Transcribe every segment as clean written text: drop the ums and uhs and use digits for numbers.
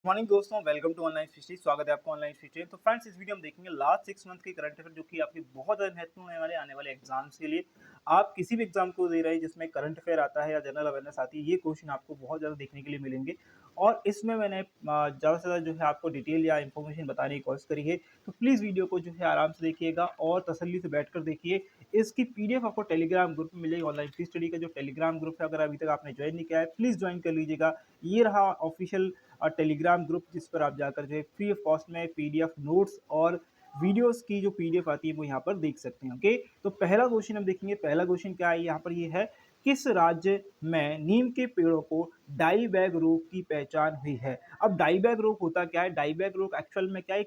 Morning दोस्तों, welcome to online history. स्वागत है आपको ऑनलाइन हिस्ट्री। तो फ्रेंड्स, इस वीडियो में देखेंगे लास्ट 6 मंथ के करंट अफेयर जो कि आपके बहुत ज़्यादा महत्वपूर्ण होने वाले आने वाले एग्जाम्स के लिए। आप किसी भी एग्जाम को दे रहे हैं जिसमें करंट अफेयर आता है या जनरल अवेयरनेस आती है, ये क्वेश्चन आपको बहुत ज़्यादा देखने के लिए मिलेंगे। और इसमें मैंने ज़्यादा से ज़्यादा जो है आपको डिटेल या इन्फॉर्मेशन बताने की कोशिश करी है। तो प्लीज़ वीडियो को जो है आराम से देखिएगा और तसल्ली से बैठ कर देखिए। इसकी पीडीएफ आपको टेलीग्राम ग्रुप में मिलेगी। ऑनलाइन फी स्टडी का जो टेलीग्राम ग्रुप है, अगर अभी तक आपने ज्वाइन नहीं किया है प्लीज़ ज्वाइन कर लीजिएगा। ये रहा ऑफिशियल टेलीग्राम ग्रुप जिस पर आप जाकर जो है फ्री ऑफ कॉस्ट में पीडीएफ नोट्स और वीडियोस की जो पीडीएफ आती है वो यहाँ पर देख सकते हैं। ओके, तो पहला क्वेश्चन हम देखेंगे। पहला क्वेश्चन क्या है यहाँ पर, ये है किस राज्य में नीम के पेड़ों को डाईबैक रोग की पहचान हुई है। अब डाईबैक रोग होता क्या है? डाईबैक रोग एक्चुअल में क्या है,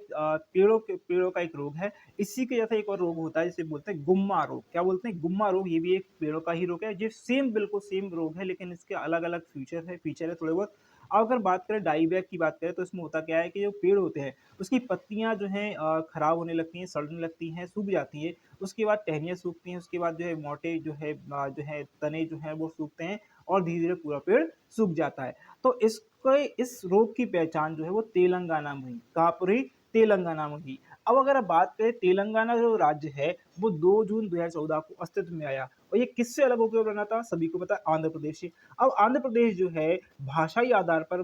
पेड़ों का एक रोग है। इसी के जैसा एक और रोग होता है जिसे बोलते हैं गुम्मा रोग। क्या बोलते हैं? गुम्मा रोग। ये भी एक पेड़ों का ही रोग है। ये सेम, बिल्कुल सेम रोग है, लेकिन इसके अलग अलग फीचर है थोड़े बहुत। अब अगर बात करें डाईबैक की बात करें तो इसमें होता क्या है कि जो पेड़ होते हैं उसकी पत्तियां जो हैं खराब होने लगती हैं, सड़ने लगती हैं, सूख जाती है। उसके बाद टहनियाँ सूखती हैं, उसके बाद जो है मोटे जो है तने जो हैं वो सूखते हैं और धीरे धीरे पूरा पेड़ सूख जाता है। तो इस रोग की पहचान जो है वो तेलंगाना में हुई। कहाँ पर हुई? तेलंगाना में हुई। अब अगर आप बात करें, तेलंगाना जो राज्य है वो 2 जून 2014 को अस्तित्व में आया। और ये किससे अलग होकर बना था? सभी को पता है, आंध्र प्रदेश से। अब आंध्र प्रदेश जो है भाषाई आधार पर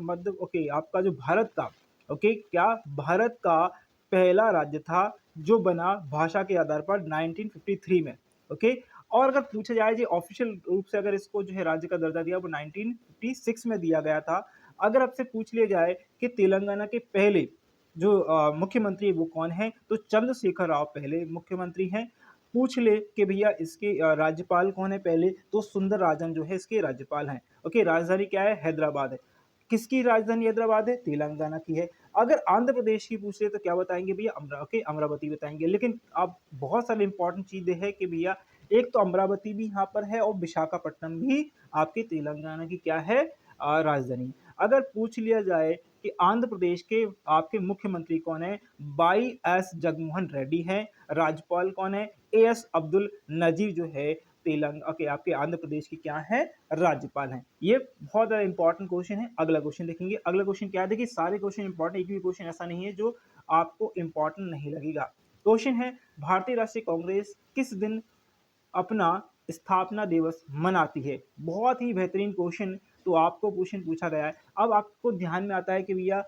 आपका जो भारत का क्या भारत का पहला राज्य था जो बना भाषा के आधार पर 1953 में। ओके, और अगर पूछा जाए जो ऑफिशियल रूप से अगर इसको जो है राज्य का दर्जा दिया वो 1956 में दिया गया था। अगर आपसे पूछ लिया जाए कि तेलंगाना के पहले जो मुख्यमंत्री वो कौन है, तो चंद्रशेखर राव पहले मुख्यमंत्री हैं। पूछ ले कि भैया इसके राज्यपाल कौन है पहले, तो सुंदर राजन जो है इसके राज्यपाल हैं। ओके, राजधानी क्या है? हैदराबाद है। किसकी राजधानी हैदराबाद है? तेलंगाना की है। अगर आंध्र प्रदेश की पूछ ले तो क्या बताएंगे भैया? अमरावती बताएंगे। लेकिन अब बहुत सारी इंपॉर्टेंट चीजें हैं कि भैया एक तो अमरावती भी यहाँ पर है और विशाखापट्टनम भी आपके तेलंगाना की क्या है? राजधानी। अगर पूछ लिया जाए कि आंध्र प्रदेश के आपके मुख्यमंत्री कौन है, वाई एस जगनमोहन रेड्डी हैं। राज्यपाल कौन है? ए एस अब्दुल नजीर जो है तेलंगाना के आपके आंध्र प्रदेश की क्या है? राज्यपाल हैं। ये बहुत ज्यादा इंपॉर्टेंट क्वेश्चन है। अगला क्वेश्चन देखेंगे। अगला क्वेश्चन क्या है? देखिए, सारे क्वेश्चन इंपॉर्टेंट, एक भी क्वेश्चन ऐसा नहीं है जो आपको इंपॉर्टेंट नहीं लगेगा। क्वेश्चन है, भारतीय राष्ट्रीय कांग्रेस किस दिन अपना स्थापना दिवस मनाती है? बहुत ही बेहतरीन क्वेश्चन। तो आपको क्वेश्चन पूछा गया है। अब आपको ध्यान में आता है कि भैया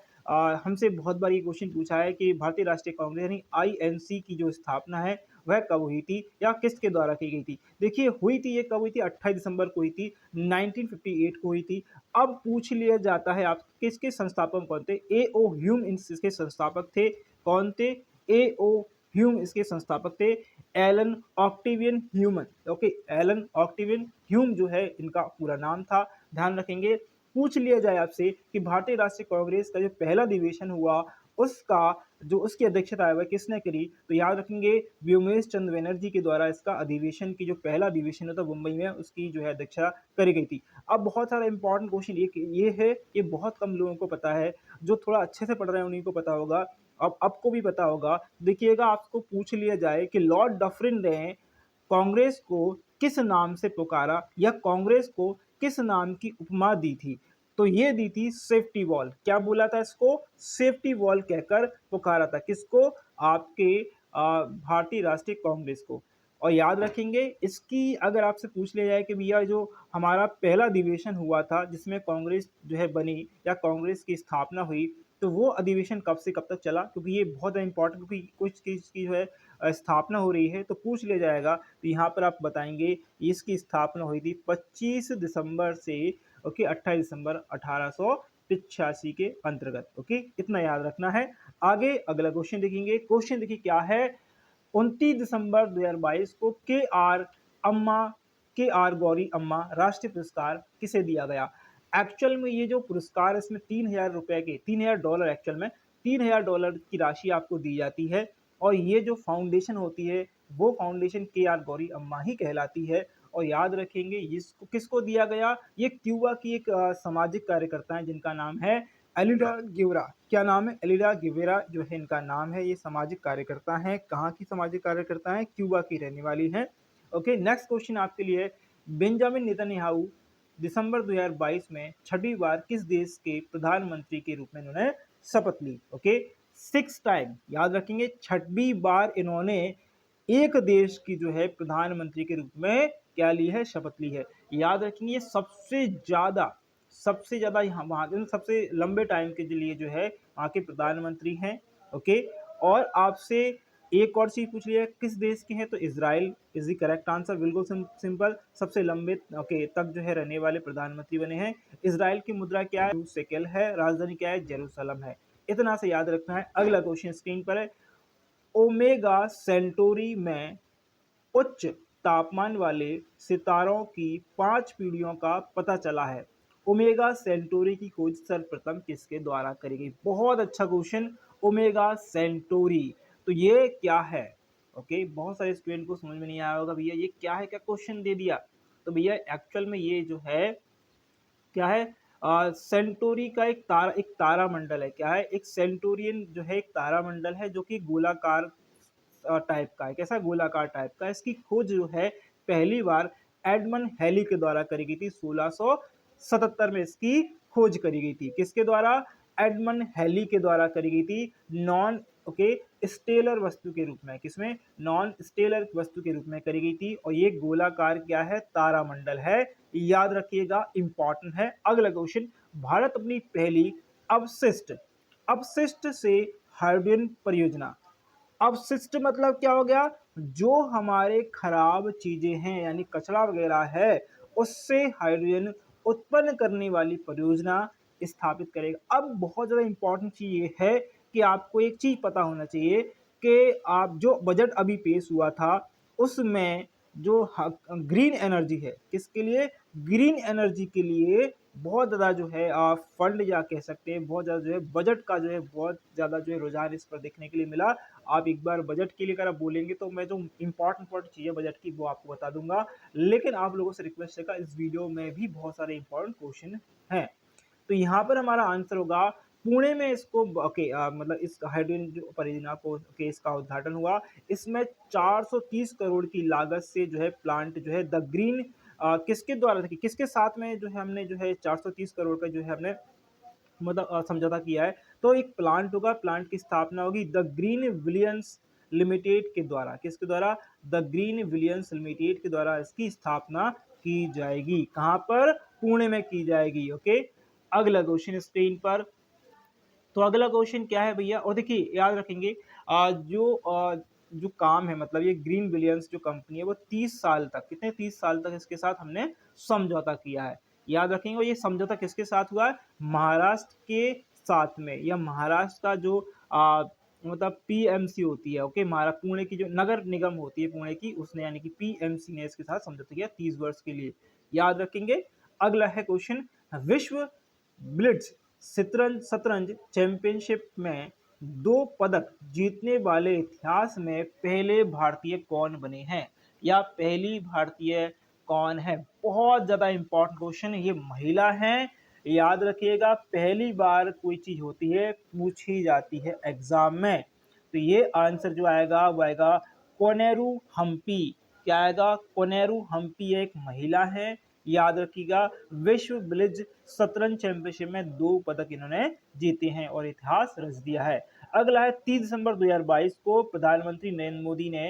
हमसे बहुत बार ये क्वेश्चन पूछा है कि भारतीय राष्ट्रीय कांग्रेस यानी आईएनसी की जो स्थापना है वह कब हुई थी या किसके द्वारा की गई थी? देखिए, हुई थी, ये कब हुई थी? 28 दिसंबर को हुई थी, 1958 को हुई थी। अब पूछ लिया जाता है आप किसके संस्थापक कौन थे? ए ओ ह्यूम इसके संस्थापक थे। कौन थे? ए ओ ह्यूम इसके संस्थापक थे। Allan Octavian Hume. Okay, Allan Octavian Hume जो है इनका पूरा नाम था। ध्यान रखेंगे। पूछ लिया जाए आपसे कि भारतीय राष्ट्रीय कांग्रेस का जो पहला अधिवेशन हुआ उसका जो उसकी अध्यक्षता है वह किसने करी, तो याद रखेंगे व्योमेश चंद्र बनर्जी के द्वारा इसका अधिवेशन की जो पहला अधिवेशन होता मुंबई में उसकी जो है अध्यक्षता करी गई थी। अब बहुत सारा इंपॉर्टेंट क्वेश्चन ये है, ये बहुत कम लोगों को पता है। जो थोड़ा अच्छे से पढ़ रहे हैं उन्हीं को पता होगा। अब आपको भी पता होगा। देखिएगा, आपको पूछ लिया जाए कि लॉर्ड डफरिन ने कांग्रेस को किस नाम से पुकारा या कांग्रेस को किस नाम की उपमा दी थी, तो ये दी थी सेफ्टी वॉल। क्या बोला था इसको? सेफ्टी वॉल कहकर पुकारा था। किसको? आपके भारतीय राष्ट्रीय कांग्रेस को। और याद रखेंगे, इसकी अगर आपसे पूछ लिया जाए कि भैया जो हमारा पहला अधिवेशन हुआ था जिसमें कांग्रेस जो है बनी या कांग्रेस की स्थापना हुई, तो वो अधिवेशन कब से कब तक चला, क्योंकि ये बहुत इंपॉर्टेंट, क्योंकि कुछ चीज की जो है स्थापना हो रही है तो पूछ लिया जाएगा। तो यहाँ पर आप बताएंगे इसकी स्थापना हुई थी 25 दिसंबर से 28 दिसंबर 1885 के अंतर्गत। ओके, इतना याद रखना है। आगे अगला क्वेश्चन देखेंगे। क्वेश्चन देखिए क्या है, 29 दिसंबर 2022 को के आर गौरी अम्मा राष्ट्रीय पुरस्कार किसे दिया गया? एक्चुअल में ये जो पुरस्कार इसमें $3,000 एक्चुअल में $3,000 की राशि आपको दी जाती है। और ये जो फाउंडेशन होती है वो फाउंडेशन के आर गौरी अम्मा ही कहलाती है। और याद रखेंगे इसको किसको दिया गया? ये क्यूबा की एक सामाजिक कार्यकर्ता है जिनका नाम है एलिडा गिवरा। क्या नाम है? एलिडा गिवेरा जो है इनका नाम है। ये सामाजिक कार्यकर्ता हैं। कहाँ की सामाजिक कार्यकर्ता हैं? क्यूबा की रहने वाली हैं। ओके, नेक्स्ट क्वेश्चन आपके लिए, बेंजामिन नेतन्याहू दिसंबर 2022 में छठी बार किस देश के प्रधानमंत्री के रूप में उन्होंने शपथ ली। ओके, 6 टाइम, याद रखेंगे, 6वीं बार इन्होंने एक देश की जो है प्रधानमंत्री के रूप में क्या ली है, शपथ ली है। याद रखेंगे ये सबसे ज्यादा यहाँ वहां सबसे लंबे टाइम के लिए जो है वहां के प्रधानमंत्री हैं। ओके, और आपसे एक और चीज पूछ लिया, किस देश के हैं, तो Israel is the correct answer. बिल्कुल सिंपल, सबसे लंबे तक जो है रहने वाले प्रधानमंत्री बने हैं। इजराइल की मुद्रा क्या है, शेकेल है। राजधानी क्या है, जेरूसलम है। इतना से याद रखना है। अगला क्वेश्चन स्क्रीन पर है, ओमेगा सेंटोरी में उच्च तापमान वाले सितारों की 5 पीढ़ियों का पता चला है। ओमेगा सेंटोरी की खोज सर्वप्रथम किसके द्वारा करी गई? बहुत अच्छा क्वेश्चन, ओमेगा सेंटोरी, तो ये क्या है? ओके, बहुत सारे स्टूडेंट को समझ में नहीं आया होगा भैया ये क्या है, क्या क्वेश्चन दे दिया। तो भैया एक्चुअल में ये जो है क्या है, सेंटोरी का एक तारा मंडल है। क्या है, एक सेंटोरियन जो है एक तारा मंडल है जो कि गोलाकार टाइप का है। कैसा, गोलाकार टाइप का। इसकी खोज जो है पहली बार एडमंड हैली के द्वारा करी गई थी। 1677 में इसकी खोज करी गई थी। किसके द्वारा? एडमंड हैली के द्वारा करी गई थी, नॉन स्टेलर वस्तु के रूप में। किसमें? नॉन स्टेलर वस्तु के रूप में करी गई थी। और ये गोलाकार क्या है, तारामंडल है। याद रखिएगा, इंपॉर्टेंट है। अगला क्वेश्चन, भारत अपनी पहली अवशिष्ट अपशिष्ट से हाइड्रोजन परियोजना, अपशिष्ट मतलब क्या हो गया, जो हमारे खराब चीजें हैं यानी कचरा वगैरह है उससे हाइड्रोजन उत्पन्न करने वाली परियोजना स्थापित करेगा। अब बहुत ज्यादा इंपॉर्टेंट चीज ये है कि आपको एक चीज पता होना चाहिए कि आप जो बजट अभी पेश हुआ था उसमें जो ग्रीन एनर्जी है, किसके लिए? ग्रीन एनर्जी के लिए बहुत ज़्यादा जो है आप फंड या कह सकते हैं बहुत ज़्यादा जो है बजट का जो है बहुत ज़्यादा जो है रुझान इस पर देखने के लिए मिला। आप एक बार बजट के लिए अगर आप बोलेंगे तो मैं जो इंपॉर्टेंट चीज़ें बजट की वो आपको बता दूंगा, लेकिन आप लोगों से रिक्वेस्ट है का इस वीडियो में भी बहुत सारे इंपॉर्टेंट क्वेश्चन हैं। तो यहाँ पर हमारा आंसर होगा पुणे में इसको मतलब इस हाइड्रोजन जो परियोजना को इसका उद्घाटन हुआ। इसमें 430 करोड़ की लागत से जो है प्लांट जो है द ग्रीन किसके द्वारा देखिए किसके साथ में जो है हमने जो है 430 करोड़ का जो है हमने मतलब समझौता किया है। तो एक प्लांट होगा, प्लांट की स्थापना होगी द ग्रीन विलियंस लिमिटेड के द्वारा। किसके द्वारा? द ग्रीन विलियंस लिमिटेड के द्वारा इसकी स्थापना की जाएगी। कहां पर? पुणे में की जाएगी। ओके, अगला क्वेश्चन स्क्रीन पर। तो अगला क्वेश्चन क्या है भैया, और देखिए याद रखेंगे जो काम है मतलब ये ग्रीन बिलियंस जो कंपनी है वो 30 साल तक, कितने 30 साल तक इसके साथ हमने समझौता किया है। याद रखेंगे, और ये समझौता किसके साथ हुआ है? महाराष्ट्र के साथ में, या महाराष्ट्र का जो मतलब पीएमसी होती है, ओके, महाराष्ट्र पुणे की जो नगर निगम होती है पुणे की, उसने यानी कि पीएमसी ने इसके साथ समझौता किया 30 वर्ष के लिए। याद रखेंगे। अगला है क्वेश्चन, विश्व ब्लिट्ज शतरंज चैंपियनशिप में 2 पदक जीतने वाले इतिहास में पहले भारतीय कौन बने हैं, या पहली भारतीय कौन है? बहुत ज्यादा इंपॉर्टेंट क्वेश्चन है, ये महिला हैं। याद रखिएगा, पहली बार कोई चीज होती है पूछी जाती है एग्जाम में, तो ये आंसर जो आएगा वो आएगा कोनेरू हम्पी। क्या आएगा? कोनेरू हम्पी एक महिला है। याद रखिएगा, विश्व ब्लिट्ज शतरंज चैंपियनशिप में 2 पदक इन्होंने जीते हैं और इतिहास रच दिया है। अगला है 30 दिसंबर 2022 को प्रधानमंत्री नरेंद्र मोदी ने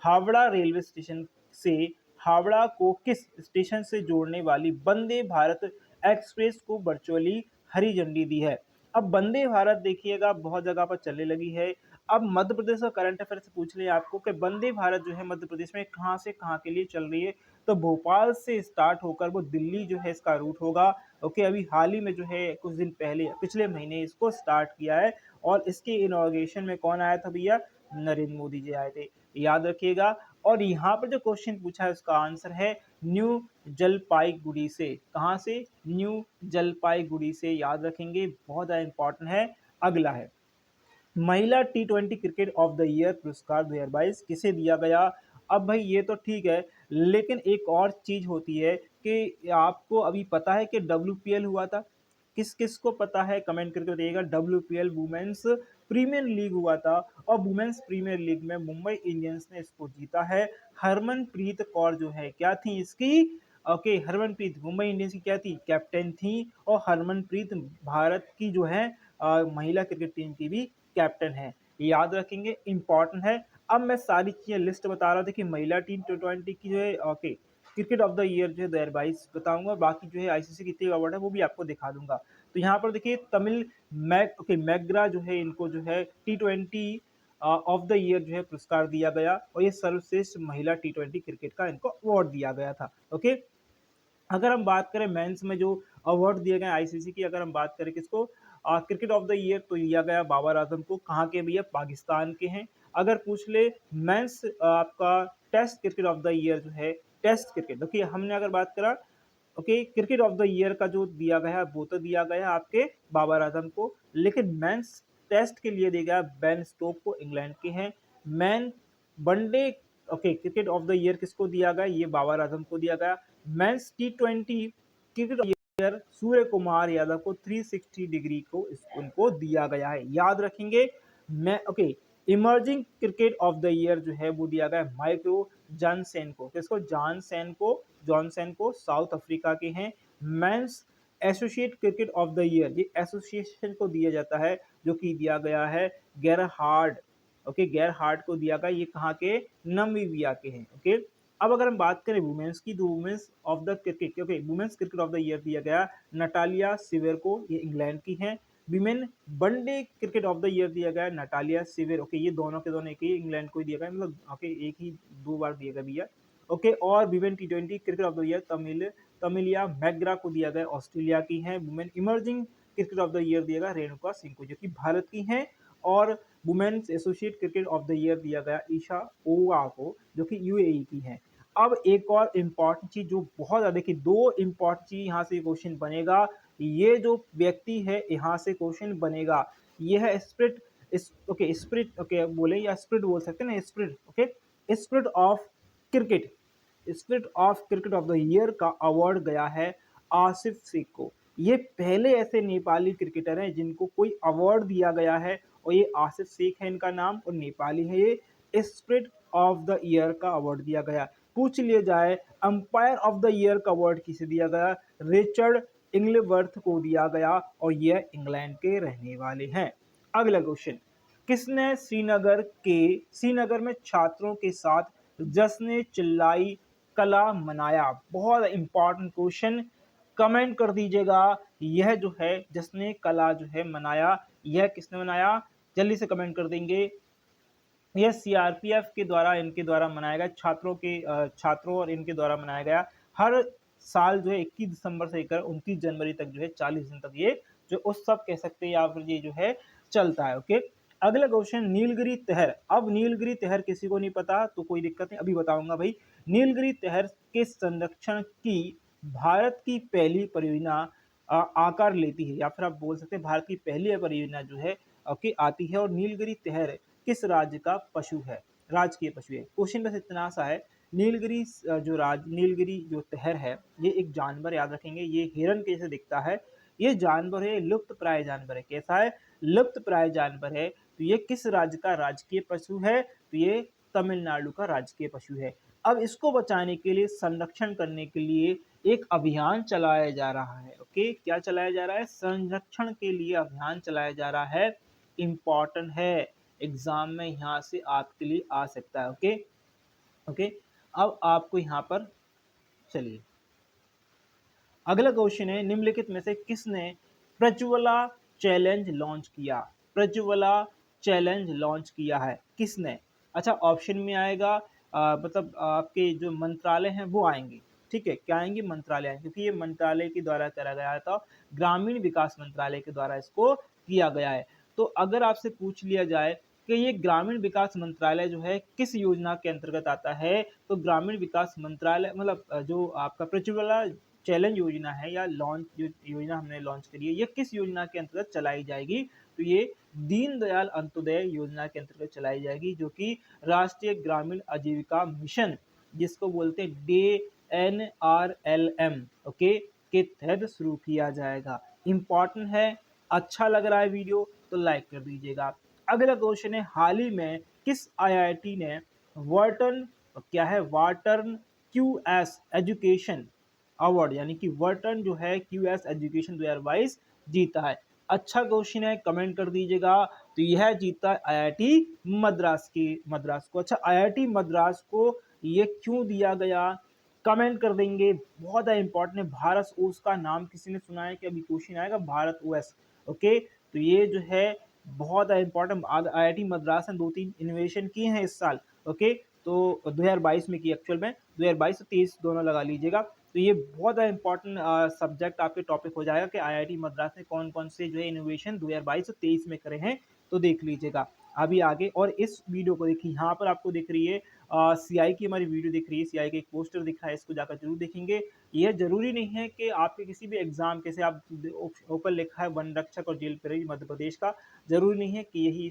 हावड़ा रेलवे स्टेशन से हावड़ा को किस स्टेशन से जोड़ने वाली वंदे भारत एक्सप्रेस को वर्चुअली हरी झंडी दी है? अब वंदे भारत देखिएगा बहुत जगह पर चलने लगी है। अब मध्य प्रदेश का करंट अफेयर से पूछ लिया आपको कि वंदे भारत जो है मध्य प्रदेश में कहां से कहां के लिए चल रही है, तो भोपाल से स्टार्ट होकर वो दिल्ली जो है इसका रूट होगा। ओके, अभी हाल ही में जो है कुछ दिन पहले पिछले महीने इसको स्टार्ट किया है, और इसके इनॉग्रेशन में कौन आया था भैया? नरेंद्र मोदी जी आए थे। याद रखिएगा। और यहाँ पर जो क्वेश्चन पूछा है उसका आंसर है न्यू जलपाईगुड़ी से। कहां से? न्यू जलपाईगुड़ी से। याद रखेंगे, बहुत ज्यादा इंपॉर्टेंट है। अगला है, महिला T20 cricket of the year पुरस्कार 2022 किसे दिया गया? अब भाई ये तो ठीक है, लेकिन एक और चीज होती है कि आपको अभी पता है कि WPL हुआ था। किस किस को पता है कमेंट करके बताइएगा। WPL वुमेन्स प्रीमियर लीग हुआ था, और वुमेन्स प्रीमियर लीग में मुंबई इंडियंस ने इसको जीता है। हरमनप्रीत कौर जो है क्या थी इसकी? ओके, हरमनप्रीत मुंबई इंडियंस की क्या थी? कैप्टन थी। और हरमनप्रीत भारत की जो है महिला क्रिकेट टीम की भी कैप्टन है, याद रखेंगे, इंपॉर्टेंट है। अब मैं सारी चीजें लिस्ट बता रहा था कि महिला टीम T20 की जो है okay cricket of the year जो है 2022 बताऊंगा, बाकी जो है आईसीसी कितने अवार्ड है वो भी आपको दिखा दूंगा। तो यहाँ पर देखिए तमिल मैग्रा जो है इनको जो है T20 ऑफ द ईयर जो है पुरस्कार दिया गया और ये सर्वश्रेष्ठ महिला T20 क्रिकेट का इनको अवार्ड दिया गया था। ओके, अगर हम बात करें मेंस में जो अवार्ड दिए गए आईसीसी की, अगर हम बात करें किसको क्रिकेट ऑफ द ईयर तो दिया गया बाबर आजम को, कहाँ के भैया, पाकिस्तान के हैं। अगर पूछ ले मेंस आपका test cricket of the year जो है, टेस्ट क्रिकेट देखिए हमने अगर बात करा okay cricket of the year का जो दिया गया वो तो दिया गया आपके बाबर आजम को, लेकिन मेंस टेस्ट के लिए दिया गया बेन स्टोक को, इंग्लैंड के हैं। Man one day okay cricket of the year किसको दिया गया, ये बाबर आजम को दिया गया। Men's T20 cricket of the year Surya Kumar Yadav को 360 डिग्री को उनको दिया गया है, याद रखेंगे। मैं okay emerging cricket of the year जो है वो दिया गया माइक्रो जॉनसन को, किसको, जॉनसन को साउथ अफ्रीका के हैं। Men's associate cricket of the year ये एसोसिएशन को दिया जाता है, जो कि दिया गया है गेरहार्ड, ओके गेरहार्ड को दिया गया, ये कहाँ के, नामीबिया के हैं। ओके, अब अगर हम बात करें वुमेन्स की, तो women's of the cricket okay women's cricket of the year दिया गया नटालिया सिवेर को, ये इंग्लैंड की हैं। Women one day cricket of the year दिया गया नटालिया सिवेर, ओके ये दोनों के दोनों एक ही इंग्लैंड को ही दिया गया, मतलब ओके एक ही दो बार दिया गया भैया। ओके, और women T20 cricket of the year Tahlia McGrath को दिया गया, ऑस्ट्रेलिया की हैं। Women emerging cricket of the year दिया गया रेणुका सिंह को, जो कि भारत की हैं। और women's associate cricket of the year दिया गया ईशा ओवा को, जो कि यूएई की हैं। अब एक और इम्पॉर्टेंट चीज जो बहुत ज्यादा, देखिए दो इम्पॉर्टेंट चीज यहाँ से क्वेश्चन बनेगा, ये जो व्यक्ति है यहाँ से क्वेश्चन बनेगा, ये है स्पिरिट ओके स्पिरिट ओके बोले या स्पिरिट बोल सकते हैं ना, spirit okay spirit of cricket, spirit of cricket of the year का अवार्ड गया है आसिफ शेख को। ये पहले ऐसे नेपाली क्रिकेटर हैं जिनको कोई अवार्ड दिया गया है, और ये आसिफ शेख है इनका नाम, और नेपाली है ये। स्पिरिट ऑफ द ईयर का अवार्ड दिया गया। पूछ लिया जाए अंपायर ऑफ द ईयर का अवार्ड किसे दिया गया, रिचर्ड इंग्लवर्थ को दिया गया, और यह इंग्लैंड के रहने वाले हैं। अगला क्वेश्चन, किसने श्रीनगर में छात्रों के साथ जश्न चिल्लाई कला मनाया, बहुत इंपॉर्टेंट क्वेश्चन, कमेंट कर दीजिएगा। यह जो है जश्न कला जो है मनाया, यह किसने मनाया, जल्दी से कमेंट कर देंगे। यह सीआरपीएफ के द्वारा इनके द्वारा मनाया गया, छात्रों और इनके द्वारा मनाया गया। हर साल जो है 21 दिसंबर से लेकर 29 जनवरी तक जो है 40 दिन तक ये जो उत्सव कह सकते हैं या फिर ये जो है चलता है। ओके, अगला क्वेश्चन, नीलगिरी तहर। अब नीलगिरी तहर किसी को नहीं पता तो कोई दिक्कत नहीं, अभी बताऊंगा भाई। नीलगिरी तहर के संरक्षण की भारत की पहली परियोजना आकार लेती है, या फिर आप बोल सकते हैं भारत की पहली परियोजना जो है ओके आती है। और नीलगिरी तहर किस राज्य का पशु है, राजकीय पशु है। क्वेश्चन बस इतना सा है, नीलगिरी जो तहर है ये एक जानवर, याद रखेंगे, ये हिरन के जैसे दिखता है, ये जानवर है, लुप्त प्राय जानवर है। कैसा है, लुप्त प्राय जानवर है। तो ये किस राज्य का राजकीय पशु है, तो ये तमिलनाडु का राजकीय पशु है। अब इसको बचाने के लिए, संरक्षण करने के लिए एक अभियान चलाया जा रहा है। ओके, क्या चलाया जा रहा है, संरक्षण के लिए अभियान चलाया जा रहा है, इंपॉर्टेंट है, एग्जाम में यहाँ से आपके लिए आ सकता है। ओके ओके, अब आपको यहाँ पर चलिए अगला क्वेश्चन है, निम्नलिखित में से किसने प्रज्वला चैलेंज लॉन्च किया, प्रज्वला चैलेंज लॉन्च किया है किसने। अच्छा, ऑप्शन में आएगा मतलब आपके जो मंत्रालय हैं वो आएंगे, ठीक है, क्या आएंगे, मंत्रालय आएंगे, क्योंकि ये मंत्रालय के द्वारा करा गया था, ग्रामीण विकास मंत्रालय के द्वारा इसको किया गया है। तो अगर आपसे पूछ लिया जाए कि ये ग्रामीण विकास मंत्रालय जो है किस योजना के अंतर्गत आता है, तो ग्रामीण विकास मंत्रालय मतलब जो आपका प्रज्वला चैलेंज योजना है या लॉन्च जो योजना हमने लॉन्च करी है, ये किस योजना के अंतर्गत चलाई जाएगी, तो ये दीनदयाल अंत्योदय योजना के अंतर्गत चलाई जाएगी, जो कि राष्ट्रीय ग्रामीण आजीविका मिशन जिसको बोलते हैं DNRLM ओके के तहत शुरू किया जाएगा। इंपॉर्टेंट है, अच्छा लग रहा है वीडियो तो लाइक कर दीजिएगा। अगला क्वेश्चन है, हाल ही में किस IIT ने वार्टन क्या है, वार्टन QS एजुकेशन अवार्ड यानी कि वर्टन जो है QS एजुकेशन 2022 जीता है। अच्छा क्वेश्चन है, कमेंट कर दीजिएगा। तो यह जीता आईआईटी मद्रास को। अच्छा, आईआईटी मद्रास को ये क्यों दिया गया, कमेंट कर देंगे। बहुत है इंपॉर्टेंट है। भारत ओस का नाम किसी ने सुना है कि अभी क्वेश्चन आएगा भारत ओएस। ओके, तो ये जो है बहुत है इंपॉर्टेंट। आईआईटी मद्रास ने 2-3 इनोवेशन किए हैं इस साल। ओके, तो 2022 में की, एक्चुअल में 2022 से 23 दोनों लगा लीजिएगा। तो ये बहुत इंपॉर्टेंट सब्जेक्ट आपके टॉपिक हो जाएगा कि आईआईटी मद्रास ने कौन कौन से जो है इनोवेशन 2022 से 23 में करे हैं, तो देख लीजिएगा अभी आगे। और इस वीडियो को देखिए, यहाँ पर आपको दिख रही है सीआई की हमारी वीडियो दिख रही है, सीआई का एक पोस्टर दिख रहा है, इसको जाकर जरूर देखेंगे। यह जरूरी नहीं है कि आपके किसी भी एग्जाम, जैसे आप ऊपर लिखा है वन रक्षक और जेल प्रहरी मध्य प्रदेश का, जरूरी नहीं है कि यही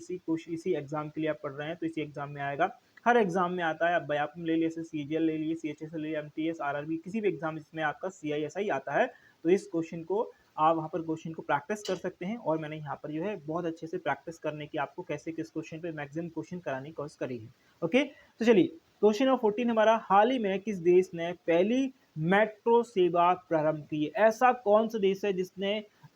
इसी एग्जाम के लिए आप पढ़ रहे हैं तो इसी एग्जाम में आएगा। हर एग्जाम में आता है। आप व्यापम ले लिए, सीजीएल ले लिए, सीएचएस ले लिए, एमटीएस, आरआरबी, किसी भी एग्जाम जिसमें आपका सीआईएसआई आता है, तो इस क्वेश्चन को आप वहाँ पर क्वेश्चन को प्रैक्टिस कर सकते हैं। और मैंने यहाँ पर जो है बहुत अच्छे से प्रैक्टिस करने की, आपको कैसे किस क्वेश्चन पे मैक्सिमम क्वेश्चन कराने की कोशिश करी है। ओके, तो चलिए क्वेश्चन नंबर 14 हमारा, हाल ही में किस देश ने पहली मेट्रो सेवा प्रारंभ की है? ऐसा कौन सा देश है जिसने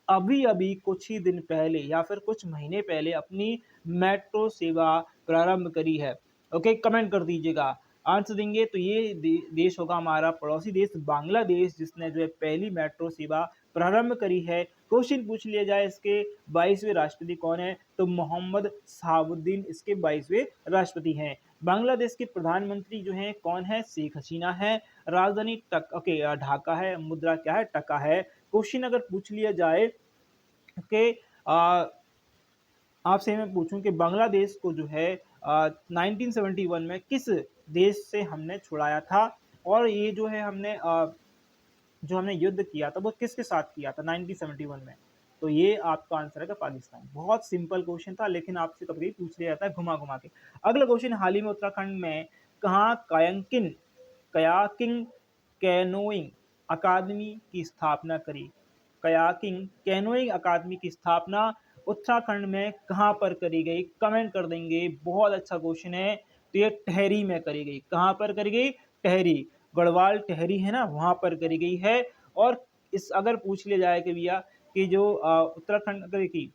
अभी अभी कुछ ही दिन पहले या फिर कुछ महीने पहले अपनी मेट्रो सेवा प्रारंभ करी है? ओके, कमेंट कर दीजिएगा। आंसर देंगे तो ये देश होगा हमारा पड़ोसी देश बांग्लादेश, जिसने जो है पहली मेट्रो सेवा प्रारंभ करी है। क्वेश्चन पूछ लिया जाए इसके 22वें राष्ट्रपति कौन है, तो मोहम्मद शहाबुद्दीन इसके 22वें राष्ट्रपति हैं। बांग्लादेश के प्रधानमंत्री जो हैं कौन है, शेख हसीना है। राजधानी ढाका है। मुद्रा क्या है, टका है। क्वेश्चन अगर पूछ लिया जाए कि आपसे मैं पूछूं कि बांग्लादेश को जो है 1971 में किस देश से हमने छुड़ाया था, और ये जो है जो हमने युद्ध किया था वो किसके साथ किया था 1971 में, तो ये आपका आंसर है पाकिस्तान। बहुत सिंपल क्वेश्चन था, लेकिन आपसे कभी पूछ लिया जाता है घुमा घुमा के। अगला क्वेश्चन, हाल ही में उत्तराखंड में कहाँ कयाकिंग कैनोइंग अकादमी की स्थापना करी? कयाकिंग कैनोइंग अकादमी की स्थापना उत्तराखंड में कहां पर करी गई? कमेंट कर देंगे। बहुत अच्छा क्वेश्चन है। तो ये टेहरी में करी गई। कहां पर करी गई? टेहरी, गढ़वाल टेहरी है ना, वहां पर करी गई है। और इस अगर पूछ लिया जाए कि भैया कि जो उत्तराखंड की,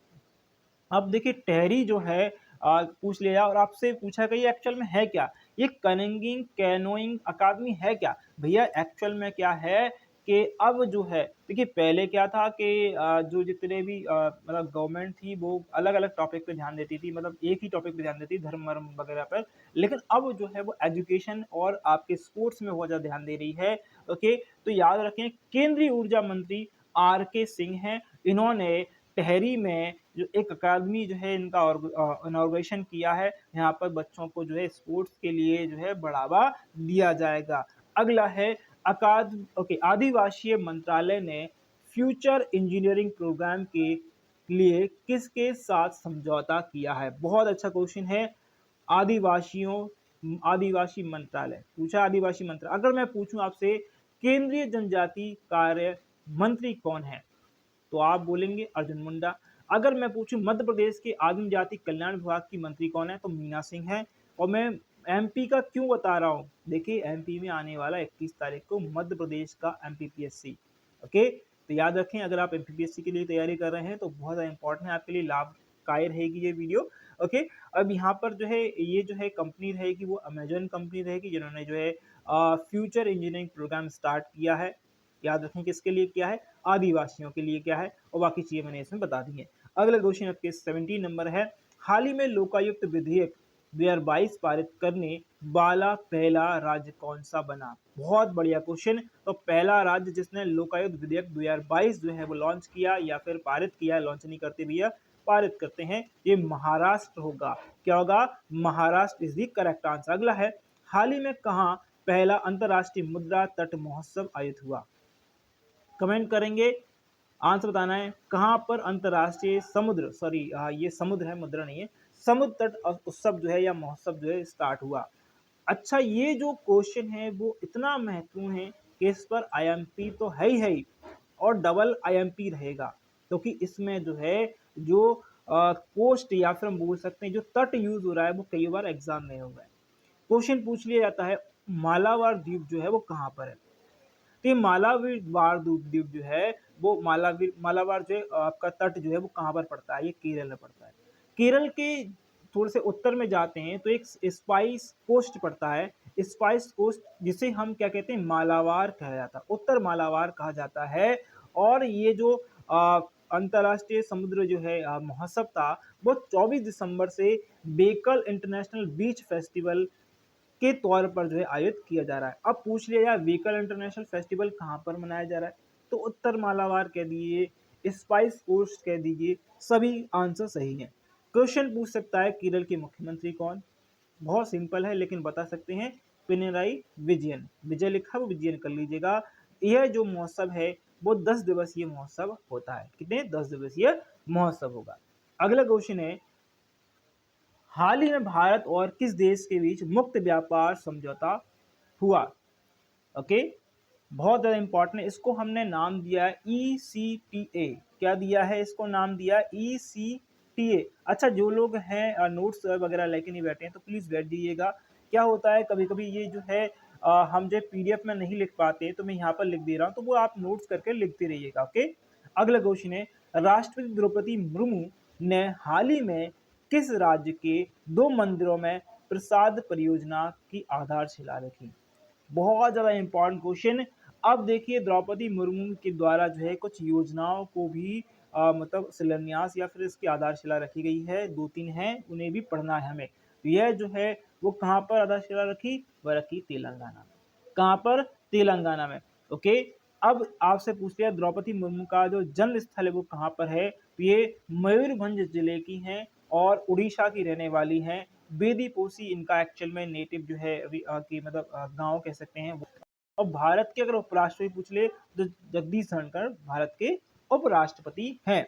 अब देखिए टेहरी जो है पूछ लिया और आपसे पूछा कि ये एक्चुअल में है क्या, ये कनिंगिंग कैनोइंग अकादमी है क्या? भैया एक्चुअल में क्या है कि अब जो है, देखिए पहले क्या था कि जो जितने भी मतलब गवर्नमेंट थी वो अलग अलग टॉपिक पे ध्यान देती थी, मतलब एक ही टॉपिक पे ध्यान देती थी, धर्म वर्म वगैरह पर। लेकिन अब जो है वो एजुकेशन और आपके स्पोर्ट्स में बहुत ज्यादा ध्यान दे रही है। ओके, तो याद रखें केंद्रीय ऊर्जा मंत्री आर.के. सिंह हैं। इन्होंने टेहरी में जो एक अकादमी जो है इनका इनॉग्रेशन किया है। यहाँ पर बच्चों को जो है स्पोर्ट्स के लिए जो है बढ़ावा दिया जाएगा। अगला है आदिवासी मंत्रालय ने फ्यूचर इंजीनियरिंग प्रोग्राम के लिए किसके साथ समझौता किया है? बहुत अच्छा क्वेश्चन है। आदिवासी मंत्रालय पूछा, आदिवासी मंत्रालय। अगर मैं पूछूं आपसे केंद्रीय जनजाति कार्य मंत्री कौन है, तो आप बोलेंगे अर्जुन मुंडा। अगर मैं पूछूं मध्य प्रदेश के आदिम जाति कल्याण विभाग की मंत्री कौन है, तो मीना सिंह है। और मैं एमपी का क्यों बता रहा हूं, देखिए एमपी में आने वाला 21 तारीख को मध्य प्रदेश का एमपीपीएससी। ओके, तो याद रखें अगर आप एमपीपीएससी के लिए तैयारी कर रहे हैं तो बहुत इंपॉर्टेंट है, आपके लिए लाभकारी रहेगी ये वीडियो। ओके, अब यहाँ पर जो है ये जो है कंपनी रहेगी वो अमेजन कंपनी रहेगी, जिन्होंने जो है फ्यूचर इंजीनियरिंग प्रोग्राम स्टार्ट किया है। याद रखें किसके लिए किया है, आदिवासियों के लिए क्या है, और बाकी चीजें मैंने इसमें बता दी है। अगला क्वेश्चन आपके 17 नंबर है, हाल ही में लोकायुक्त विधेयक 2022 पारित करने वाला पहला राज्य कौन सा बना? बहुत बढ़िया क्वेश्चन। तो पहला राज्य जिसने लोकायुक्त विधेयक 2022 जो है वो लॉन्च किया या फिर पारित किया, लॉन्च नहीं करते भैया, पारित करते हैं, ये महाराष्ट्र होगा। क्या होगा? Maharashtra is the correct answer. अगला है, हाल ही में कहां पहला अंतरराष्ट्रीय मुद्रा तट महोत्सव आयोजित हुआ? कमेंट करेंगे, आंसर बताना है कहां पर अंतरराष्ट्रीय ये समुद्र है, मुद्रा नहीं है, समुद्र तट उत्सव जो है या महोत्सव जो है स्टार्ट हुआ। अच्छा, ये जो क्वेश्चन है वो इतना महत्वपूर्ण है कि इस पर आईएमपी तो है ही और डबल आईएमपी रहेगा, क्योंकि इसमें जो है जो कोस्ट या फिर हम बोल सकते हैं जो तट यूज हो रहा है वो कई बार एग्जाम में हो गया है। क्वेश्चन पूछ लिया जाता है मालाबार द्वीप जो है वो कहां पर है? तो ये मालाबार द्वीप जो है वो मालाबार जो है आपका तट जो है वो कहाँ पर पड़ता है, ये केरल में पड़ता है। केरल के थोड़े से उत्तर में जाते हैं तो एक स्पाइस कोस्ट पड़ता है, स्पाइस कोस्ट जिसे हम क्या कहते हैं, मालाबार कहा जाता है, उत्तर मालाबार कहा जाता है। और ये जो अंतर्राष्ट्रीय समुद्र जो है महोत्सव था, वो 24 दिसंबर से बेकल इंटरनेशनल बीच फेस्टिवल के तौर पर जो है आयोजित किया जा रहा है। अब पूछ लिया यार व्हीकल इंटरनेशनल फेस्टिवल कहाँ पर मनाया जा रहा है, तो उत्तर मालाबार कह दीजिए, स्पाइस कोस्ट कह दीजिए, सभी आंसर सही हैं। क्वेश्चन पूछ सकता है केरल के मुख्यमंत्री कौन, बहुत सिंपल है लेकिन बता सकते हैं, पिनराई विजयन, विजय लिखा वो विजयन कर लीजिएगा। यह जो महोत्सव है वो 10 दिवसीय महोत्सव होता है। कितने 10 दिवसीय महोत्सव होगा। अगला क्वेश्चन है, हाल ही में भारत और किस देश के बीच मुक्त व्यापार समझौता हुआ। ओके, बहुत ज़्यादा इंपॉर्टेंट है, इसको हमने नाम दिया है ECTA। क्या दिया है, इसको नाम दिया ECTA। अच्छा, जो लोग हैं नोट्स वगैरह लेके नहीं बैठे हैं तो प्लीज़ बैठ दीजिएगा। क्या होता है कभी कभी ये जो है हम जो PDF में नहीं लिख पाते तो मैं यहाँ पर लिख दे रहा हूँ, तो वो आप नोट्स करके लिखते रहिएगा। ओके, अगला क्वेश्चन है, राष्ट्रपति द्रौपदी मुर्मू ने हाल ही में किस राज्य के 2 मंदिरों में प्रसाद परियोजना की आधारशिला रखी। बहुत ज़्यादा इंपॉर्टेंट क्वेश्चन। अब देखिए द्रौपदी मुर्मू के द्वारा जो है कुछ योजनाओं को भी मतलब शिलान्यास या फिर इसकी आधारशिला रखी गई है, 2-3 हैं, उन्हें भी पढ़ना है हमें। तो यह जो है वो कहाँ पर आधारशिला रखी, वह रखी तेलंगाना में। कहाँ पर, तेलंगाना में। ओके, अब आपसे पूछ लिया द्रौपदी मुर्मू का जो जन्म स्थल है वो कहाँ पर है, तो ये मयूरभंज जिले की हैं और उड़ीसा की रहने वाली हैं। बेदीपोसी इनका एक्चुअल में नेटिव जो है कि मतलब गांव कह सकते हैं। और भारत के अगर उपराष्ट्रपति पूछ ले तो जगदीश धनखड़ भारत के उपराष्ट्रपति हैं।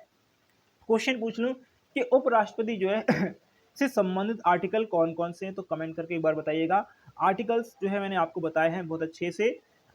क्वेश्चन पूछ लूं कि उपराष्ट्रपति जो है से संबंधित आर्टिकल कौन कौन से हैं, तो कमेंट करके एक बार बताइएगा। आर्टिकल्स जो है मैंने आपको बताए हैं बहुत अच्छे से।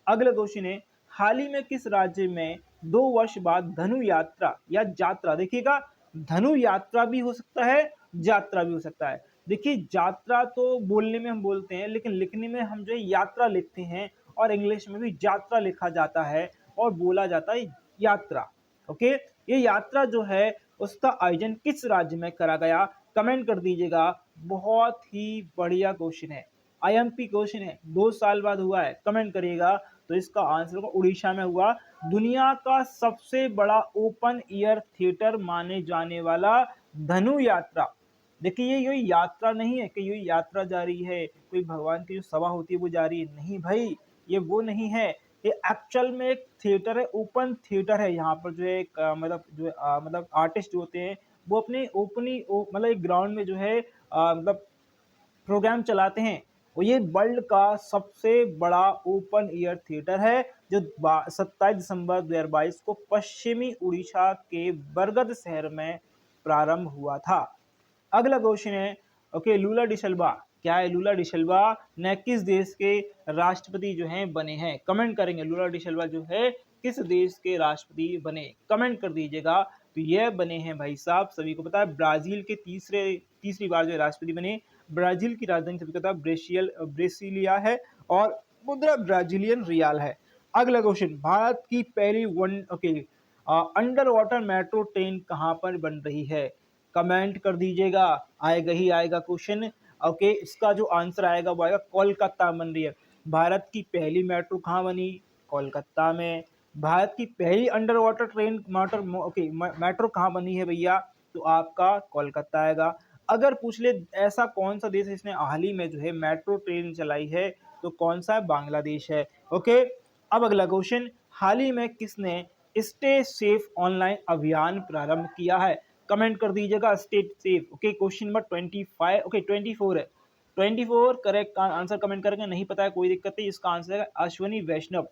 अगला क्वेश्चन है, हाल ही में किस राज्य में 2 वर्ष बाद धनु यात्रा या जात्रा, देखिएगा धनु यात्रा भी हो सकता है, यात्रा भी हो सकता है। देखिए यात्रा तो बोलने में हम बोलते हैं लेकिन लिखने में हम जो है यात्रा लिखते हैं, और इंग्लिश में भी यात्रा लिखा जाता है और बोला जाता है यात्रा। ओके, ये यात्रा जो है उसका आयोजन किस राज्य में करा गया, कमेंट कर दीजिएगा। बहुत ही बढ़िया क्वेश्चन है, IMP क्वेश्चन है, 2 साल बाद हुआ है, कमेंट करिएगा। तो इसका आंसर होगा उड़ीसा में हुआ। दुनिया का सबसे बड़ा ओपन एयर थिएटर माने जाने वाला धनु यात्रा। देखिए ये यात्रा नहीं है कि ये यात्रा जा रही है, कोई भगवान की जो सभा होती है वो जा रही है, नहीं भाई, ये वो नहीं है। ये एक्चुअल में एक थिएटर है, ओपन थिएटर है। यहाँ पर जो है मतलब जो मतलब आर्टिस्ट जो होते हैं वो अपने मतलब एक ग्राउंड में जो है मतलब प्रोग्राम चलाते हैं। और ये वर्ल्ड का सबसे बड़ा ओपन एयर थिएटर है जो 27 दिसंबर 2022 को पश्चिमी उड़ीसा के बरगद शहर में प्रारंभ हुआ था। अगला क्वेश्चन है, ओके, लूला डिसल्वा क्या है, लूला डिसल्वा ने किस देश के राष्ट्रपति जो हैं बने हैं, कमेंट करेंगे। लूला डिसल्वा जो है किस देश के राष्ट्रपति बने, कमेंट कर दीजिएगा। तो यह बने हैं भाई साहब, सभी को पता है, ब्राजील के तीसरी बार जो राष्ट्रपति बने। ब्राजील की राजधानी सभी को पता है ब्रेसिलिया है और मुद्रा ब्राजीलियन रियाल है। अगला क्वेश्चन, भारत की पहली अंडर वाटर मेट्रो ट्रेन कहाँ पर बन रही है, कमेंट कर दीजिएगा। आएगा ही आएगा क्वेश्चन। ओके, इसका जो आंसर आएगा वो आएगा कोलकाता बन रही है। भारत की पहली मेट्रो कहाँ बनी, कोलकाता में। भारत की पहली अंडर वाटर ट्रेन मेट्रो कहाँ बनी है भैया, तो आपका कोलकाता आएगा। अगर पूछ ले ऐसा कौन सा देश है जिसने हाल ही में जो है मेट्रो ट्रेन चलाई है, तो कौन सा है, बांग्लादेश है। ओके, अब अगला क्वेश्चन, हाल ही में किसने स्टे सेफ ऑनलाइन अभियान प्रारंभ किया है, कमेंट कर दीजिएगा। State safe. Okay, question number 25 24 है, 24 करेक्ट आंसर कमेंट करेंगे। नहीं पता है कोई दिक्कत नहीं, इसका आंसर है अश्वनी वैष्णव।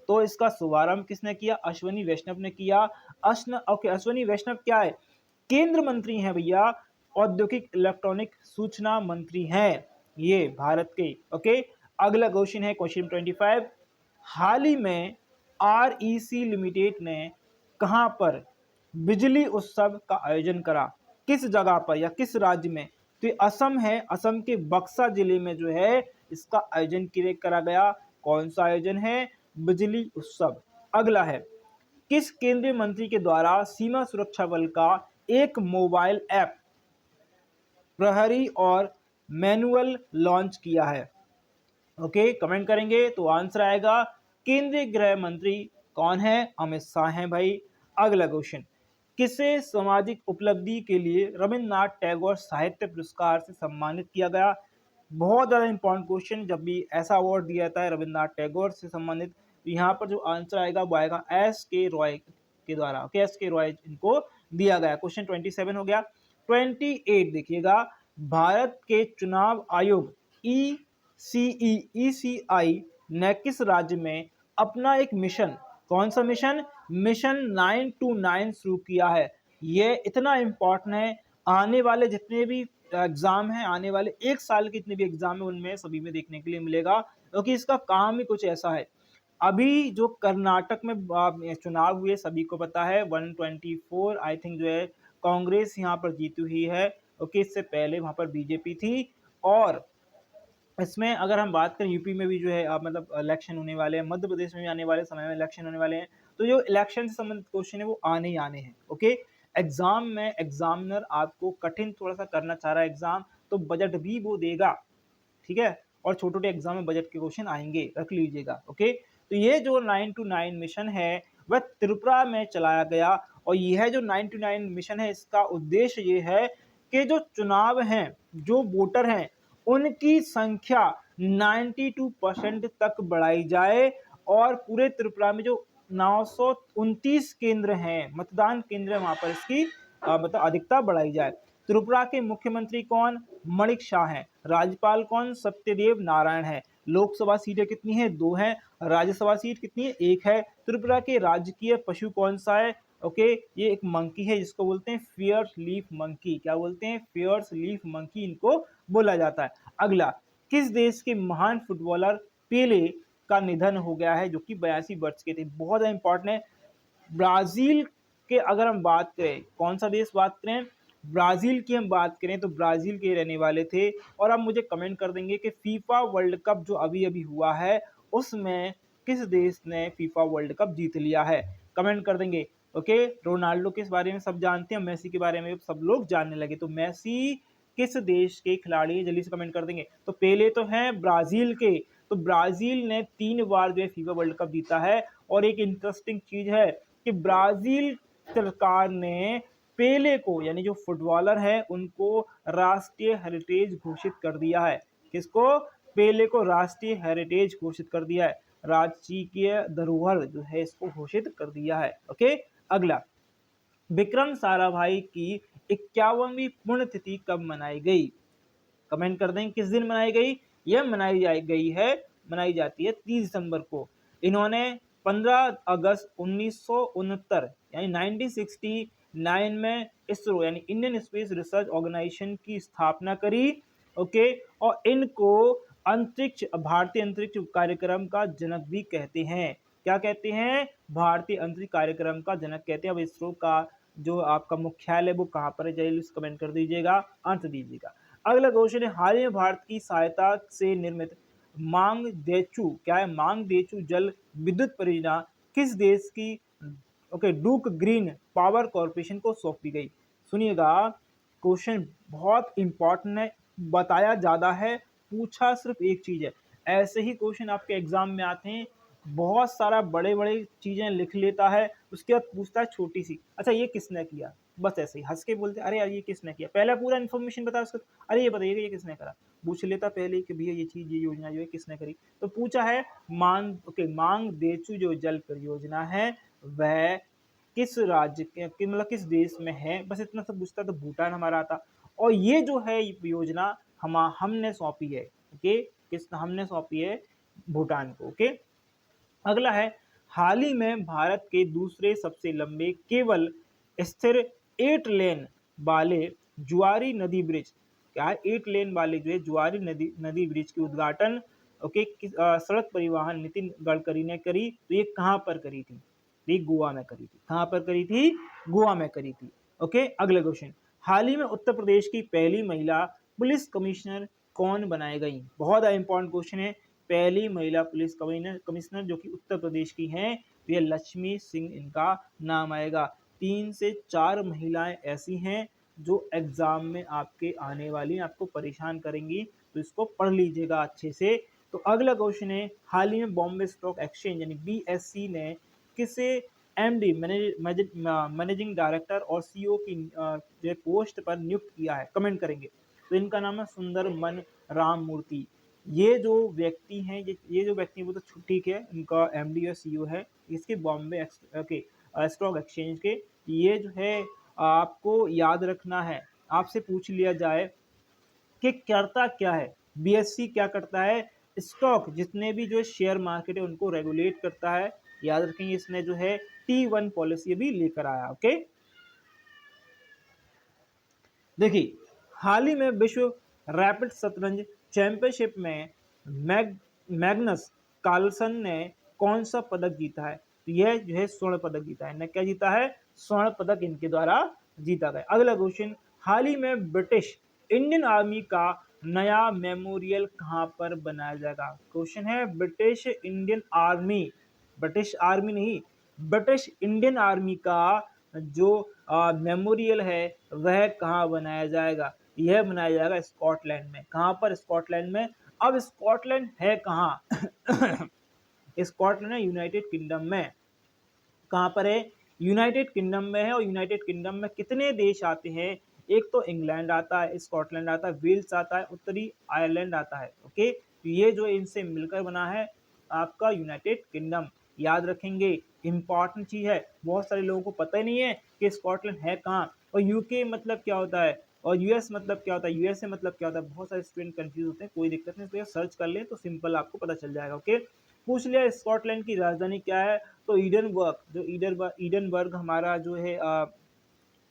तो इसका शुभारंभ किसने किया, अश्वनी वैष्णव ने किया। अश्वनी वैष्णव क्या है, केंद्र मंत्री हैं भैया, औद्योगिक इलेक्ट्रॉनिक सूचना मंत्री हैं ये भारत के। ओके, अगला क्वेश्चन है क्वेश्चन 25, हाल ही में REC लिमिटेड ने कहां पर बिजली उत्सव का आयोजन करा, किस जगह पर या किस राज्य में, तो ये असम है, असम के बक्सा जिले में जो है इसका आयोजन करा गया। कौन सा आयोजन है, बिजली उत्सव। अगला है, किस केंद्रीय मंत्री के द्वारा सीमा सुरक्षा बल का एक मोबाइल ऐप प्रहरी और मैनुअल लॉन्च किया है? ओके, कमेंट करेंगे तो आंसर आएगा केंद्रीय गृह मंत्री कौन है? अमित शाह हैं भाई। अगला क्वेश्चन, किसे सामाजिक उपलब्धि के लिए रविन्द्रनाथ टैगोर साहित्य पुरस्कार से सम्मानित किया गया? बहुत ज्यादा इंपॉर्टेंट क्वेश्चन, जब भी ऐसा अवार्ड दिया जाता है रविन्द्रनाथ टैगोर से संबंधित, तो यहाँ पर जो आंसर आएगा वो आएगा एस के रॉय के द्वारा। ओके, एस के रॉय इनको दिया गया। क्वेश्चन 27 हो गया। 28 देखिएगा, भारत के चुनाव आयोग ईसीआई ने किस राज्य में अपना एक मिशन, कौन सा मिशन? मिशन 929 शुरू किया है। ये इतना इंपॉर्टेंट है, आने वाले जितने भी एग्जाम है, आने वाले एक साल के जितने भी एग्जाम है उनमें सभी में देखने के लिए मिलेगा, क्योंकि इसका काम ही कुछ ऐसा है। अभी जो कर्नाटक में चुनाव हुए सभी को पता है, 124 आई थिंक जो है कांग्रेस यहाँ पर जीती हुई है। ओके, इससे पहले वहां पर बीजेपी थी। और इसमें अगर हम बात करें यूपी में भी जो है मतलब इलेक्शन होने वाले हैं, मध्य प्रदेश में भी आने वाले समय में इलेक्शन होने वाले हैं, तो जो इलेक्शन से संबंधित क्वेश्चन है वो आने ही आने हैं। ओके, एग्जाम में एग्जामिनर आपको कठिन थोड़ा सा करना चाह रहा है एग्जाम, तो बजट भी वो देगा, ठीक है, और छोटे छोटे एग्जाम में बजट के क्वेश्चन आएंगे, रख लीजिएगा। ओके, तो ये जो 929 मिशन है वह त्रिपुरा में चलाया गया, और यह जो 929 मिशन है इसका उद्देश्य ये है कि जो चुनाव हैं, जो वोटर हैं, उनकी संख्या 92% तक बढ़ाई जाए, और पूरे त्रिपुरा में जो 929 केंद्र हैं, मतदान केंद्र है, वहां पर इसकी मतलब अधिकता बढ़ाई जाए। त्रिपुरा के मुख्यमंत्री कौन? मणिक शाह हैं। राज्यपाल कौन? सत्यदेव नारायण है। लोकसभा सीटें कितनी है? 2 हैं। राज्यसभा सीट कितनी है? 1 है। त्रिपुरा के राजकीय पशु कौन सा है? ओके, ये एक मंकी है जिसको बोलते हैं फियर्स लीफ मंकी। क्या बोलते हैं? फियर्स लीफ मंकी इनको बोला जाता है। अगला, किस देश के महान फुटबॉलर पेले का निधन हो गया है, जो कि 82 वर्ष के थे? बहुत इंपॉर्टेंट है। ब्राजील के अगर हम बात करें, कौन सा देश बात करें? ब्राजील की हम बात करें तो ब्राजील के रहने वाले थे। और आप मुझे कमेंट कर देंगे कि फीफा वर्ल्ड कप जो अभी अभी हुआ है उसमें किस देश ने फीफा वर्ल्ड कप जीत लिया है? कमेंट कर देंगे। ओके, रोनाल्डो के बारे में सब जानते हैं, मेसी के बारे में सब लोग जानने लगे, तो मेसी किस देश के खिलाड़ी? जल्दी से कमेंट कर देंगे। तो पेले तो हैं ब्राजील के, तो ब्राजील ने 3 बार जो है फीफा वर्ल्ड कप जीता है। और एक इंटरेस्टिंग चीज है कि ब्राजील सरकार ने पेले को, यानी जो फुटबॉलर है, उनको राष्ट्रीय हेरिटेज घोषित कर दिया है। किसको? पेले को राष्ट्रीय हेरिटेज घोषित कर दिया है, राजकीय धरोहर जो है इसको घोषित कर दिया है। ओके, अगला, विक्रम साराभाई की 51वीं पुण्यतिथि कब मनाई गई? कमेंट कर दें, किस दिन मनाई गई? यह मनाई जाती है 30 दिसंबर को। इन्होंने 15 अगस्त 1969 यानी 1969 में इसरो यानी इंडियन स्पेस रिसर्च ऑर्गेनाइजेशन की स्थापना करी। ओके, और इनको भारतीय अंतरिक्ष कार्यक्रम का जनक भी कहते हैं। क्या कहते हैं? भारतीय अंतरिक्ष कार्यक्रम का जनक कहते हैं। अब इसरो का जो आपका मुख्यालय वो कहाँ पर है, जल्दी कमेंट कर दीजिएगा, आंसर दीजिएगा। अगला क्वेश्चन है, हाल ही में भारत की सहायता से निर्मित मांगदेचू, क्या है? मांगदेचू जल विद्युत परियोजना किस देश की ओके डूक ग्रीन पावर कॉर्पोरेशन को सौंपी गई? सुनिएगा, क्वेश्चन बहुत इंपॉर्टेंट है, बताया ज्यादा है, पूछा सिर्फ एक चीज है। ऐसे ही क्वेश्चन आपके एग्जाम में आते हैं, बहुत सारा बड़े बड़े चीजें लिख लेता है, उसके बाद पूछता है छोटी सी, अच्छा ये किसने किया? बस ऐसे ही हंस के बोलते अरे यार ये किसने किया, पहले पूरा इन्फॉर्मेशन बता, उसको अरे ये बताइएगा ये किसने करा, पूछ लेता पहले कि भैया ये चीज ये योजना जो है किसने करी। तो पूछा है मांगदेचू जो जल परियोजना है वह किस राज्य के मतलब किस देश में है, बस इतना सब पूछता। तो भूटान हमारा आता, और ये जो है योजना हमने सौंपी है। ओके, किस हमने सौंपी है? भूटान को। ओके, अगला है, हाल ही में भारत के दूसरे सबसे लंबे केवल स्थिर 8 लेन वाले जुआरी नदी ब्रिज, क्या है? 8 लेन वाले जो है जुआरी नदी ब्रिज की उद्घाटन ओके सड़क परिवहन नितिन गडकरी ने करी। तो ये कहां पर करी थी? ये गोवा में करी थी। कहां पर करी थी? गोवा में करी थी। ओके, अगला क्वेश्चन, हाल ही में उत्तर प्रदेश की पहली महिला पुलिस कमिश्नर कौन बनाई गई? बहुत इंपॉर्टेंट क्वेश्चन है। पहली महिला पुलिस कमिश्नर जो कि उत्तर प्रदेश की हैं तो ये लक्ष्मी सिंह इनका नाम आएगा। 3 से 4 महिलाएं ऐसी हैं जो एग्जाम में आपके आने वाली, आपको परेशान करेंगी, तो इसको पढ़ लीजिएगा अच्छे से। तो अगला क्वेश्चन है, हाल ही में बॉम्बे स्टॉक एक्सचेंज यानी BSE ने किसे MD मैनेजिंग डायरेक्टर और CEO की जो पोस्ट पर नियुक्त किया है, कमेंट करेंगे। तो इनका नाम है सुंदर मन राम मूर्ति। ये जो व्यक्ति हैं, ये जो व्यक्ति वो तो ठीक है, इनका MD और CEO है इसके बॉम्बे स्टॉक एक्सचेंज के। ये जो है आपको याद रखना है, आपसे पूछ लिया जाए कि करता क्या है, BSE क्या करता है, स्टॉक जितने भी जो शेयर मार्केट है उनको रेगुलेट करता है। याद रखेंगे, इसने जो है T1 पॉलिसी भी लेकर आया। ओके, देखिए हाल ही में विश्व रैपिड शतरंज चैंपियनशिप में मैग्नस कार्लसन ने कौन सा पदक जीता है, तो यह जो है स्वर्ण पदक जीता है। क्या जीता है, स्वर्ण पदक इनके द्वारा जीता गया। अगला क्वेश्चन, हाल ही में ब्रिटिश इंडियन आर्मी का नया मेमोरियल कहां पर बनाया जाएगा। क्वेश्चन है British Indian army, British army नहीं, ब्रिटिश इंडियन आर्मी का जो मेमोरियल है वह कहाँ बनाया जाएगा, यह बनाया जाएगा स्कॉटलैंड में। कहाँ पर, स्कॉटलैंड में। अब स्कॉटलैंड है कहाँ स्कॉटलैंड है यूनाइटेड किंगडम में। कहाँ पर है, यूनाइटेड किंगडम में है। और यूनाइटेड किंगडम में कितने देश आते हैं, एक तो इंग्लैंड आता है, स्कॉटलैंड आता है, वेल्स आता है, उत्तरी आयरलैंड आता है। ओके, तो ये जो इनसे मिलकर बना है आपका यूनाइटेड किंगडम। याद रखेंगे, इंपॉर्टेंट चीज है, बहुत सारे लोगों को पता ही नहीं है कि स्कॉटलैंड है कहाँ, और यूके मतलब क्या होता है, और यूएस मतलब क्या होता है, यूएसए मतलब क्या होता है। बहुत सारे स्टूडेंट कंफ्यूज होते हैं, कोई दिक्कत नहीं, तो सर्च कर ले तो सिंपल आपको पता चल जाएगा। ओके, पूछ लिया स्कॉटलैंड की राजधानी क्या है, तो ईडनबर्ग। जो ईडनबर्ग हमारा जो है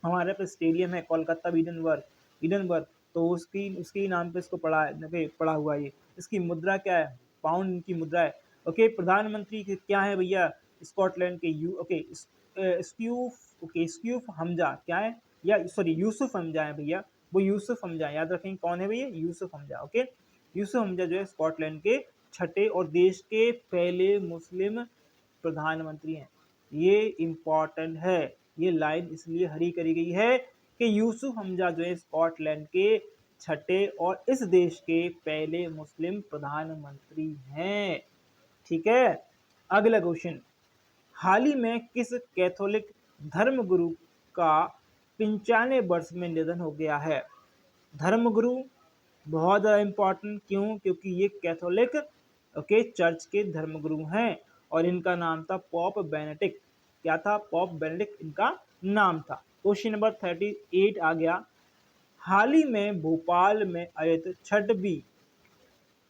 हमारे पे स्टेडियम है कोलकाता ईडनबर्ग, ईडनबर्ग, तो उसकी उसके नाम पे इसको पड़ा हुआ है। ये इसकी मुद्रा क्या है, पाउंड की मुद्रा है। ओके, प्रधानमंत्री क्या है भैया स्कॉटलैंड के, स्क्यूफ हमजा क्या है, या सॉरी यूसुफ हमजा है भैया, वो यूसुफ हमजा, याद रखेंगे कौन है भैया, यूसुफ हमजा। ओके, यूसुफ हमजा जो है स्कॉटलैंड के छठे और देश के पहले मुस्लिम प्रधानमंत्री हैं। ये इंपॉर्टेंट है, ये लाइन इसलिए हरी करी गई है कि यूसुफ हमजा जो है स्कॉटलैंड के छठे और इस देश के पहले मुस्लिम प्रधानमंत्री हैं। ठीक है, अगला क्वेश्चन, हाल ही में किस कैथोलिक धर्मगुरु का 95 वर्ष में निधन हो गया है। धर्मगुरु बहुत ज़्यादा इंपॉर्टेंट, क्यों, क्योंकि ये कैथोलिक चर्च के धर्मगुरु हैं और इनका नाम था पॉप बेनेडिक्ट। क्या था, पॉप बेनेडिक्ट इनका नाम था। क्वेश्चन नंबर 38 आ गया, हाल ही में भोपाल में आयोजित 6वीं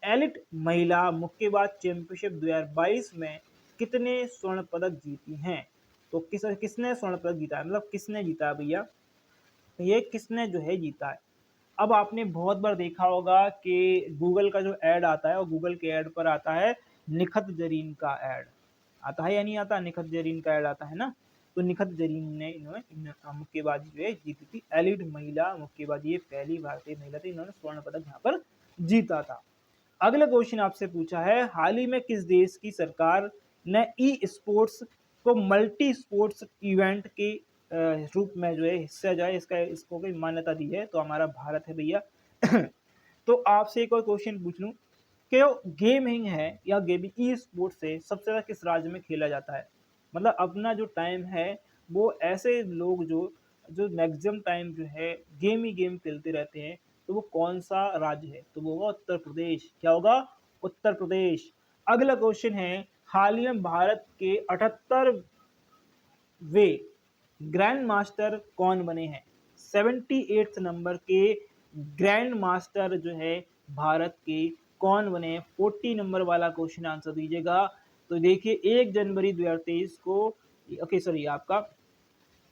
एलिट महिला मुक्केबाज चैंपियनशिप 2022 में कितने स्वर्ण पदक जीती हैं। तो किसने स्वर्ण पदक जीता है, मतलब किसने जीता है भैया, ये किसने जो है जीता है। अब आपने बहुत बार देखा होगा कि गूगल का जो ऐड आता है और गूगल के ऐड पर आता है निखत जरीन का ऐड आता है या नहीं आता, निखत जरीन का ऐड आता है ना। तो निखत जरीन ने इन्होंने मुक्केबाजी जो है जीती थी, एलिट महिला मुक्केबाजी, ये पहली भारतीय महिला थी, इन्होंने स्वर्ण पदक यहाँ पर जीता था। अगला क्वेश्चन आपसे पूछा है, हाल ही में किस देश की सरकार ने ई स्पोर्ट्स को मल्टी स्पोर्ट्स इवेंट के रूप में जो है हिस्सा जो है इसको कोई मान्यता दी है, तो हमारा भारत है भैया तो आपसे एक और क्वेश्चन पूछ लूं कि गेमिंग है या गेमिंग ई स्पोर्ट्स से सबसे ज़्यादा किस राज्य में खेला जाता है, मतलब अपना जो टाइम है वो ऐसे लोग जो जो मैक्सिमम टाइम जो है गेम ही गेम खेलते रहते हैं, तो वो कौन सा राज्य है, तो वो होगा उत्तर प्रदेश। क्या होगा, उत्तर प्रदेश। अगला क्वेश्चन है, हाल ही में भारत के 78 वे ग्रैंड मास्टर कौन बने हैं। 78 नंबर के ग्रैंड मास्टर जो है भारत के कौन बने हैं, 40 नंबर वाला क्वेश्चन आंसर दीजिएगा। तो देखिए 1 जनवरी 2023 को, ओके सॉरी आपका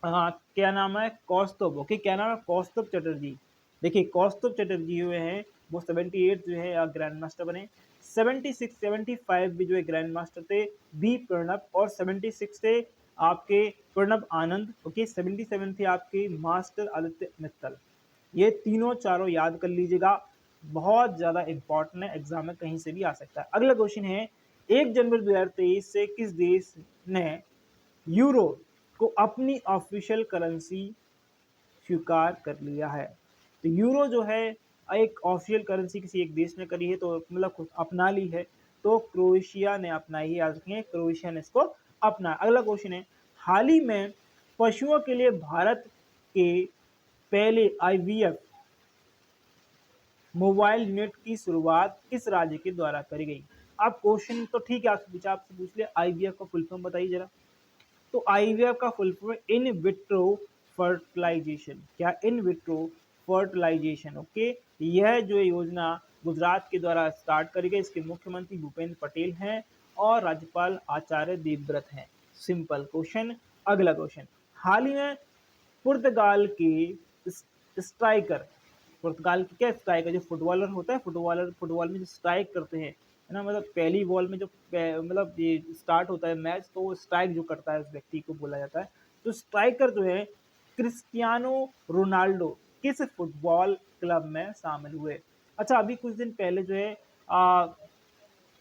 हाँ क्या नाम है, कौस्तुभ। ओके, क्या नाम है, कौस्तुभ चटर्जी। देखिए कौस्तुभ चटर्जी हुए हैं वो 78 जो है ग्रैंड मास्टर बने। 76 75 भी जो है ग्रैंड मास्टर थे बी प्रणब, और 76 थे आपके प्रणब आनंद। ओके, 77 थे आपके मास्टर आदित्य मित्तल। ये तीनों चारों याद कर लीजिएगा, बहुत ज्यादा इंपॉर्टेंट है, एग्जाम में कहीं से भी आ सकता है। अगला क्वेश्चन है, 1 जनवरी 2023 से किस देश ने यूरो को अपनी ऑफिशियल करेंसी स्वीकार कर लिया है? तो यूरो जो है एक ऑफिशियल करेंसी किसी एक देश ने करी है, तो मतलब खुद अपना ली है, तो क्रोएशिया ने अपनाई है। याद रखें, क्रोएशिया ने इसको अपना। अगला क्वेश्चन है, हाल ही में पशुओं के लिए भारत के पहले आईवीएफ मोबाइल यूनिट की शुरुआत किस राज्य के द्वारा करी गई? अब क्वेश्चन तो ठीक है, आपसे पूछ लिया आईवीएफ का फुल फॉर्म बताइए जरा। तो आईवीएफ का full form in vitro fertilisation. क्या? In vitro fertilisation. ओके, यह जो योजना गुजरात के द्वारा स्टार्ट करी गई, इसके मुख्यमंत्री भूपेंद्र पटेल हैं और राज्यपाल आचार्य देवव्रत हैं। Simple question. अगला क्वेश्चन, हाल ही में पुर्तगाल के स्ट्राइकर, पुर्तगाल के क्या स्ट्राइकर, जो फुटबॉलर होता है, फुटबॉल में जो स्ट्राइक करते हैं, है ना, मतलब पहली बॉल में जो मतलब ये स्टार्ट होता है मैच, तो वो स्ट्राइक जो करता है उस व्यक्ति को बोला जाता है। तो स्ट्राइकर जो है क्रिस्टियानो रोनाल्डो किस फुटबॉल क्लब में शामिल हुए? अच्छा, अभी कुछ दिन पहले जो है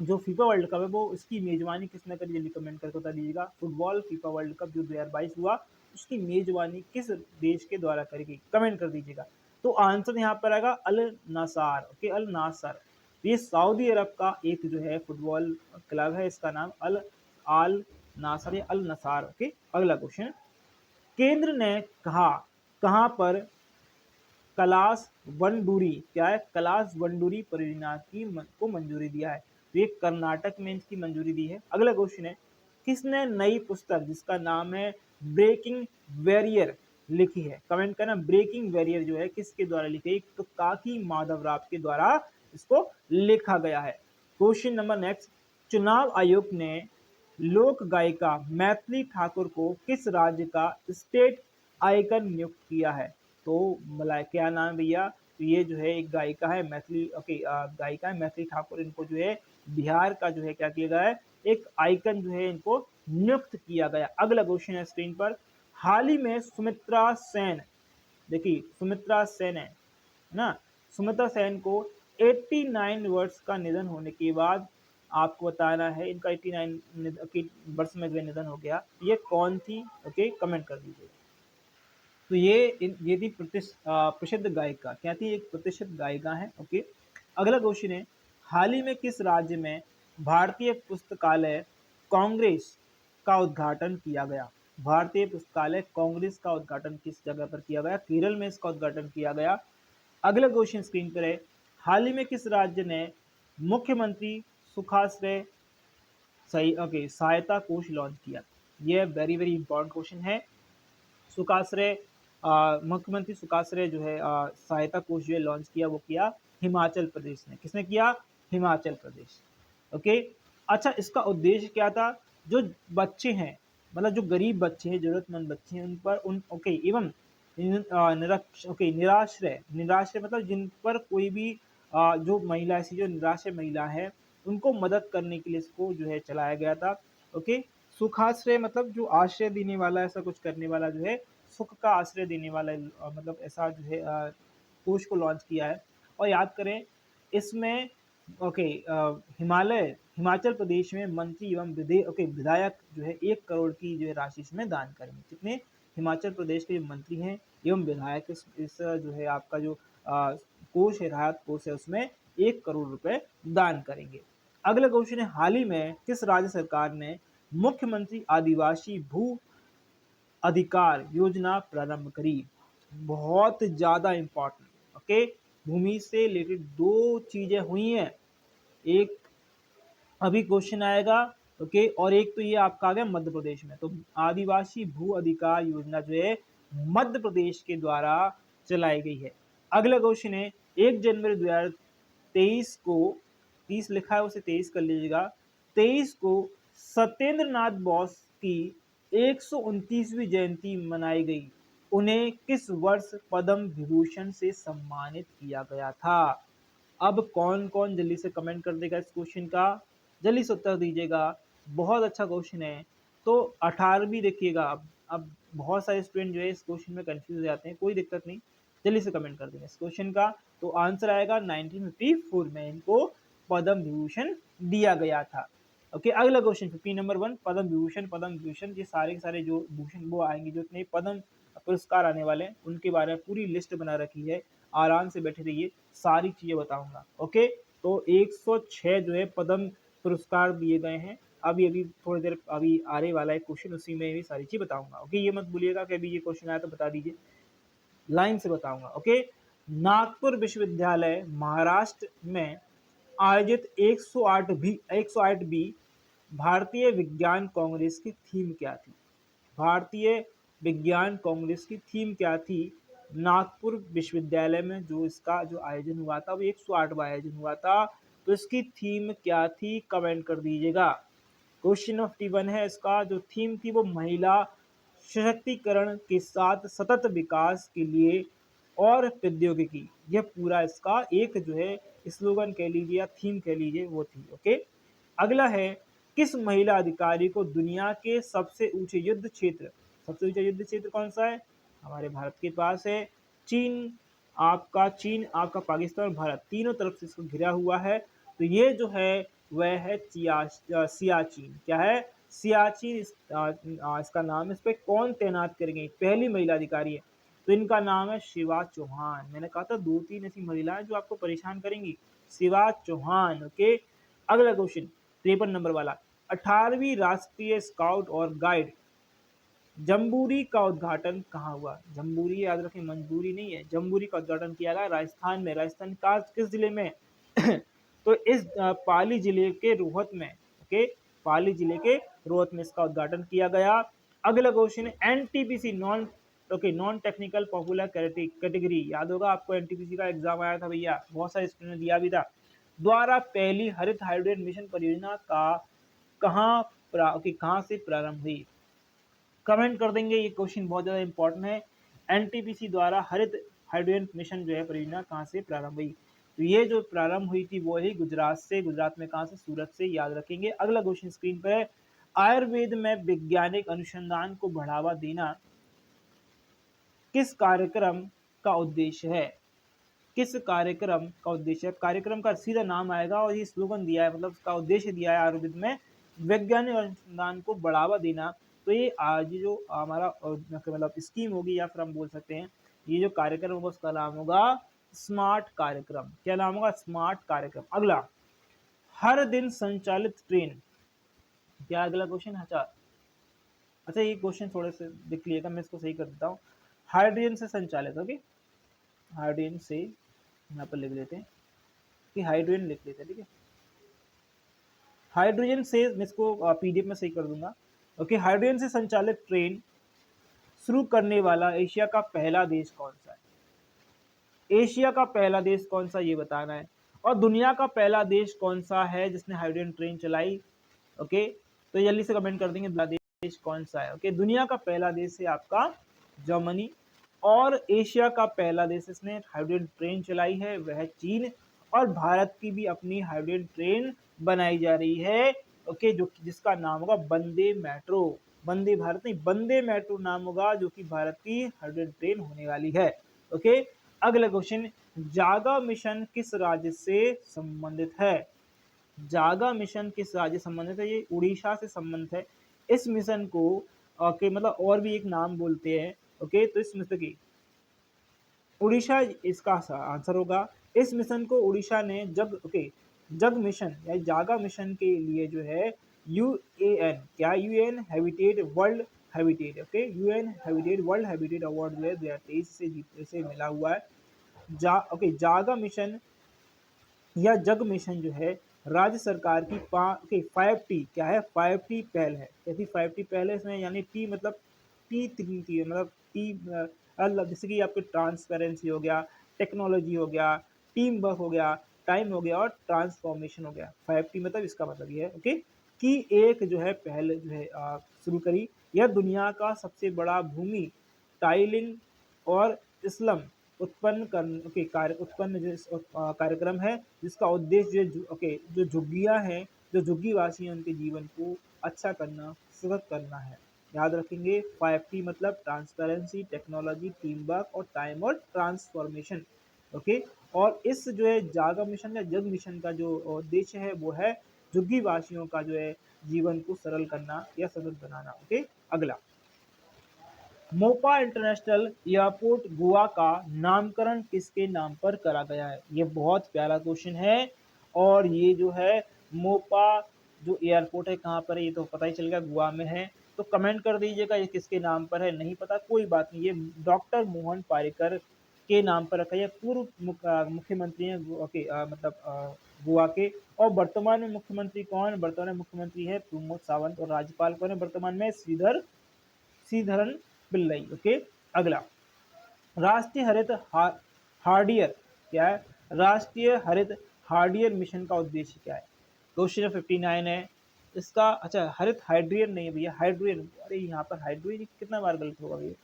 जो फीफा वर्ल्ड कप है वो उसकी मेजबानी किसने करी? जल्दी कमेंट करके बता दीजिएगा। फुटबॉल फीफा वर्ल्ड कप जो 2022 हुआ, उसकी मेजबानी किस देश के द्वारा करी गई? कमेंट कर दीजिएगा। तो आंसर यहाँ पर आएगा अल नासार। ओके, अल नासर। ये सऊदी अरब का एक जो है फुटबॉल क्लब है, इसका नाम अल नासर या अल नसार। ओके, अगला क्वेश्चन, केंद्र ने कहा कहां पर कैलाश वनडूरी, क्या है, कैलाश वनडूरी परियोजना को मंजूरी दिया है? तो ये कर्नाटक में इसकी मंजूरी दी है। अगला क्वेश्चन है, किसने नई पुस्तक जिसका नाम है ब्रेकिंग बैरियर लिखी है? कमेंट करना, ब्रेकिंग बैरियर जो है किसके द्वारा लिखी है? तो काकी माधवराव के द्वारा इसको लिखा गया है। क्वेश्चन नंबर नेक्स्ट, चुनाव आयोग ने लोक गायिका मैथिली ठाकुर को किस राज्य का स्टेट आइकन नियुक्त किया है? तो मला क्या नाम है भैया? तो ये जो है एक गायिका है मैथिली, ओके, गायिका है मैथिली ठाकुर, इनको जो है बिहार का जो है क्या किया गया है, एक आइकन जो है इनको नियुक्त किया गया। अगला क्वेश्चन है स्क्रीन पर, हाल ही में सुमित्रा सेन, देखिए सुमित्रा सेन है ना, सुमित्रा सेन को 89 वर्ष का निधन होने के बाद आपको बताना है, इनका 89 वर्ष में जो निधन हो गया, ये कौन थी? ओके, कमेंट कर दीजिए। तो ये थी प्रसिद्ध गायिका। क्या थी? एक प्रतिष्ठित गायिका है। ओके, अगला क्वेश्चन है, हाल ही में किस राज्य में भारतीय पुस्तकालय कांग्रेस का उद्घाटन किया गया? भारतीय पुस्तकालय कांग्रेस का उद्घाटन किस जगह पर किया गया? केरल में इसका उद्घाटन किया गया। अगला क्वेश्चन स्क्रीन पर है, हाल ही में किस राज्य ने मुख्यमंत्री सुखाश्रय सही ओके सहायता कोष लॉन्च किया? यह वेरी वेरी इंपॉर्टेंट क्वेश्चन है। सुखाश्रय मुख्यमंत्री सुखाश्रय जो है सहायता कोष जो है लॉन्च किया, वो किया हिमाचल प्रदेश ने। किसने किया? हिमाचल प्रदेश। ओके, अच्छा, इसका उद्देश्य क्या था? जो बच्चे हैं, मतलब जो गरीब बच्चे हैं, जरूरतमंद बच्चे हैं, उन पर ओके एवं निराश्रय, निराश्रय मतलब जिन पर कोई भी जो महिला, ऐसी जो निराश्रय महिला है, उनको मदद करने के लिए इसको जो है चलाया गया था। ओके, सुखाश्रय मतलब जो आश्रय देने वाला, ऐसा कुछ करने वाला जो है, सुख का आश्रय देने वाला, मतलब ऐसा जो है कोष को लॉन्च किया है। और याद करें इसमें ओके हिमाचल प्रदेश में मंत्री एवं विधायक जो है 1 करोड़ की जो है राशि इसमें दान करेंगे। कितने? हिमाचल प्रदेश के जो मंत्री हैं एवं विधायक इस जो है आपका जो कोष है, राहत कोष है, उसमें 1 करोड़ रुपए दान करेंगे। अगला क्वेश्चन है, हाल ही में किस राज्य सरकार ने मुख्यमंत्री आदिवासी भू अधिकार योजना प्रारंभ करी? बहुत ज्यादा इंपॉर्टेंट। ओके, भूमि से रिलेटेड 2 चीजें हुई हैं, एक अभी क्वेश्चन आएगा, ओके, और एक तो ये आपका आ गया मध्य प्रदेश में। तो आदिवासी भू अधिकार योजना जो है मध्य प्रदेश के द्वारा चलाई गई है। अगला क्वेश्चन है, 1 जनवरी 2023 को, 30 लिखा है उसे 23 कर लीजिएगा, 23 को सत्येंद्र नाथ बोस की 129वीं जयंती मनाई गई। उन्हें किस वर्ष पद्म विभूषण से सम्मानित किया गया था? अब कौन कौन जल्दी से कमेंट कर देगा इस क्वेश्चन का? जल्दी से उत्तर दीजिएगा। बहुत अच्छा क्वेश्चन है। तो 18वीं देखिएगा। अब बहुत सारे स्टूडेंट जो है इस क्वेश्चन में कंफ्यूज हो जाते हैं, कोई दिक्कत नहीं, जल्दी से कमेंट कर देंगे इस क्वेश्चन का। तो आंसर आएगा 1954 में इनको पद्म विभूषण दिया गया था। ओके, अगला क्वेश्चन 15 नंबर 1, पद्म विभूषण। पद्म विभूषण ये सारे के सारे जो भूषण वो आएंगे, जो इतने पद्म पुरस्कार आने वाले हैं उनके बारे में पूरी लिस्ट बना रखी है। आराम से बैठे रहिए, सारी चीजें बताऊंगा। ओके, तो 106 जो है पद्म पुरस्कार दिए गए हैं। अभी अभी थोड़ी देर अभी आने वाला है क्वेश्चन, उसी में भी सारी चीज बताऊंगा। ओके, ये मत भूलिएगा कि अभी ये क्वेश्चन आया तो बता दीजिए, लाइन से बताऊंगा। ओके, नागपुर विश्वविद्यालय महाराष्ट्र में आयोजित 108 बी भारतीय विज्ञान कांग्रेस की थीम क्या थी? भारतीय विज्ञान कांग्रेस की थीम क्या थी? नागपुर विश्वविद्यालय में जो इसका जो आयोजन हुआ था वो 108वां आयोजन हुआ था, तो इसकी थीम क्या थी? कमेंट कर दीजिएगा। क्वेश्चन ऑफ टी1 है, इसका जो थीम थी वो महिला सशक्तिकरण के साथ सतत विकास के लिए और प्रौद्योगिकी। यह पूरा इसका एक जो है स्लोगन कह लीजिए या थीम कह लीजिए वो थी। ओके, अगला है, किस महिला अधिकारी को दुनिया के सबसे ऊंचे युद्ध क्षेत्र, सबसे ऊंचा युद्ध क्षेत्र कौन सा है? हमारे भारत के पास है। चीन आपका पाकिस्तान और भारत तीनों तरफ से इसको घिरा हुआ है। तो ये जो है वह है सियाचिन। क्या है? सियाचिन। इसका नाम, इस पे कौन तैनात करेंगे? पहली महिला अधिकारी है, तो इनका नाम है शिवा चौहान। मैंने कहा था 2-3 ऐसी महिलाएं जो आपको परेशान करेंगी, शिवा चौहान। ओके, अगला क्वेश्चन 53 नंबर वाला, 18वीं राष्ट्रीय स्काउट और गाइड जम्बूरी का उद्घाटन कहाँ हुआ? जम्बूरी याद रखें, मंजबूरी नहीं है। जम्बूरी का उद्घाटन किया गया राजस्थान में। राजस्थान का किस जिले में? तो इस पाली जिले के रोहत में। ओके, पाली जिले के रोहत में इसका उद्घाटन किया गया। अगला क्वेश्चन है, NTPC non technical popular category, याद होगा आपको एनटीपीसी का एग्जाम आया था भैया, बहुत सारे स्टूडेंट ने दिया भी था, द्वारा पहली हरित हाइड्रोजन मिशन परियोजना का कहाँ से प्रारंभ हुई? कमेंट कर देंगे, ये क्वेश्चन बहुत ज्यादा इंपॉर्टेंट है। एनटीपीसी द्वारा हरित हाइड्रोजन मिशन जो है परियोजना कहाँ से प्रारंभ हुई? तो ये जो प्रारंभ हुई थी वो ही गुजरात से। गुजरात में कहाँ से? सूरत से, याद रखेंगे। अगला क्वेश्चन स्क्रीन पर है, आयुर्वेद में वैज्ञानिक अनुसंधान को बढ़ावा देना किस कार्यक्रम का उद्देश्य है? किस कार्यक्रम का उद्देश्य है? कार्यक्रम का सीधा नाम आएगा और ये स्लोगन दिया है, मतलब उसका उद्देश्य दिया है आयुर्वेद में वैज्ञानिक अनुसंधान को बढ़ावा देना। तो ये आज जो हमारा मतलब स्कीम होगी या फिर हम बोल सकते हैं ये जो कार्यक्रम होगा उसका नाम होगा स्मार्ट कार्यक्रम। क्या नाम होगा? स्मार्ट कार्यक्रम। अगला, हर दिन संचालित ट्रेन। क्या अगला क्वेश्चन? अच्छा ये क्वेश्चन थोड़े से देख लिएगा, मैं इसको सही कर देता हूँ। हाइड्रोजन से संचालित, ओके, हाइड्रोजन से यहाँ पर लिख लेते हैं कि हाइड्रोजन लिख लेते हैं, ठीक है। हाइड्रोजन से, मैं इसको पीडीएफ में सही कर दूंगा। ओके, हाइड्रोजन से संचालित ट्रेन शुरू करने वाला एशिया का पहला देश कौन सा है? एशिया का पहला देश कौन सा, ये बताना है। और दुनिया का पहला देश कौन सा है जिसने हाइड्रोजन ट्रेन चलाई? ओके, तो जल्दी से कमेंट कर देंगे देश कौन सा है। ओके, दुनिया का पहला देश है आपका जर्मनी, और एशिया का पहला देश इसने हाइड्रोजन ट्रेन चलाई है वह चीन, और भारत की भी अपनी हाइड्रोजन ट्रेन बनाई जा रही है। ओके, जो जिसका नाम होगा वंदे मेट्रो। वंदे भारत नहीं, वंदे मेट्रो नाम होगा, जो कि भारत की हाइड्रोजन ट्रेन होने वाली है। ओके, अगला क्वेश्चन, जागा मिशन किस राज्य से संबंधित है? जागा मिशन किस राज्य से संबंधित है? ये उड़ीसा से संबंधित है। इस मिशन को ओके मतलब और भी एक नाम बोलते हैं। ओके, तो इस मिशन की उड़ीसा इसका आंसर होगा। इस मिशन को उड़ीसा ने जग मिशन या जागा मिशन के लिए जो है यूएन, क्या UN habitat world habitat, okay, UN habitat world habitat award जो है 2023 से मिला हुआ है। जागा मिशन या जग मिशन जो है राज्य सरकार की 5T, क्या है? 5T पहल है। कैसी 5T पहल है इसमें? यानी टी मतलब टी मतलब टी जैसे कि आपके ट्रांसपेरेंसी हो गया, टेक्नोलॉजी हो गया, टीम वर्क हो गया, टाइम हो गया और ट्रांसफॉर्मेशन हो गया। 5T मतलब इसका मतलब ये है, ओके, कि एक जो है पहल जो है शुरू करी। यह दुनिया का सबसे बड़ा भूमि टाइलिंग और स्लम उत्पन्न जो कार्यक्रम है, जिसका उद्देश्य जो झुग्गियां हैं, जो झुग्गी वासी हैं, उनके जीवन को अच्छा करना, सुखद करना है। याद रखेंगे 5T मतलब ट्रांसपेरेंसी, टेक्नोलॉजी, टीम वर्क और टाइम और ट्रांसफॉर्मेशन। ओके, और इस जो है जागा मिशन या जग मिशन का जो उद्देश्य है वो है झुग्गी वासियों का जो है जीवन को सरल करना या सरल बनाना। ओके, अगला, मोपा इंटरनेशनल एयरपोर्ट गोवा का नामकरण किसके नाम पर करा गया है? ये बहुत प्यारा क्वेश्चन है। और ये जो है मोपा जो एयरपोर्ट है कहाँ पर है, ये तो पता ही चल गया, गोवा में है। तो कमेंट कर दीजिएगा ये किसके नाम पर है, नहीं पता कोई बात नहीं, ये डॉक्टर मोहन पारिकर के नाम पर रखा है। पूर्व मुख्यमंत्री हैं गोवा के। और वर्तमान में मुख्यमंत्री कौन? वर्तमान में मुख्यमंत्री है प्रमोद सावंत। और राज्यपाल कौन है वर्तमान में? श्रीधरन पिल्लई। ओके, अगला, राष्ट्रीय हरित हार्डियर क्या है? राष्ट्रीय हरित हार्डियर मिशन का उद्देश्य क्या है? क्वेश्चन 59 है इसका। अच्छा, हरित हाइड्रियन नहीं है भैया, हाइड्रियन। अरे यहाँ पर हाइड्रोजन कितना बार गलत होगा भैया,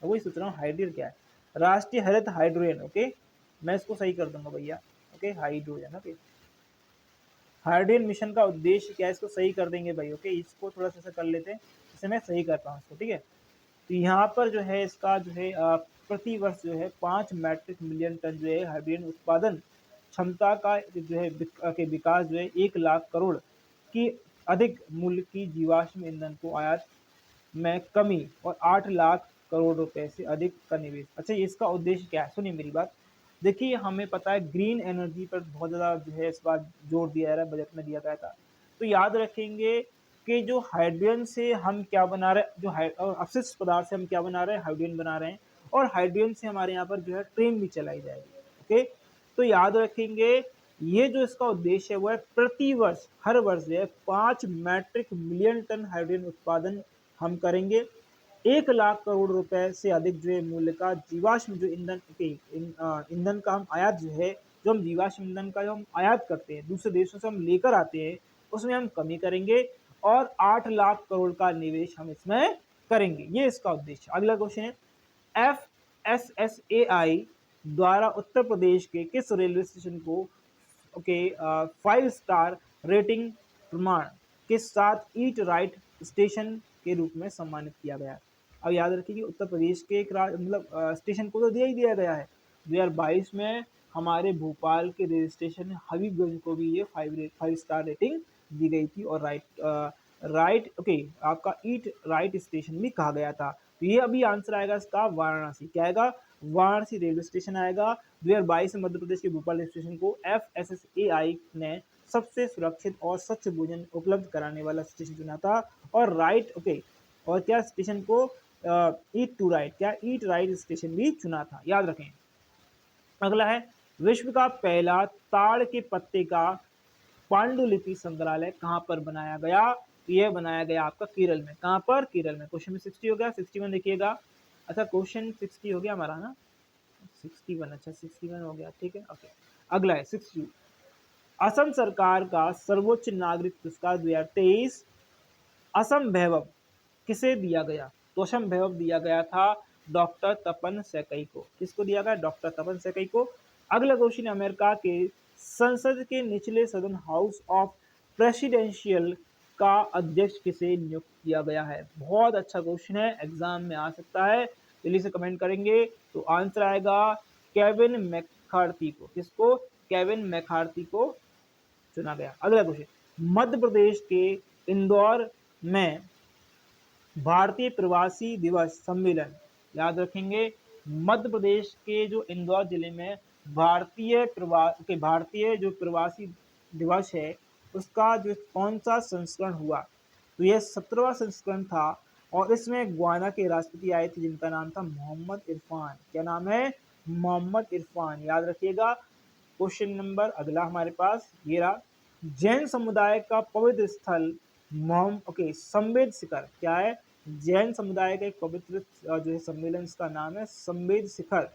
वही सोच रहा हूँ हाइड्रियन क्या है। राष्ट्रीय हरित हाइड्रोजन। ओके, मैं इसको सही कर दूंगा भैया। Okay, hydrogen. Okay, hydrogen mission का उद्देश्य क्या है, इसको सही कर देंगे भाई। ओके, इसको थोड़ा सा कर लेते हैं, इसे मैं सही करता हूँ इसको, ठीक है। तो यहाँ पर जो है इसका जो है प्रति वर्ष जो है 5 मैट्रिक मिलियन टन जो है हाइड्रोजन उत्पादन क्षमता का जो है के विकास जो है 1 लाख करोड़ की अधिक मूल्य की जीवाश्म ईंधन को आयात में कमी और 8 लाख करोड़ रुपए से अधिक का निवेश। अच्छा, इसका उद्देश्य क्या है? सुनिए मेरी बात। देखिए, हमें पता है ग्रीन एनर्जी पर बहुत ज़्यादा जो है इस बार जोर दिया जा रहा है, बजट में दिया गया था। तो याद रखेंगे कि जो हाइड्रोजन से हम क्या बना रहे हैं, जो अपशिष्ट पदार्थ से हम क्या बना रहे हैं, हाइड्रोजन बना रहे हैं। और हाइड्रोजन से हमारे यहाँ पर जो है ट्रेन भी चलाई जाएगी। ओके, तो याद रखेंगे ये जो इसका उद्देश्य है वो है प्रति वर्ष, हर वर्ष जो है 5 मैट्रिक मिलियन टन हाइड्रोजन उत्पादन हम करेंगे। 1 लाख करोड़ रुपए से अधिक जो है मूल्य का जीवाश्म जो ईंधन का हम आयात जो है, जो हम जीवाश्म ईंधन का जो हम आयात करते हैं दूसरे देशों से हम लेकर आते हैं, उसमें हम कमी करेंगे। और 8 लाख करोड़ का निवेश हम इसमें करेंगे, ये इसका उद्देश्य। अगला क्वेश्चन है, FSSAI द्वारा उत्तर प्रदेश के किस रेलवे स्टेशन को 5 स्टार रेटिंग प्रमाण के साथ ईट राइट स्टेशन के रूप में सम्मानित किया गया है? अब याद रखिए कि उत्तर प्रदेश के एक स्टेशन को तो दिया ही दिया गया है। 2022 में हमारे भोपाल के रेलवे स्टेशन हबीबगंज को भी ये 5 स्टार रेटिंग दी गई थी। और आपका ईट राइट स्टेशन भी कहा गया था। तो ये अभी आंसर आएगा इसका वाराणसी। क्या आएगा? वाराणसी रेलवे स्टेशन आएगा। 2022 में मध्य प्रदेश के भोपाल रेलवे स्टेशन को FSSAI ने सबसे सुरक्षित और स्वच्छ भोजन उपलब्ध कराने वाला स्टेशन चुना था। और और क्या स्टेशन को ईट राइट स्टेशन भी चुना था, याद रखें। अगला है, विश्व का पहला ताड़ के पत्ते का पांडुलिपि संग्रहालय कहाँ पर बनाया गया? यह बनाया गया आपका केरल में। कहाँ पर? केरल में। क्वेश्चन में 60 हो गया, 61 देखिएगा। अच्छा, क्वेश्चन 60 हो गया हमारा ना, 61। अच्छा, 61 हो गया, ठीक है। ओके, अगला है 62। असम सरकार का सर्वोच्च नागरिक पुरस्कार 2023 असम वैभव किसे दिया गया? तो असम वैभव दिया गया था डॉक्टर तपन सैकिया को। किसको दिया गया? डॉक्टर तपन सैकिया को। अगला क्वेश्चन, अमेरिका के संसद के निचले सदन हाउस ऑफ प्रेसिडेंशियल का अध्यक्ष किसे नियुक्त किया गया है? बहुत अच्छा क्वेश्चन है, एग्जाम में आ सकता है, जल्दी से कमेंट करेंगे। तो आंसर आएगा केविन मैकार्थी को। किसको? केविन मैकार्थी को चुना गया। अगला क्वेश्चन, मध्य प्रदेश के इंदौर में भारतीय प्रवासी दिवस सम्मेलन, याद रखेंगे मध्य प्रदेश के जो इंदौर जिले में भारतीय जो प्रवासी दिवस है उसका जो कौन सा संस्करण हुआ? तो यह 17वां संस्करण था। और इसमें ग्वाना के राष्ट्रपति आए थे जिनका नाम था मोहम्मद इरफान। क्या नाम है? मोहम्मद इरफान, याद रखिएगा। क्वेश्चन नंबर अगला हमारे पास ये रहा, जैन समुदाय का पवित्र स्थल संवेद शिखर क्या है? जैन समुदाय का एक पवित्र जो है सम्मेलन, इसका नाम है संवेद शिखर।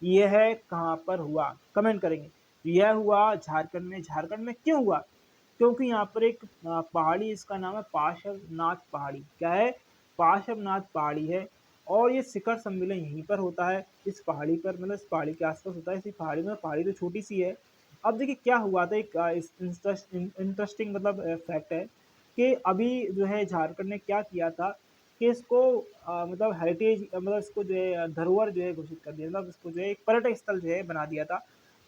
यह है कहाँ पर हुआ? कमेंट करेंगे। यह हुआ झारखंड में। झारखंड में क्यों हुआ? क्योंकि यहाँ पर एक पहाड़ी, इसका नाम है पार्श्वनाथ पहाड़ी। क्या है? पार्श्वनाथ पहाड़ी है। और ये शिखर सम्मेलन यहीं पर होता है, इस पहाड़ी पर, मतलब इस पहाड़ी के आसपास होता है। इसी पहाड़ी में, पहाड़ी तो छोटी सी है। अब देखिए क्या हुआ था, एक इंटरेस्टिंग मतलब फैक्ट है कि अभी जो है झारखंड ने क्या किया था कि इसको मतलब हेरिटेज, मतलब इसको जो है धरोहर जो है घोषित कर दिया, मतलब इसको जो है एक पर्यटक स्थल जो है बना दिया था।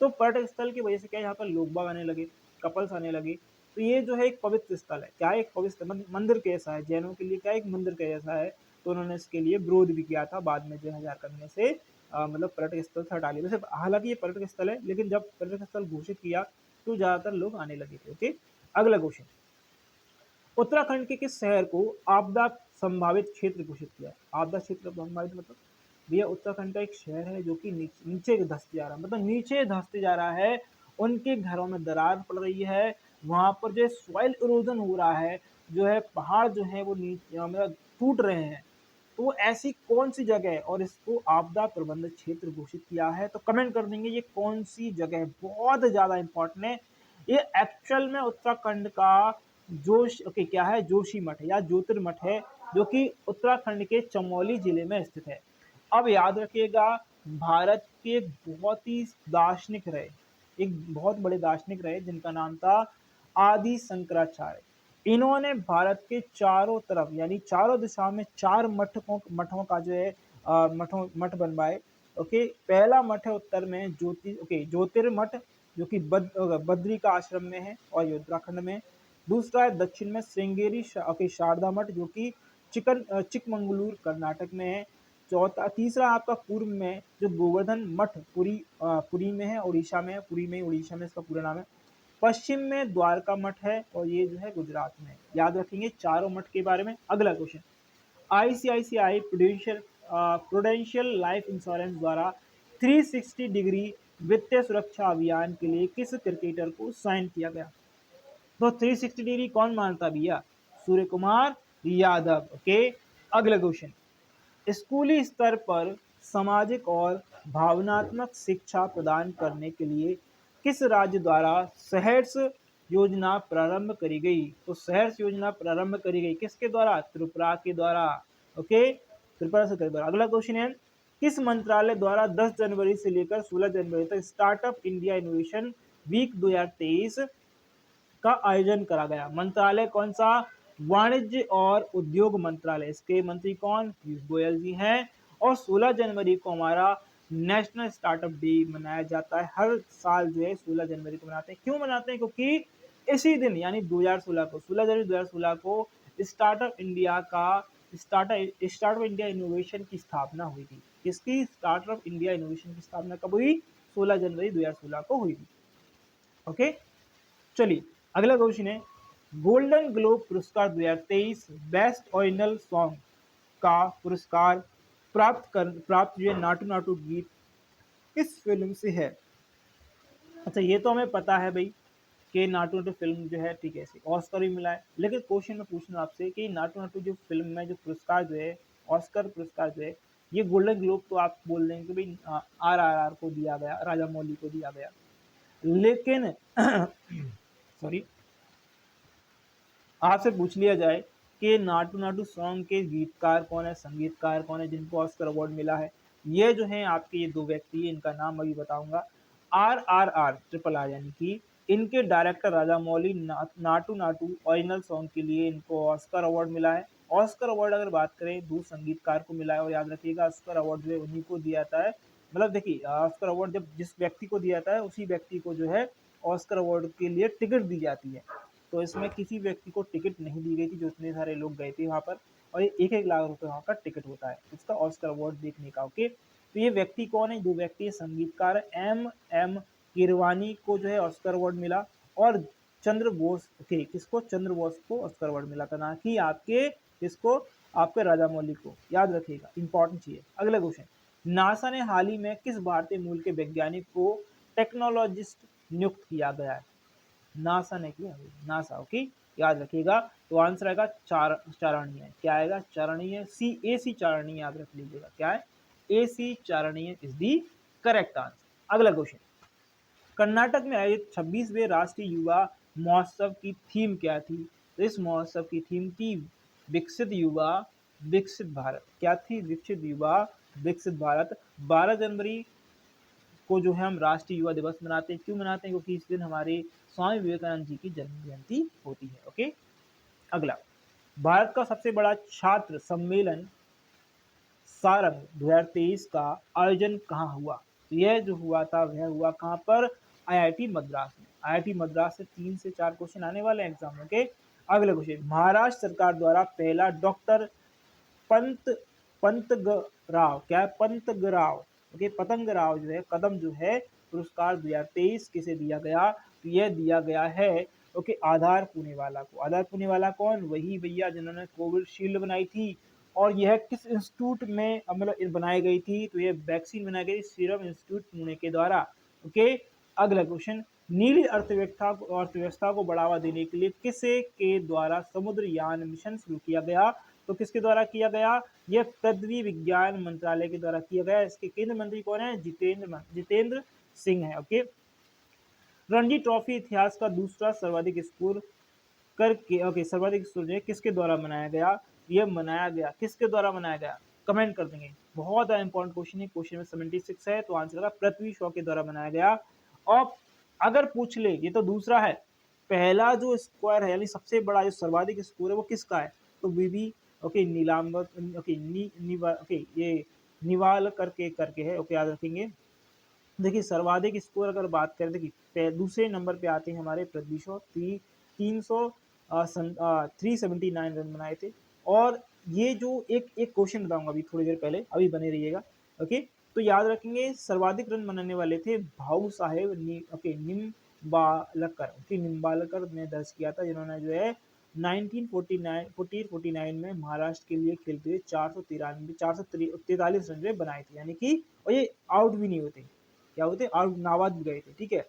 तो पर्यटक स्थल की वजह से क्या यहाँ पर लोग बाग आने लगे, कपल्स आने लगे। तो ये जो है एक पवित्र स्थल है। क्या है? एक पवित्र मंदिर कैसा है, जैनों के लिए क्या एक मंदिर के जैसा है, तो उन्होंने इसके लिए विरोध भी किया था। बाद में जो है झारखंड में से मतलब पर्यटक स्थल से हटा लिया। वैसे हालांकि ये पर्यटक स्थल है, लेकिन जब पर्यटक स्थल घोषित किया तो ज्यादातर लोग आने लगे थे। ओके, अगला क्वेश्चन, उत्तराखंड के किस शहर को आपदा संभावित क्षेत्र घोषित किया? आपदा क्षेत्र संभावित मतलब भैया उत्तराखंड का एक शहर है जो कि नीचे धंसते जा रहा है, मतलब नीचे धंसते जा रहा है, उनके घरों में दरार पड़ रही है, वहां पर जो है सॉइल इरोजन हो रहा है, जो है पहाड़ जो है वो नीचे मतलब टूट रहे हैं। तो वो ऐसी कौन सी जगह है और इसको आपदा प्रबंधन क्षेत्र घोषित किया है? तो कमेंट कर देंगे ये कौन सी जगह है, बहुत ज्यादा इंपॉर्टेंट है ये। एक्चुअल में उत्तराखंड का क्या है, जोशी मठ या ज्योतिर्मठ है, जो कि उत्तराखंड के चमोली जिले में स्थित है। अब याद रखिएगा, भारत के बहुत ही दार्शनिक रहे, एक बहुत बड़े दार्शनिक रहे जिनका नाम था आदि शंकराचार्य। इन्होंने भारत के चारों तरफ यानी चारों दिशा में चार मठों का जो है मठ बनवाए। ओके, पहला मठ है उत्तर में ज्योतिर्मठ, जो कि बद्री का आश्रम में है और ये उत्तराखंड में। दूसरा है दक्षिण में श्रृंगेरी शारदा मठ, जो कि चिकमंगलूर कर्नाटक में है। चौथा तीसरा आपका पूर्व में जो गोवर्धन मठ पुरी में है, उड़ीसा में है, पुरी में उड़ीसा में इसका पूरा नाम है। पश्चिम में द्वारका मठ है और ये जो है गुजरात में है। याद रखेंगे चारों मठ के बारे में। अगला question, ICICI prudential life insurance द्वारा 360 डिग्री वित्तीय सुरक्षा अभियान के लिए किस क्रिकेटर को साइन किया गया? तो 360 डिग्री कौन मानता भैया? सूर्य कुमार यादव। ओके, अगला क्वेश्चन, स्कूली स्तर पर सामाजिक और भावनात्मक शिक्षा प्रदान करने के लिए किस राज्य द्वारा सहर्ष योजना प्रारंभ करी गई? तो सहर्ष योजना प्रारंभ करी गई किसके द्वारा? त्रिपुरा के द्वारा। ओके, त्रिपुरा से द्वारा। अगला क्वेश्चन है, किस मंत्रालय द्वारा 10 जनवरी से लेकर 16 जनवरी तक स्टार्टअप इंडिया इनोवेशन वीक 2023 का आयोजन करा गया? मंत्रालय कौन सा? वाणिज्य और उद्योग मंत्रालय। इसके मंत्री कौन? पीयूष गोयल जी हैं। और 16 जनवरी को हमारा नेशनल स्टार्टअप डे मनाया जाता है। हर साल जो है 16 जनवरी को मनाते हैं। क्यों मनाते हैं? क्योंकि इसी दिन यानी 2016 को 16 जनवरी 2016 को स्टार्टअप इंडिया का स्टार्टअप इंडिया इनोवेशन की स्थापना हुई थी। किसकी? स्टार्टअप इंडिया इनोवेशन की स्थापना कब हुई? 16 जनवरी 2016 को हुई थी। ओके, चलिए अगला क्वेश्चन है, गोल्डन ग्लोब पुरस्कार 2023 बेस्ट ओरिजिनल सॉन्ग का पुरस्कार प्राप्त जो है नाटू नाटू गीत किस फिल्म से है? अच्छा, ये तो हमें पता है भाई कि नाटू नाटू फिल्म जो है, ठीक है, ऑस्कर भी मिला है। लेकिन क्वेश्चन मैं पूछ रहा हूँ आपसे कि नाटू नाटू जो फिल्म में जो पुरस्कार जो है, ऑस्कर पुरस्कार जो है, ये गोल्डन ग्लोब तो आप बोल देंगे कि भाई RRR को दिया गया, राजा मौली को दिया गया, लेकिन सॉरी, आपसे पूछ लिया जाए कि नाटू नाटू सॉन्ग के गीतकार कौन है, संगीतकार कौन है जिनको ऑस्कर अवार्ड मिला है? ये जो है आपके ये दो व्यक्ति है, इनका नाम अभी बताऊंगा। RRR यानी कि इनके डायरेक्टर राजा मौली नाटू नाटू ओरिजिनल सॉन्ग के लिए इनको ऑस्कर अवार्ड मिला है। ऑस्कर अवार्ड अगर बात करें, दो संगीतकार को मिला है। और याद रखिएगा ऑस्कर अवार्ड जो है उन्हीं को दिया जाता है, मतलब देखिए ऑस्कर अवार्ड जब जिस व्यक्ति को दिया जाता है उसी व्यक्ति को जो है ऑस्कर अवार्ड के लिए टिकट दी जाती है। तो इसमें किसी व्यक्ति को टिकट नहीं दी गई थी, जो इतने सारे लोग गए थे वहां पर, और ये 1-1 लाख रुपए वहां का टिकट होता है इसका ऑस्कर अवार्ड देखने का। ओके, तो ये व्यक्ति कौन है? दो व्यक्ति, संगीतकार M कीरवानी को जो है ऑस्कर अवार्ड मिला, और चंद्र बोस, ओके, किसको? चंद्र बोस को ऑस्कर अवार्ड मिला था, ना कि आपके किसको? आपके राजा मौली को। याद रखिएगा, इंपॉर्टेंट चीज है। अगला क्वेश्चन, नासा ने हाल ही में किस भारतीय मूल के वैज्ञानिक को टेक्नोलॉजिस्ट नियुक्त किया गया है? नासा ने किया, नासा। ओके, याद रखिएगा। तो आंसर आएगा चारणीय। क्या आएगा? चारणीय। AC चारणीय याद रख लीजिएगा। क्या है? AC चारणीय इज दी करेक्ट आंसर। अगला क्वेश्चन, कर्नाटक में आयोजित 26वें राष्ट्रीय युवा महोत्सव की थीम क्या थी? तो इस महोत्सव की थीम थी विकसित युवा विकसित भारत। क्या थी? विकसित युवा विकसित भारत। 12 जनवरी को जो है हम राष्ट्रीय युवा दिवस मनाते हैं। क्यों मनाते हैं? क्योंकि इस दिन हमारे स्वामी विवेकानंद जी की जन्म जयंती होती है। ओके, अगला, भारत का सबसे बड़ा छात्र सम्मेलन सारंग 2023 का आयोजन कहाँ हुआ? तो यह जो हुआ था वह हुआ कहाँ पर? IIT मद्रास में। IIT मद्रास से 3 से 4 क्वेश्चन आने वाले हैं एग्जाम में। ओके, अगला क्वेश्चन, महाराष्ट्र सरकार द्वारा पहला डॉक्टर पंत पंतगराव, क्या है पंतगराव, ओके, पतंगराव जो है कदम जो है पुरस्कार 2023 किसे दिया गया, तो यह दिया गया है ओके आधार पुणेवाला को। आधार पुणेवाला कौन, वही भैया जिन्होंने कोविशील्ड बनाई थी। और यह किस इंस्टीट्यूट में मतलब बनाई गई थी, तो यह वैक्सीन बनाई गई सीरम इंस्टीट्यूट पुणे के द्वारा। ओके, अगला क्वेश्चन, नीली अर्थव्यवस्था को बढ़ावा देने के लिए किसे के द्वारा समुद्रयान मिशन शुरू किया गया, तो किसके द्वारा किया गया, यह पृथ्वी विज्ञान मंत्रालय के द्वारा किया गया। इसके केंद्र मंत्री कौन है, जितेंद्र सिंह है। ओके, रणजी ट्रॉफी इतिहास का दूसरा सर्वाधिक स्कोर करके ओके सर्वाधिक स्कोर जो किसके द्वारा मनाया गया, यह मनाया गया किसके द्वारा मनाया गया, कमेंट कर देंगे। बहुत इंपॉर्टेंट क्वेश्चन है, क्वेश्चन में 76 है, तो आंसर होगा पृथ्वी शॉ के द्वारा बनाया गया। और अगर पूछ ले, ये तो दूसरा है, पहला जो स्क्वायर है यानी सबसे बड़ा जो सर्वाधिक स्कोर है वो किसका है, तो बीबी ओके नीलांबर ओके ये निवाल करके है। ओके, याद रखेंगे। देखिए सर्वाधिक स्कोर अगर बात करें, देखिए दूसरे नंबर पे आते हैं हमारे पृथ्वी शॉ, 379 रन बनाए थे। और ये जो एक क्वेश्चन बताऊंगा अभी थोड़ी देर पहले, अभी बने रहिएगा। ओके, तो याद रखेंगे सर्वाधिक रन बनाने वाले थे भाऊ साहेब निम्बालकर। ओके, निम्बालकर ने दर्ज किया था, जिन्होंने जो है 1949 में महाराष्ट्र के लिए खेलते हुए 443 रन बनाए थे, यानी कि और ये आउट भी नहीं होते, क्या होते, आउट नाबाद भी गए थे। ठीक है,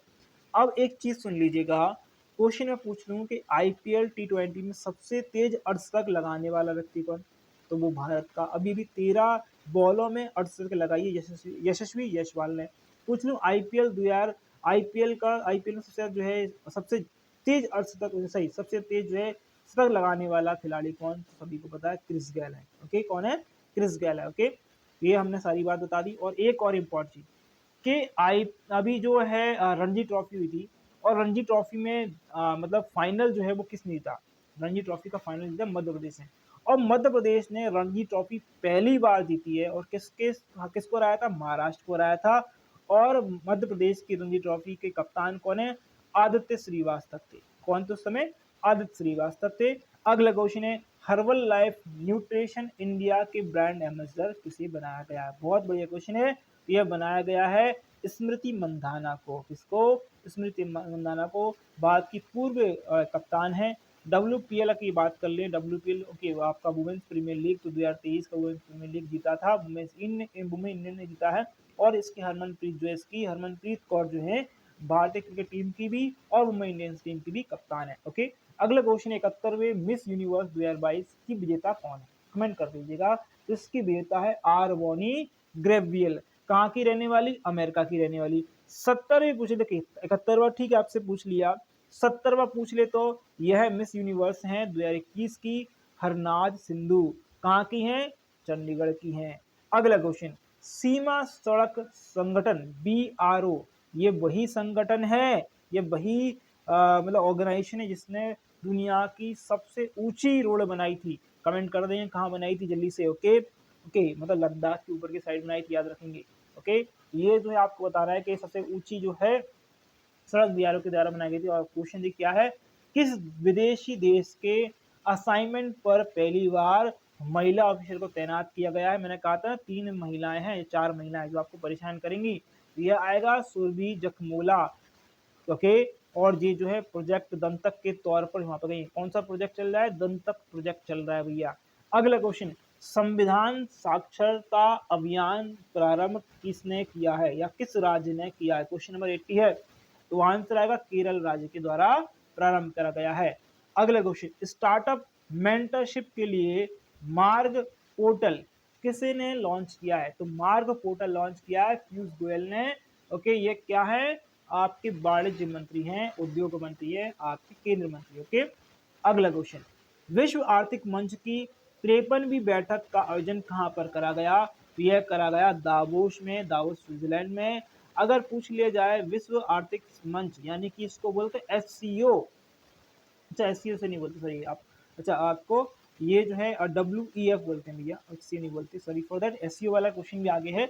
अब एक चीज सुन लीजिएगा, क्वेश्चन में पूछ लूं कि IPL T20 में सबसे तेज अर्धशतक लगाने वाला व्यक्ति कौन, तो वो भारत का अभी भी 13 बॉलों में अर्धशतक लगाई है यशस्वी जायसवाल ने। पूछ लूं आईपीएल में सबसे जो है सबसे तेज अर्धशतक सही सबसे तेज जो है शतक लगाने वाला खिलाड़ी कौन, तो सभी को पता है क्रिस गेल है। ओके, कौन है, क्रिस गेल है। ओके, ये हमने सारी बात बता दी। और एक और इम्पोर्टेंट चीज कि अभी जो है रणजी ट्रॉफी हुई थी, और रणजी ट्रॉफी में मतलब फाइनल जो है वो किसने जीता, रणजी ट्रॉफी का फाइनल जीता मध्य प्रदेश ने। और मध्य प्रदेश ने रणजी ट्रॉफी पहली बार जीती है, और किसको हराया था, महाराष्ट्र को हराया था। और मध्य प्रदेश की रणजी ट्रॉफी के कप्तान कौन है, आदित्य श्रीवास्तव थे। कौन थे उस समय, आदित्य श्रीवास्तव थे। अगला क्वेश्चन है, हर्बल लाइफ न्यूट्रिशन इंडिया के ब्रांड एम्बेसडर किसे बनाया गया है, बहुत बढ़िया क्वेश्चन है। यह बनाया गया है स्मृति मंधाना को। किसको, स्मृति मंधाना को, भारत की पूर्व कप्तान है। WPL की बात कर लें, WPL ओके आपका वुमेन्स प्रीमियर लीग, तो 2023 का वुमेन्स प्रीमियर लीग जीता था वुमेन इंडियन ने जीता है। और इसकी हरमनप्रीत कौर जो है भारतीय क्रिकेट टीम की भी और मुंबई इंडियंस टीम की भी कप्तान है। ओके, अगला क्वेश्चन, 71वें मिस यूनिवर्स 2022 की विजेता कौन है, कमेंट कर दीजिएगा। इसकी विजेता है आरवोनी ग्रेवियल। कहाँ की रहने वाली, अमेरिका की रहने वाली। 70वें पूछे, देखिए 71वां ठीक है आपसे पूछ लिया, 70वां पूछ ले तो यह मिस यूनिवर्स है 2021 की हरनाज सिंधु। कहाँ की हैं, चंडीगढ़ की हैं। अगला क्वेश्चन, सीमा सड़क संगठन BRO, ये वही संगठन है, ये वही मतलब ऑर्गेनाइजेशन है जिसने दुनिया की सबसे ऊंची रोड बनाई थी। कमेंट कर दें कहाँ बनाई थी जल्दी से। ओके ओके, मतलब लद्दाख के ऊपर की साइड बनाई थी, याद रखेंगे। ओके, ये जो है आपको बता रहा है कि सबसे ऊंची जो है सड़क BRO के द्वारा बनाई गई थी। और क्वेश्चन देखिए क्या है, किस विदेशी देश के असाइनमेंट पर पहली बार महिला ऑफिसर को तैनात किया गया है। मैंने कहा था 3 महिलाएं हैं, 4 महिलाएं जो आपको परेशान करेंगी। यह आएगा सुरभि जखमोला। ओके, और ये जो है प्रोजेक्ट दंतक के तौर पर वहां पर गई। कौन सा प्रोजेक्ट चल रहा है, दंतक प्रोजेक्ट चल रहा है भैया। अगला क्वेश्चन, संविधान साक्षरता अभियान प्रारंभ किसने किया है या किस राज्य ने किया है, क्वेश्चन नंबर 80 है, तो आंसर आएगा केरल राज्य के द्वारा प्रारंभ करा गया है। अगला क्वेश्चन, स्टार्टअप मेंटरशिप के लिए मार्ग पोर्टल किसी ने लॉन्च किया है, तो मार्ग पोर्टल लॉन्च किया है पीयूष गोयल ने। ओके, ये क्या है, आपके वाणिज्य मंत्री हैं, उद्योग मंत्री है, आपके केंद्र मंत्री। ओके, अगला क्वेश्चन, विश्व आर्थिक मंच की 53वीं बैठक का आयोजन कहां पर करा गया, तो यह करा गया दावोस में, दावोस स्विट्जरलैंड में। अगर पूछ लिया जाए विश्व आर्थिक मंच यानी कि इसको बोलते हैं SCO, अच्छा SCO से नहीं बोलते सॉरी आप, अच्छा आपको ये जो है WEF बोलते हैं भैया, SCO नहीं बोलते, सॉरी फॉर दैट। SCO वाला क्वेश्चन भी आगे है।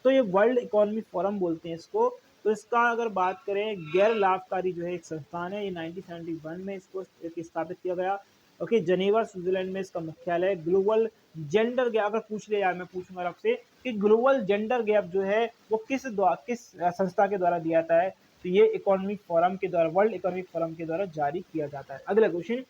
तो ये वर्ल्ड इकोनॉमिक फोरम बोलते हैं इसको, तो इसका अगर बात करें, गैर लाभकारी जो है एक संस्थान है, ये 1971 में इसको स्थापित किया गया। ओके, जनेवा स्विट्जरलैंड में इसका मुख्यालय। ग्लोबल जेंडर गैप अगर पूछ लिया जाए, मैं पूछूंगा आपसे कि ग्लोबल जेंडर गैप जो है वो किस संस्था के द्वारा दिया जाता है, तो ये इकोनॉमिक फोरम के द्वारा, वर्ल्ड इकोनॉमिक फोरम के द्वारा जारी किया जाता है। अगला क्वेश्चन,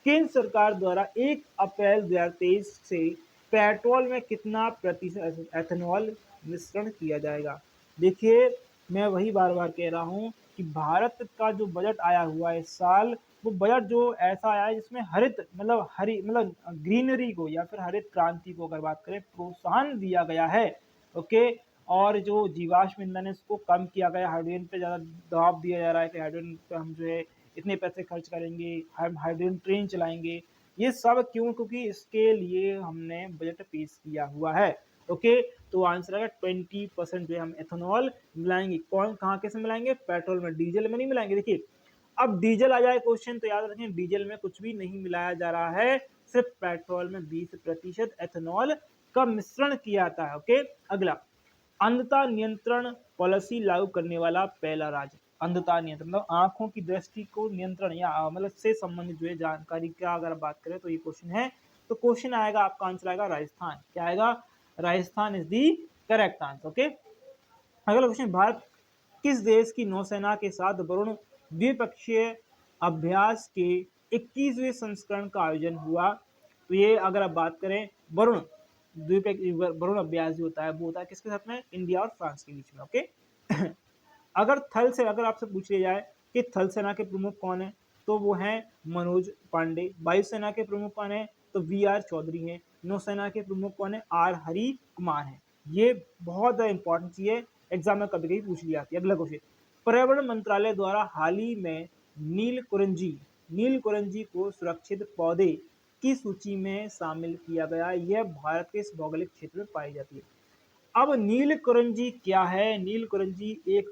केंद्र सरकार द्वारा 1 अप्रैल 2023 से पेट्रोल में कितना प्रतिशत एथेनॉल मिश्रण किया जाएगा। देखिए, मैं वही बार बार कह रहा हूँ कि भारत का जो बजट आया हुआ है इस साल, वो बजट जो ऐसा आया है जिसमें हरित मतलब ग्रीनरी को या फिर हरित क्रांति को अगर बात करें प्रोत्साहन दिया गया है। ओके, और जो जीवाश्म ईंधन है उसको कम किया गया, हाइड्रोजन पे ज़्यादा दबाव दिया जा रहा है कि हाइड्रोजन पे हम जो है इतने पैसे खर्च करेंगे, हम हाइड्रोजन ट्रेन चलाएंगे। ये सब क्यों? क्योंकि इसके लिए हमने बजट पेश किया हुआ है। ओके, तो आंसर आएगा 20% जो है हम एथेनॉल मिलाएंगे। कौन कहाँ कैसे मिलाएंगे? पेट्रोल में, डीजल में नहीं मिलाएंगे। देखिए, अब डीजल आ जाए क्वेश्चन तो याद रखें डीजल में कुछ भी नहीं मिलाया जा रहा है, सिर्फ पेट्रोल में 20% एथेनॉल का मिश्रण किया जाता है। ओके, अगला, अंधता नियंत्रण पॉलिसी लागू करने वाला पहला राज्य। अंधता नियंत्रण मतलब आंखों की दृष्टि को नियंत्रण या मतलब से संबंधित जो है जानकारी का अगर बात करें तो ये क्वेश्चन है। तो क्वेश्चन आएगा, आपका आंसर आएगा राजस्थान। क्या आएगा? Rajasthan is the correct answer. Okay, अगला क्वेश्चन, भारत किस देश की नौसेना के साथ वरुण द्विपक्षीय अभ्यास के 21वें संस्करण का आयोजन हुआ? तो ये अगर आप बात करें वरुण वरुण अभ्यास जो होता है वो होता है किसके साथ में? इंडिया और फ्रांस के बीच में। ओके अगर थल से अगर आपसे पूछ लिया जाए कि थल सेना के प्रमुख कौन है, तो वो हैं मनोज पांडे। वायुसेना के प्रमुख कौन है? तो वी.आर. चौधरी हैं। नौसेना के प्रमुख कौन है? आर हरि कुमार हैं। ये बहुत ज़्यादा इंपॉर्टेंट चीज है, एग्जाम में कभी कभी पूछ ली जाती है। अगला क्वेश्चन, पर्यावरण मंत्रालय द्वारा हाल ही में नील कुरंजी को सुरक्षित पौधे की सूची में शामिल किया गया। यह भारत के इस भौगोलिक क्षेत्र में पाई जाती है। अब नील कुरंजी क्या है? नील कुरंजी एक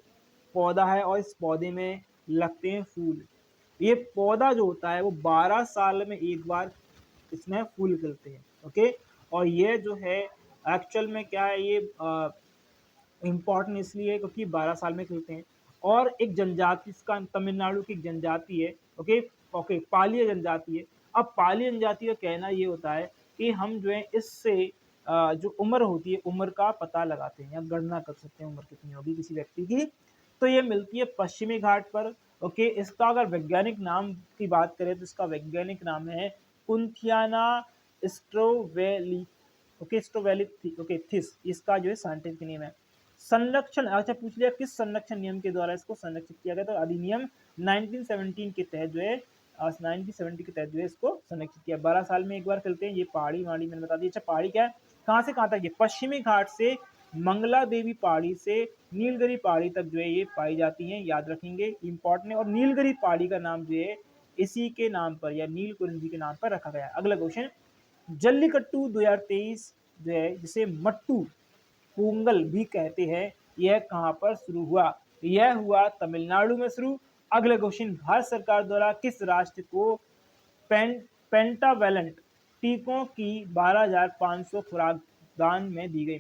पौधा है और इस पौधे में लगते हैं फूल। ये पौधा जो होता है वो 12 साल में एक बार इसमें फूल खिलते हैं। ओके, और ये जो है एक्चुअल में क्या है, ये इम्पॉर्टेंट इसलिए क्योंकि 12 साल में खिलते हैं। और एक जनजाति, इसका तमिलनाडु की जनजाति है। ओके ओके, पालीय जनजाति है। अब पालीय जनजाति का कहना ये होता है कि हम जो है इससे जो उम्र होती है, उम्र का पता लगाते हैं या गणना कर सकते हैं उम्र कितनी होगी किसी व्यक्ति की। तो ये मिलती है पश्चिमी घाट पर। ओके, इसका अगर वैज्ञानिक नाम की बात करें तो इसका वैज्ञानिक नाम है कुंथियाना स्ट्रोवेली। ओके, स्ट्रोवेली ओके थिस, इसका जो है साइंटिफिक नेम है। संरक्षण, अच्छा पूछ लिया किस संरक्षण नियम के द्वारा इसको संरक्षित किया गया, तो अधिनियम 1917 के तहत जो है 1970 के तहत जो है इसको संरक्षित किया। 12 साल में एक बार खिलते हैं। ये पहाड़ी मैंने बता दी। अच्छा, पहाड़ी क्या है, कहाँ से कहाँ तक? ये पश्चिमी घाट से मंगला देवी पहाड़ी से नीलगिरी पहाड़ी तक जो है ये पाई जाती हैं। याद रखेंगे, इंपॉर्टेंट है। और नीलगिरी पहाड़ी का नाम जो है इसी के नाम पर या नील कुरंजी के नाम पर रखा गया। अगला क्वेश्चन, जल्लीकट्टू 2023 जो है जिसे मट्टू पोंगल भी कहते हैं, यह कहां पर शुरू हुआ? यह हुआ तमिलनाडु में शुरू। अगला क्वेश्चन, भारत सरकार द्वारा किस राष्ट्र को पेंटावेलेंट टीकों की 12,500 खुराक दान में दी गई?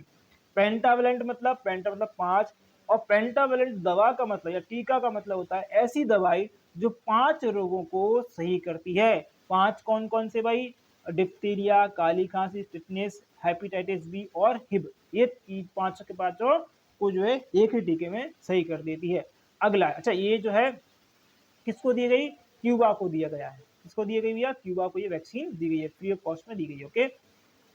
पेंटावेलेंट मतलब, पेंटा मतलब 5, और पेंटावेलेंट दवा का मतलब या टीका का मतलब होता है ऐसी दवाई जो 5 रोगों को सही करती है। 5 कौन कौन से भाई? डिप्थीरिया, काली खांसी, टिटनेस, हेपेटाइटिस बी और हिब। ये 5 के 5 को जो है एक ही टीके में सही कर देती है। अगला, अच्छा ये जो है किसको दी गई? क्यूबा को दिया गया है। किसको दी गई भैया? क्यूबा को ये वैक्सीन दी गई है, फ्री ऑफ कॉस्ट में दी गई है। ओके,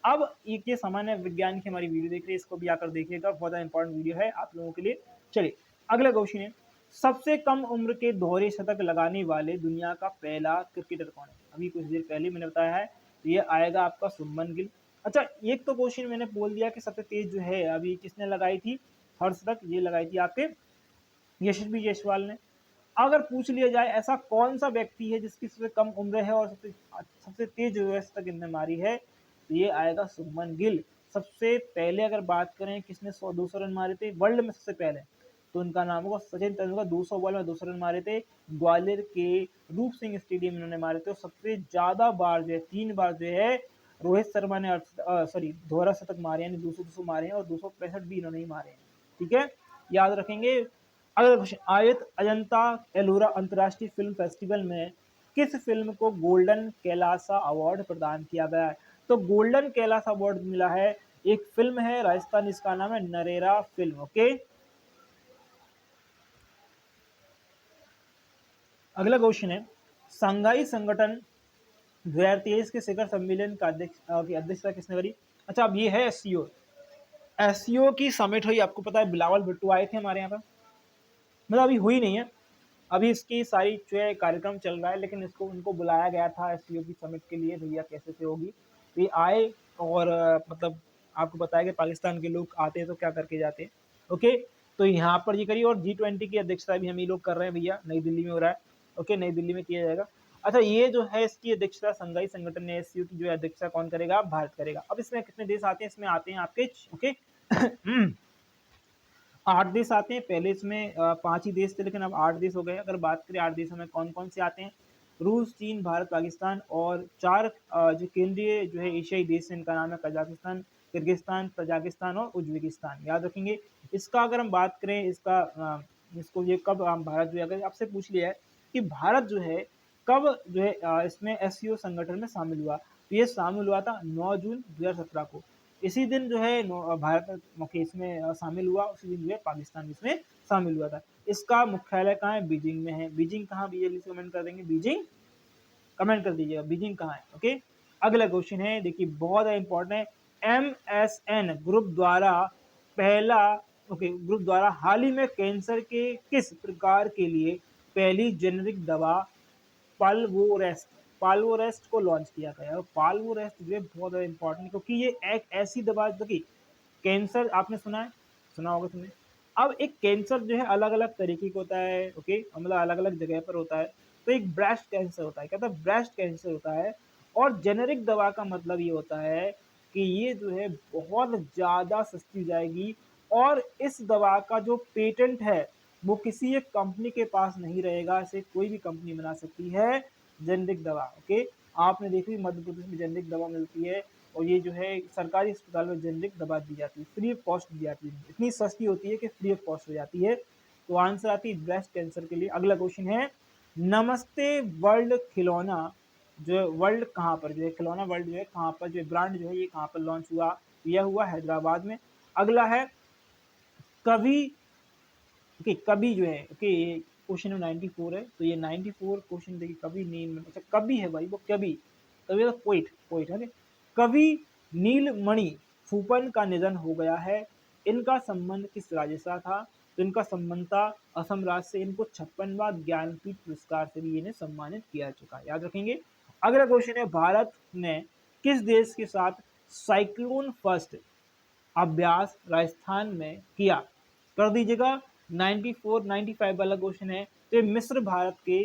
अब ये सामान्य विज्ञान की हमारी वीडियो देख रहे हैं, इसको भी आकर देखिएगा, बहुत ज़्यादा इंपॉर्टेंट वीडियो है आप लोगों के लिए। चलिए अगला क्वेश्चन है, सबसे कम उम्र के दोहरे शतक लगाने वाले दुनिया का पहला क्रिकेटर कौन है? अभी कुछ देर पहले मैंने बताया है, तो ये आएगा आपका शुभमन गिल। अच्छा, एक तो क्वेश्चन मैंने बोल दिया कि सबसे तेज जो है अभी किसने लगाई थी हर्षदक, ये लगाई थी आपके यशस्वी जायसवाल ने। अगर पूछ लिया जाए ऐसा कौन सा व्यक्ति है जिसकी सबसे कम उम्र है और सबसे तेज जो है तक इनने मारी है, तो ये आएगा शुभमन गिल। सबसे पहले अगर बात करें किसने 100-200 रन मारे थे वर्ल्ड में सबसे पहले, तो उनका नाम होगा सचिन तेंदुलकर। 200 बॉल में 200 रन मारे थे, ग्वालियर के रूप सिंह स्टेडियम में उन्होंने मारे थे। और सबसे ज्यादा बार जो है 3 बार जो है रोहित शर्मा ने दोहरा शतक मारे, यानी 200 मारे हैं और 265 भी इन्होंने ही मारे हैं। ठीक है, याद रखेंगे। अगला क्वेश्चन, आयत अजंता एलोरा अंतर्राष्ट्रीय फिल्म फेस्टिवल में किस फिल्म को गोल्डन कैलासा अवार्ड प्रदान किया गया है? तो गोल्डन कैलासा अवार्ड मिला है, एक फिल्म है राजस्थान, इसका नाम है नरेरा फिल्म। ओके, अगला क्वेश्चन है, शंघाई संगठन 2023 के शिखर सम्मेलन का की अध्यक्षता किसने करी? अच्छा, अब ये है एससीओ। एससीओ की समिट हुई, आपको पता है बिलावल भुट्टो आए थे हमारे यहाँ पर, मतलब अभी हुई नहीं है, अभी इसकी सारी जो है कार्यक्रम चल रहा है, लेकिन इसको उनको बुलाया गया था एससीओ की समिट के लिए, भैया कैसे से होगी, तो ये आए और मतलब आपको बताया कि पाकिस्तान के लोग आते हैं तो क्या करके जाते हैं। ओके, तो यहाँ पर ये करिए, और G20 की अध्यक्षता भी हम ही लोग कर रहे हैं भैया, नई दिल्ली में हो रहा है। ओके, नई दिल्ली में किया जाएगा। अच्छा, ये जो है इसकी अध्यक्षता शंघाई संगठन ने एससीओ की जो है अध्यक्षता कौन करेगा? भारत करेगा। अब इसमें कितने देश आते हैं? इसमें आते हैं आपके ओके 8 देश आते हैं। पहले इसमें 5 ही देश थे, लेकिन अब 8 देश हो गए। अगर बात करें 8 देशों में कौन कौन से आते हैं, रूस, चीन, भारत, पाकिस्तान, और 4 जो केंद्रीय जो है एशियाई देश हैं, इनका नाम है कजाकिस्तान, किर्गिस्तान, तजाकिस्तान और उज्बेकिस्तान, याद रखेंगे। इसका अगर हम बात करें, इसको ये कब भारत जो है, अगर आपसे पूछ लिया है कि भारत जो है कब जो है इसमें एससीओ संगठन में शामिल हुआ, तो ये शामिल हुआ था 9 जून 2017 को। इसी दिन जो है भारत इसमें शामिल हुआ, उसी दिन जो है पाकिस्तान इसमें शामिल हुआ था। इसका मुख्यालय कहाँ है? बीजिंग में है। बीजिंग कहाँ? जल्दी से कमेंट कर देंगे, बीजिंग, कमेंट कर दीजिएगा बीजिंग कहाँ है। ओके, अगला क्वेश्चन है, देखिए बहुत इंपॉर्टेंट है, MSN ग्रुप द्वारा पहला ग्रुप द्वारा हाल ही में कैंसर के किस प्रकार के लिए पहली जेनेरिक दवा पाल्वोरेस्ट को लॉन्च किया गया। और पाल्वोरेस्ट जो है बहुत ज़्यादा इंपॉर्टेंट, क्योंकि ये एक ऐसी दवा जो कि कैंसर, आपने सुना है, सुना होगा तुमने। अब एक कैंसर जो है अलग अलग तरीके का होता है, ओके, मतलब अलग अलग जगह पर होता है। तो एक ब्रेस्ट कैंसर होता है, क्या होता है? ब्रेस्ट कैंसर होता है। और जेनेरिक दवा का मतलब ये होता है कि ये जो है बहुत ज़्यादा सस्ती हो जाएगी, और इस दवा का जो पेटेंट है वो किसी एक कंपनी के पास नहीं रहेगा, इसे कोई भी कंपनी बना सकती है, जेनेरिक दवा। ओके, आपने देखी मध्य प्रदेश में जेनेरिक दवा मिलती है, और ये जो है सरकारी अस्पताल में जेनेरिक दवा दी जाती है, फ्री ऑफ कॉस्ट दी जाती है, इतनी सस्ती होती है कि फ्री ऑफ कॉस्ट हो जाती है। तो आंसर आती है ब्रेस्ट कैंसर के लिए। अगला क्वेश्चन है, नमस्ते वर्ल्ड खिलौना जो वर्ल्ड कहाँ पर जो है खिलौना वर्ल्ड जो है कहाँ पर जो ब्रांड जो है ये कहाँ पर लॉन्च हुआ? यह हुआ हैदराबाद में। अगला है, कवि, ओके, कभी जो है, ओके, ये क्वेश्चन 94 है, तो ये 94 क्वेश्चन देखिए, कभी नील, अच्छा कभी है भाई, वो कभी, कभी तो पोइट, पोइट है। कवि नीलमणि फूपन का निधन हो गया है, इनका संबंध किस राज्य से था? तो इनका संबंध था असम राज्य से। इनको 56वां ज्ञानपीठ पुरस्कार से भी इन्हें सम्मानित किया चुका है, याद रखेंगे। अगला क्वेश्चन है, भारत ने किस देश के साथ साइक्लोन फर्स्ट अभ्यास राजस्थान में किया? कर दीजिएगा। 94 95 वाला क्वेश्चन है, तो ये मिस्र भारत के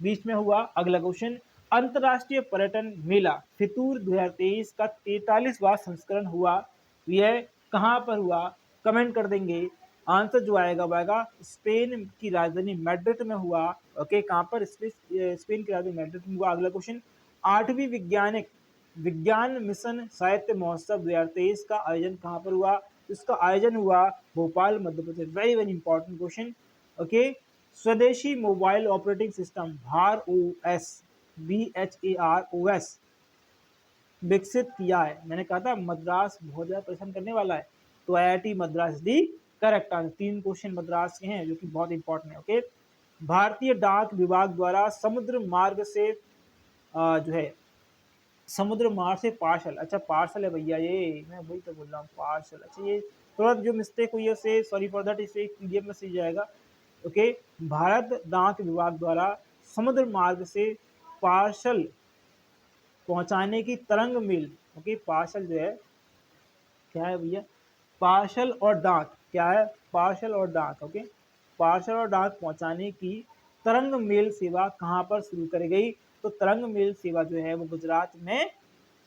बीच में हुआ। अगला क्वेश्चन, अंतर्राष्ट्रीय पर्यटन मेला फितूर 2023 का 43वां संस्करण हुआ, यह कहाँ पर हुआ? कमेंट कर देंगे। आंसर जो आएगा वो आएगा स्पेन की राजधानी मैड्रिड में हुआ। ओके, कहाँ पर? स्पेन की राजधानी मैड्रिड में हुआ। अगला क्वेश्चन, 8वीं वैज्ञानिक विज्ञान मिशन साहित्य महोत्सव 2023 का आयोजन कहाँ पर हुआ? इसका आयोजन हुआ Bhopal, Madhya Pradesh. Very very important question. Okay, स्वदेशी mobile operating system Bhar OS BHAROS विकसित किया है, मैंने कहा था मद्रास बहुत ज्यादा परेशान करने वाला है, तो IIT मद्रास दी करेक्ट आंसर। 3 क्वेश्चन मद्रास के हैं जो कि बहुत इंपॉर्टेंट है। ओके, भारतीय डाक विभाग द्वारा समुद्र मार्ग से जो है समुद्र मार्ग से पार्सल, अच्छा पार्सल है भैया, ये मैं वही तो बोल रहा हूँ पार्सल। अच्छा, ये थोड़ा जो मिस्टेक हुई है उसे सॉरी फॉर दैट, इसे PDF में सीख जाएगा। ओके, भारत डाक विभाग द्वारा समुद्र मार्ग से पार्सल पहुंचाने की तरंग मिल, ओके, पार्सल जो है क्या है भैया? पार्सल और डाक क्या है? पार्सल और डाक। ओके, पार्सल और डाक पहुंचाने की तरंग मेल सेवा कहाँ पर शुरू करी गई? तो तरंग मेल सेवा जो है वो गुजरात में,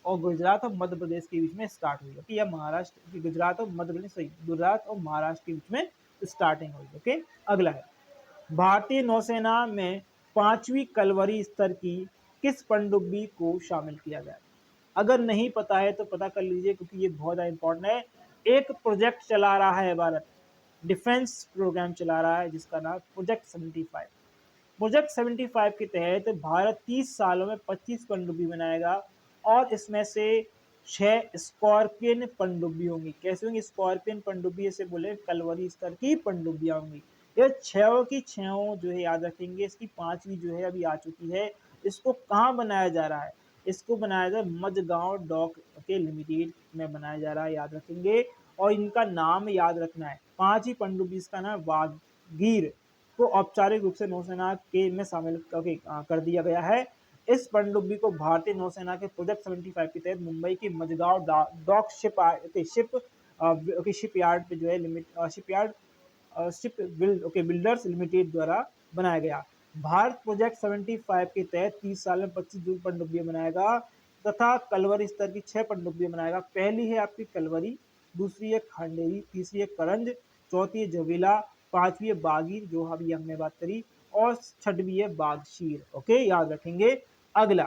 और गुजरात और मध्य प्रदेश के बीच में स्टार्ट हुई। ओके, या महाराष्ट्र की, गुजरात और मध्य प्रदेश, सही, गुजरात और महाराष्ट्र के बीच में स्टार्टिंग हुई। ओके, अगला है, भारतीय नौसेना में 5वीं कलवरी स्तर की किस पनडुब्बी को शामिल किया गया? अगर नहीं पता है तो पता कर लीजिए, क्योंकि ये बहुत ज़्यादा इंपॉर्टेंट है। एक प्रोजेक्ट चला रहा है भारत, डिफेंस प्रोग्राम चला रहा है जिसका नाम प्रोजेक्ट 75। प्रोजेक्ट 75 के तहत भारत 30 सालों में 25 पनडुब्बी बनाएगा और इसमें से 6 स्कॉर्पियन पनडुब्बी होंगी। कैसे होंगी स्कॉर्पियन पनडुब्बी? ऐसे बोले कलवरी स्तर की पनडुब्बियां होंगी। ये 6 की 6 जो है याद रखेंगे। इसकी 5वीं जो है अभी आ चुकी है। इसको कहाँ बनाया जा रहा है? इसको बनाया जा रहा है मझगांव डॉक के लिमिटेड में बनाया जा रहा है, याद रखेंगे। और इनका नाम याद रखना है। 5 ही पनडुब्बी, इसका नाम वागीर को औपचारिक रूप से नौसेना के में शामिल कर दिया गया है। इस पनडुब्बी को भारतीय नौसेना के प्रोजेक्ट 75 के तहत मुंबई के मझगांव डॉक शिपयार्ड पे जो है बिल्डर्स लिमिटेड द्वारा बनाया गया। भारत प्रोजेक्ट 75 के तहत 30 साल में 25 जून पनडुब्बियां बनाएगा तथा कलवरी स्तर की 6 पनडुब्बियां बनाएगा। पहली है आपकी कलवरी, दूसरी है खांडेरी, तीसरी है करंज, चौथी है जवेला, 5वीं है बागीर जो अभी हमने बात करी, और 6वीं है बागशीर। ओके, याद रखेंगे। अगला,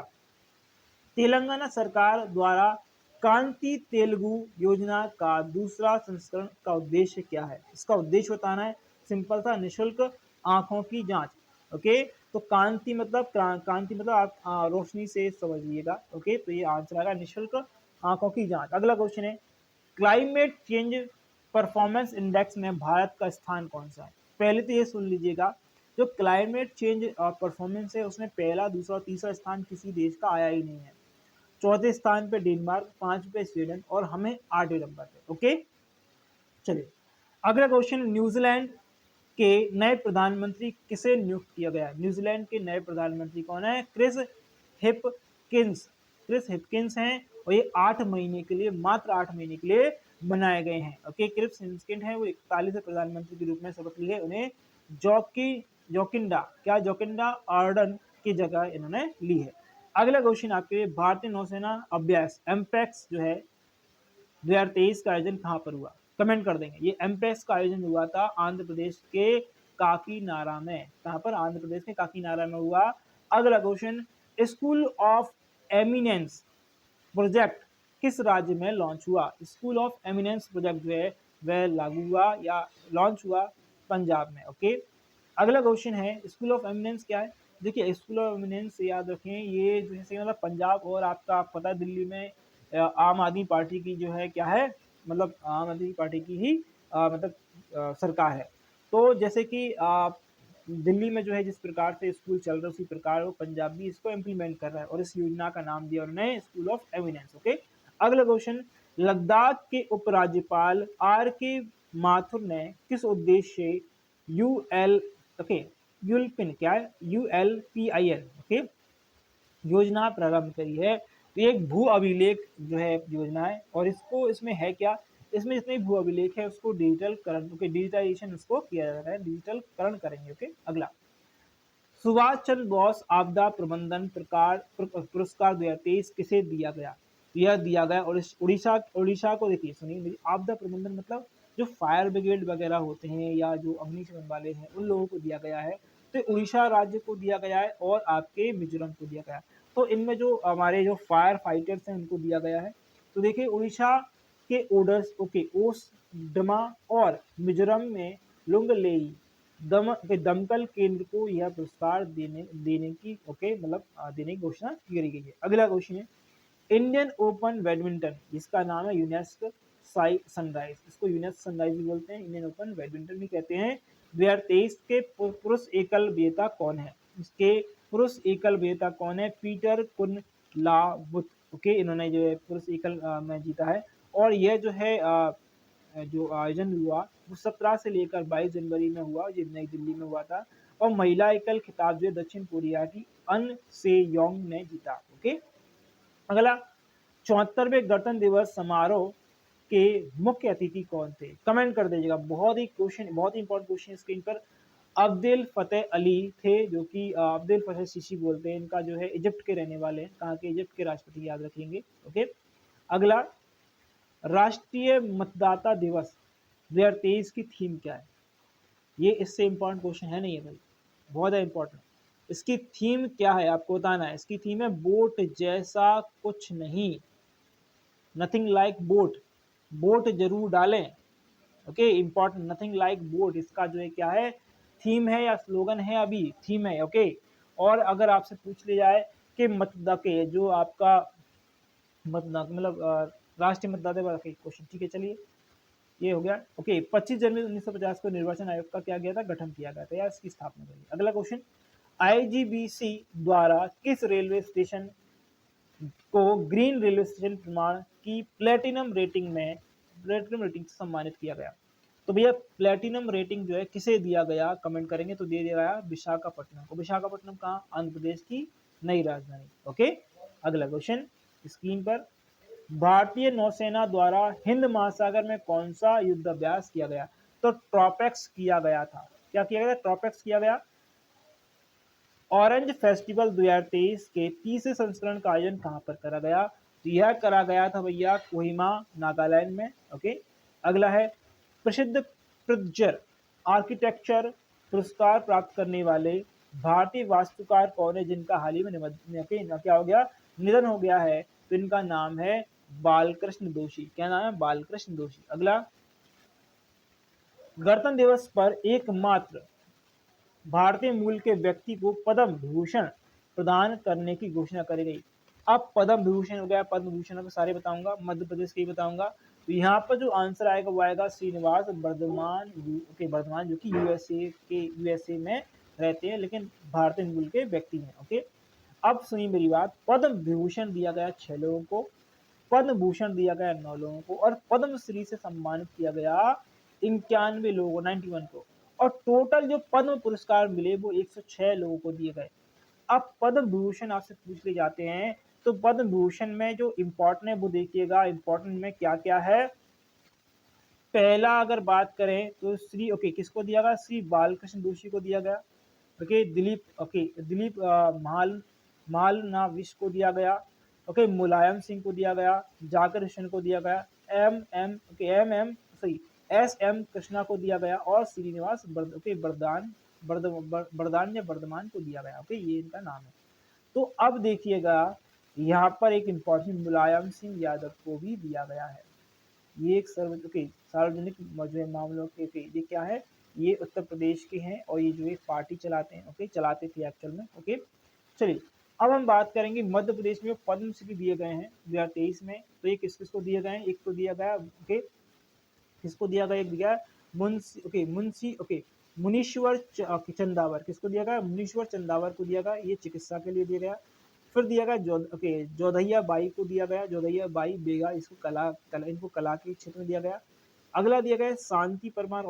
तेलंगाना सरकार द्वारा कांति तेलुगु योजना का दूसरा संस्करण का उद्देश्य क्या है? इसका उद्देश्य बताना है। सिंपल था, निःशुल्क आंखों की जांच। ओके, तो कांति मतलब आप रोशनी से समझिएगा। ओके, तो ये आंसर आएगा निःशुल्क आंखों की जांच। अगला क्वेश्चन है, क्लाइमेट चेंज परफॉर्मेंस इंडेक्स में भारत का स्थान कौन सा है? पहले तो ये सुन लीजिएगा, जो क्लाइमेट चेंज परफॉर्मेंस है उसमें पहला, दूसरा और तीसरा स्थान किसी देश का आया ही नहीं है। चौथे स्थान पे डेनमार्क, 5 पे स्वीडन और हमें 8वें नंबर पे। ओके, चलिए अगला क्वेश्चन, न्यूजीलैंड के नए प्रधानमंत्री किसे नियुक्त किया गया? न्यूजीलैंड के नए प्रधानमंत्री कौन है? Chris Hipkins. क्रिस हिपकिंस हैं और ये 8 महीने के लिए, मात्र 8 महीने के लिए बनाए गए हैं। ओके, क्रिस हिपकिंस हैं, वो 41 प्रधानमंत्री के रूप में शपथ ली है। उन्हें जोकिंडा आर्डन की जगह इन्होंने ली है। अगला क्वेश्चन आपके लिए, भारतीय नौसेना अभ्यास एमपैक्स जो है 2023 का आयोजन कहाँ पर हुआ? कमेंट कर देंगे। ये एमपैक्स का आयोजन हुआ था आंध्र प्रदेश के काकीनाडा में। कहाँ पर? आंध्र प्रदेश के काकीनाडा में हुआ। अगला question, school of eminence project किस राज्य में लॉन्च हुआ? स्कूल ऑफ एमिनेंस प्रोजेक्ट जो है वह लागू हुआ या लॉन्च हुआ पंजाब में। ओके, अगला क्वेश्चन है, स्कूल ऑफ एमिनेंस क्या है? देखिए, स्कूल ऑफ एमिनेंस याद रखें, ये जो है मतलब पंजाब और आपका पता है दिल्ली में आम आदमी पार्टी की जो है क्या है, मतलब आम आदमी पार्टी की ही सरकार है। तो जैसे कि दिल्ली में जो है जिस प्रकार से स्कूल चल रहे उसी प्रकार वो पंजाब भी इसको इम्प्लीमेंट कर रहा है और इस योजना का नाम दिया उन्होंने स्कूल ऑफ एमिनेंस। ओके, अगला क्वेश्चन, लद्दाख के उपराज्यपाल आर के माथुर ने किस उद्देश्य से यूएल ओके यूलपिन क्या है ULPIN ओके योजना प्रारंभ करी है? तो ये एक भू अभिलेख जो है योजना है और इसमें है क्या, इसमें जितने भू अभिलेख है उसको डिजिटलकरण, डिजिटाइजेशन उसको किया जा रहा है, डिजिटलकरण करेंगे। ओके, अगला, सुभाष चंद्र बोस आपदा प्रबंधन पुरस्कार 2023 किसे दिया गया? यह दिया गया और उड़ीसा को, देखिए सुनिए, आपदा प्रबंधन मतलब जो फायर ब्रिगेड वगैरह होते हैं या जो अग्निशमन वाले हैं उन लोगों को दिया गया है। तो उड़ीसा राज्य को दिया गया है और आपके मिजोरम को दिया गया है। तो इनमें जो हमारे जो फायर फाइटर्स हैं उनको दिया गया है। तो देखिए, उड़ीसा के ओसडमा और मिजोरम में लुंगलेई दमकल केंद्र को यह पुरस्कार देने की देने की घोषणा की गई है। अगला क्वेश्चन है, इंडियन ओपन बैडमिंटन, जिसका नाम है यूनेस्को सनराइज, इसको यूनेस्को सनराइज भी बोलते हैं, इंडियन ओपन बैडमिंटन भी कहते हैं। 2023 के पुरुष एकल विजेता कौन है? इसके पुरुष एकल विजेता कौन है? पीटर कुनलावुत। ओके, इन्होंने जो है पुरुष एकल में जीता है और यह जो है जो आयोजन हुआ वो 17 से लेकर 22 जनवरी में हुआ, जो नई दिल्ली में हुआ था। और महिला एकल खिताब जो दक्षिण कोरिया की अन से योंग ने जीता। ओके, अगला, 74वें गणतंत्र दिवस समारोह के मुख्य अतिथि कौन थे? कमेंट कर दीजिएगा। बहुत ही इंपॉर्टेंट क्वेश्चन स्क्रीन पर। अब्दुल फतेह अली थे, जो कि अब्दुल फतेह सीसी बोलते हैं, इनका जो है इजिप्ट के रहने वाले हैं। कहाँ के? इजिप्ट के राष्ट्रपति, याद रखेंगे। ओके, अगला, राष्ट्रीय मतदाता दिवस 2023 की थीम क्या है? ये इससे इंपॉर्टेंट क्वेश्चन है नहीं है भाई, बहुत है इंपॉर्टेंट। इसकी थीम क्या है आपको बताना है। इसकी थीम है बोट जैसा कुछ नहीं, नथिंग लाइक बोट, बोट जरूर डालें। Okay, important, nothing like boat, इसका जो है क्या है, थीम है या स्लोगन है, अभी थीम है। ओके, और अगर आपसे पूछ लिया जाए कि मतदाता के जो आपका मतदाता मतलब राष्ट्रीय मतदाता क्वेश्चन, ठीक है चलिए ये हो गया। ओके, 25 जनवरी 1950 को निर्वाचन आयोग का क्या गया था, गठन किया गया था या इसकी स्थापना करी। अगला क्वेश्चन, आईजीबीसी द्वारा किस रेलवे स्टेशन को ग्रीन रेलवे स्टेशन प्रमाण की प्लेटिनम रेटिंग से सम्मानित किया गया। तो भैया प्लेटिनम रेटिंग जो है किसे दिया गया, कमेंट करेंगे तो दे दिया गया विशाखापट्टनम को। विशाखापट्टनम कहाँ, आंध्र प्रदेश की नई राजधानी। ओके, अगला क्वेश्चन स्क्रीन पर, भारतीय नौसेना द्वारा हिंद महासागर में कौन सा युद्ध अभ्यास किया गया, तो ट्रॉपेक्स किया गया था। क्या किया गया, ट्रॉपेक्स किया गया। ऑरेंज फेस्टिवल 2023 के तीसरे संस्करण का आयोजन कहां पर करा गया, तो यह करा गया था भैया कोहिमा नागालैंड में। ओके, अगला है, प्रसिद्ध प्रिट्जर आर्किटेक्चर पुरस्कार प्राप्त करने वाले भारतीय वास्तुकार कौन है जिनका हाल ही में क्या हो गया, निधन हो गया है, तो इनका नाम है बालकृष्ण दोषी। क्या नाम है, बालकृष्ण दोषी। अगला, गणतंत्र दिवस पर एकमात्र भारतीय मूल के व्यक्ति को पद्म विभूषण प्रदान करने की घोषणा करी गई। अब पद्म विभूषण हो गया, पद्म विभूषण सारे बताऊंगा, मध्य प्रदेश के ही बताऊंगा। तो यहाँ पर जो आंसर आएगा वो आएगा श्रीनिवास बर्धमान के बर्धमान, जो कि यूएसए में रहते हैं लेकिन भारतीय मूल के व्यक्ति हैं। ओके, अब सुनिए मेरी बात, पद्म विभूषण दिया गया 6 लोगों को, पद्म भूषण दिया गया 9 लोगों को, और पद्मश्री से सम्मानित किया गया 91 लोगों को, 91 को, और टोटल जो पद्म पुरस्कार मिले वो 106 लोगों को दिए गए। अब पद्म भूषण आपसे पूछ ले जाते हैं, तो पद्म भूषण में जो इम्पोर्टेंट है वो देखिएगा, इम्पोर्टेंट में क्या क्या है। पहला अगर बात करें तो श्री किसको दिया गया, श्री बालकृष्ण दोषी को दिया गया। दिलीप महालनाविश को दिया गया। मुलायम सिंह को दिया गया, जाकिर हुसैन को दिया गया, एस एम कृष्णा को दिया गया, और श्रीनिवास बरदान या बर्धमान को दिया गया। ये इनका नाम है। तो अब देखिएगा यहाँ पर एक इम्पोर्टेंट, मुलायम सिंह यादव को भी दिया गया है। ये एक सार्वजनिक मामलों के ये क्या है, ये उत्तर प्रदेश के हैं और ये जो एक पार्टी चलाते हैं। चलाते थे एक्चुअल में। चलिए अब हम बात करेंगे मध्य प्रदेश में पद्मश्री दिए गए हैं 2023 में। तो ये किस किसको दिए गए हैं, एक तो दिया गया किसको दिया गया, एक दिया मुनीश्वर चंदावर, किसको दिया गया, मुनीश्वर चंदावर को दिया गया, ये चिकित्सा के लिए दिया गया। फिर दिया गया जोधैया बाई को दिया गया, जोधैया बाई बेगा, इसको इनको कला के क्षेत्र में दिया गया। अगला दिया गया शांति परमार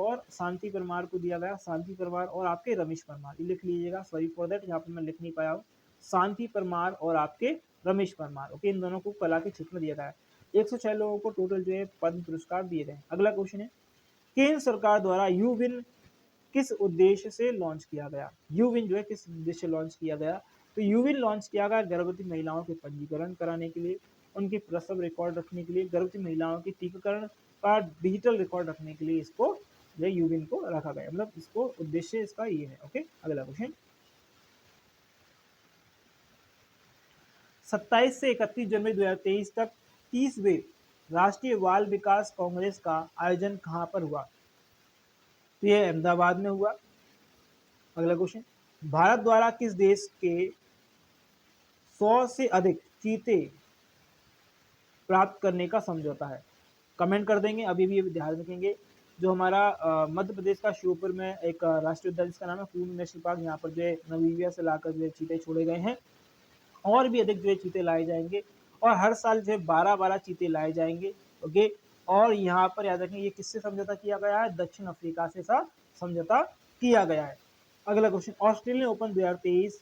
को दिया गया, शांति परमार और आपके रमेश परमार, ये लिख लीजिएगा, सॉरी फॉर दैट यहाँ पे मैं लिख नहीं पाया हूँ, शांति परमार और आपके रमेश परमार। इन दोनों को कला के क्षेत्र में दिया गया है। 106 लोगों को टोटल जो है पद्म पुरस्कार दिए गए। अगला क्वेश्चन है, केंद्र सरकार द्वारा यूविन किस उद्देश्य से लॉन्च किया गया, यूविन जो है किस उद्देश्य से लॉन्च किया गया, तो यूविन लॉन्च किया गया गर्भवती महिलाओं के पंजीकरण कराने के लिए, उनके प्रसव रिकॉर्ड रखने के लिए, गर्भवती महिलाओं के टीकाकरण का डिजिटल रिकॉर्ड रखने के लिए इसको यूविन को रखा गया, मतलब इसको उद्देश्य इसका ये है। ओके, अगला क्वेश्चन, 27 से 31 जनवरी 2023 तक 30वें राष्ट्रीय बाल विकास कांग्रेस का आयोजन कहां पर हुआ, तो यह अहमदाबाद में हुआ। अगला क्वेश्चन, भारत द्वारा किस देश के 100 से अधिक चीते प्राप्त करने का समझौता है, कमेंट कर देंगे। अभी भी ध्यान रखेंगे, जो हमारा मध्य प्रदेश का श्योपुर में एक राष्ट्रीय उद्यान जिसका नाम है पूर्ण नेशनल पार्क, यहाँ पर जो है नमीबिया से लाकर जो है चीते छोड़े गए हैं, और भी अधिक जो है चीते लाए जाएंगे, और हर साल जो है 12 चीते लाए जाएंगे। ओके, और यहाँ पर याद रखें ये किससे समझौता किया गया है, दक्षिण अफ्रीका से समझौता किया गया है। अगला क्वेश्चन, ऑस्ट्रेलियन ओपन 2023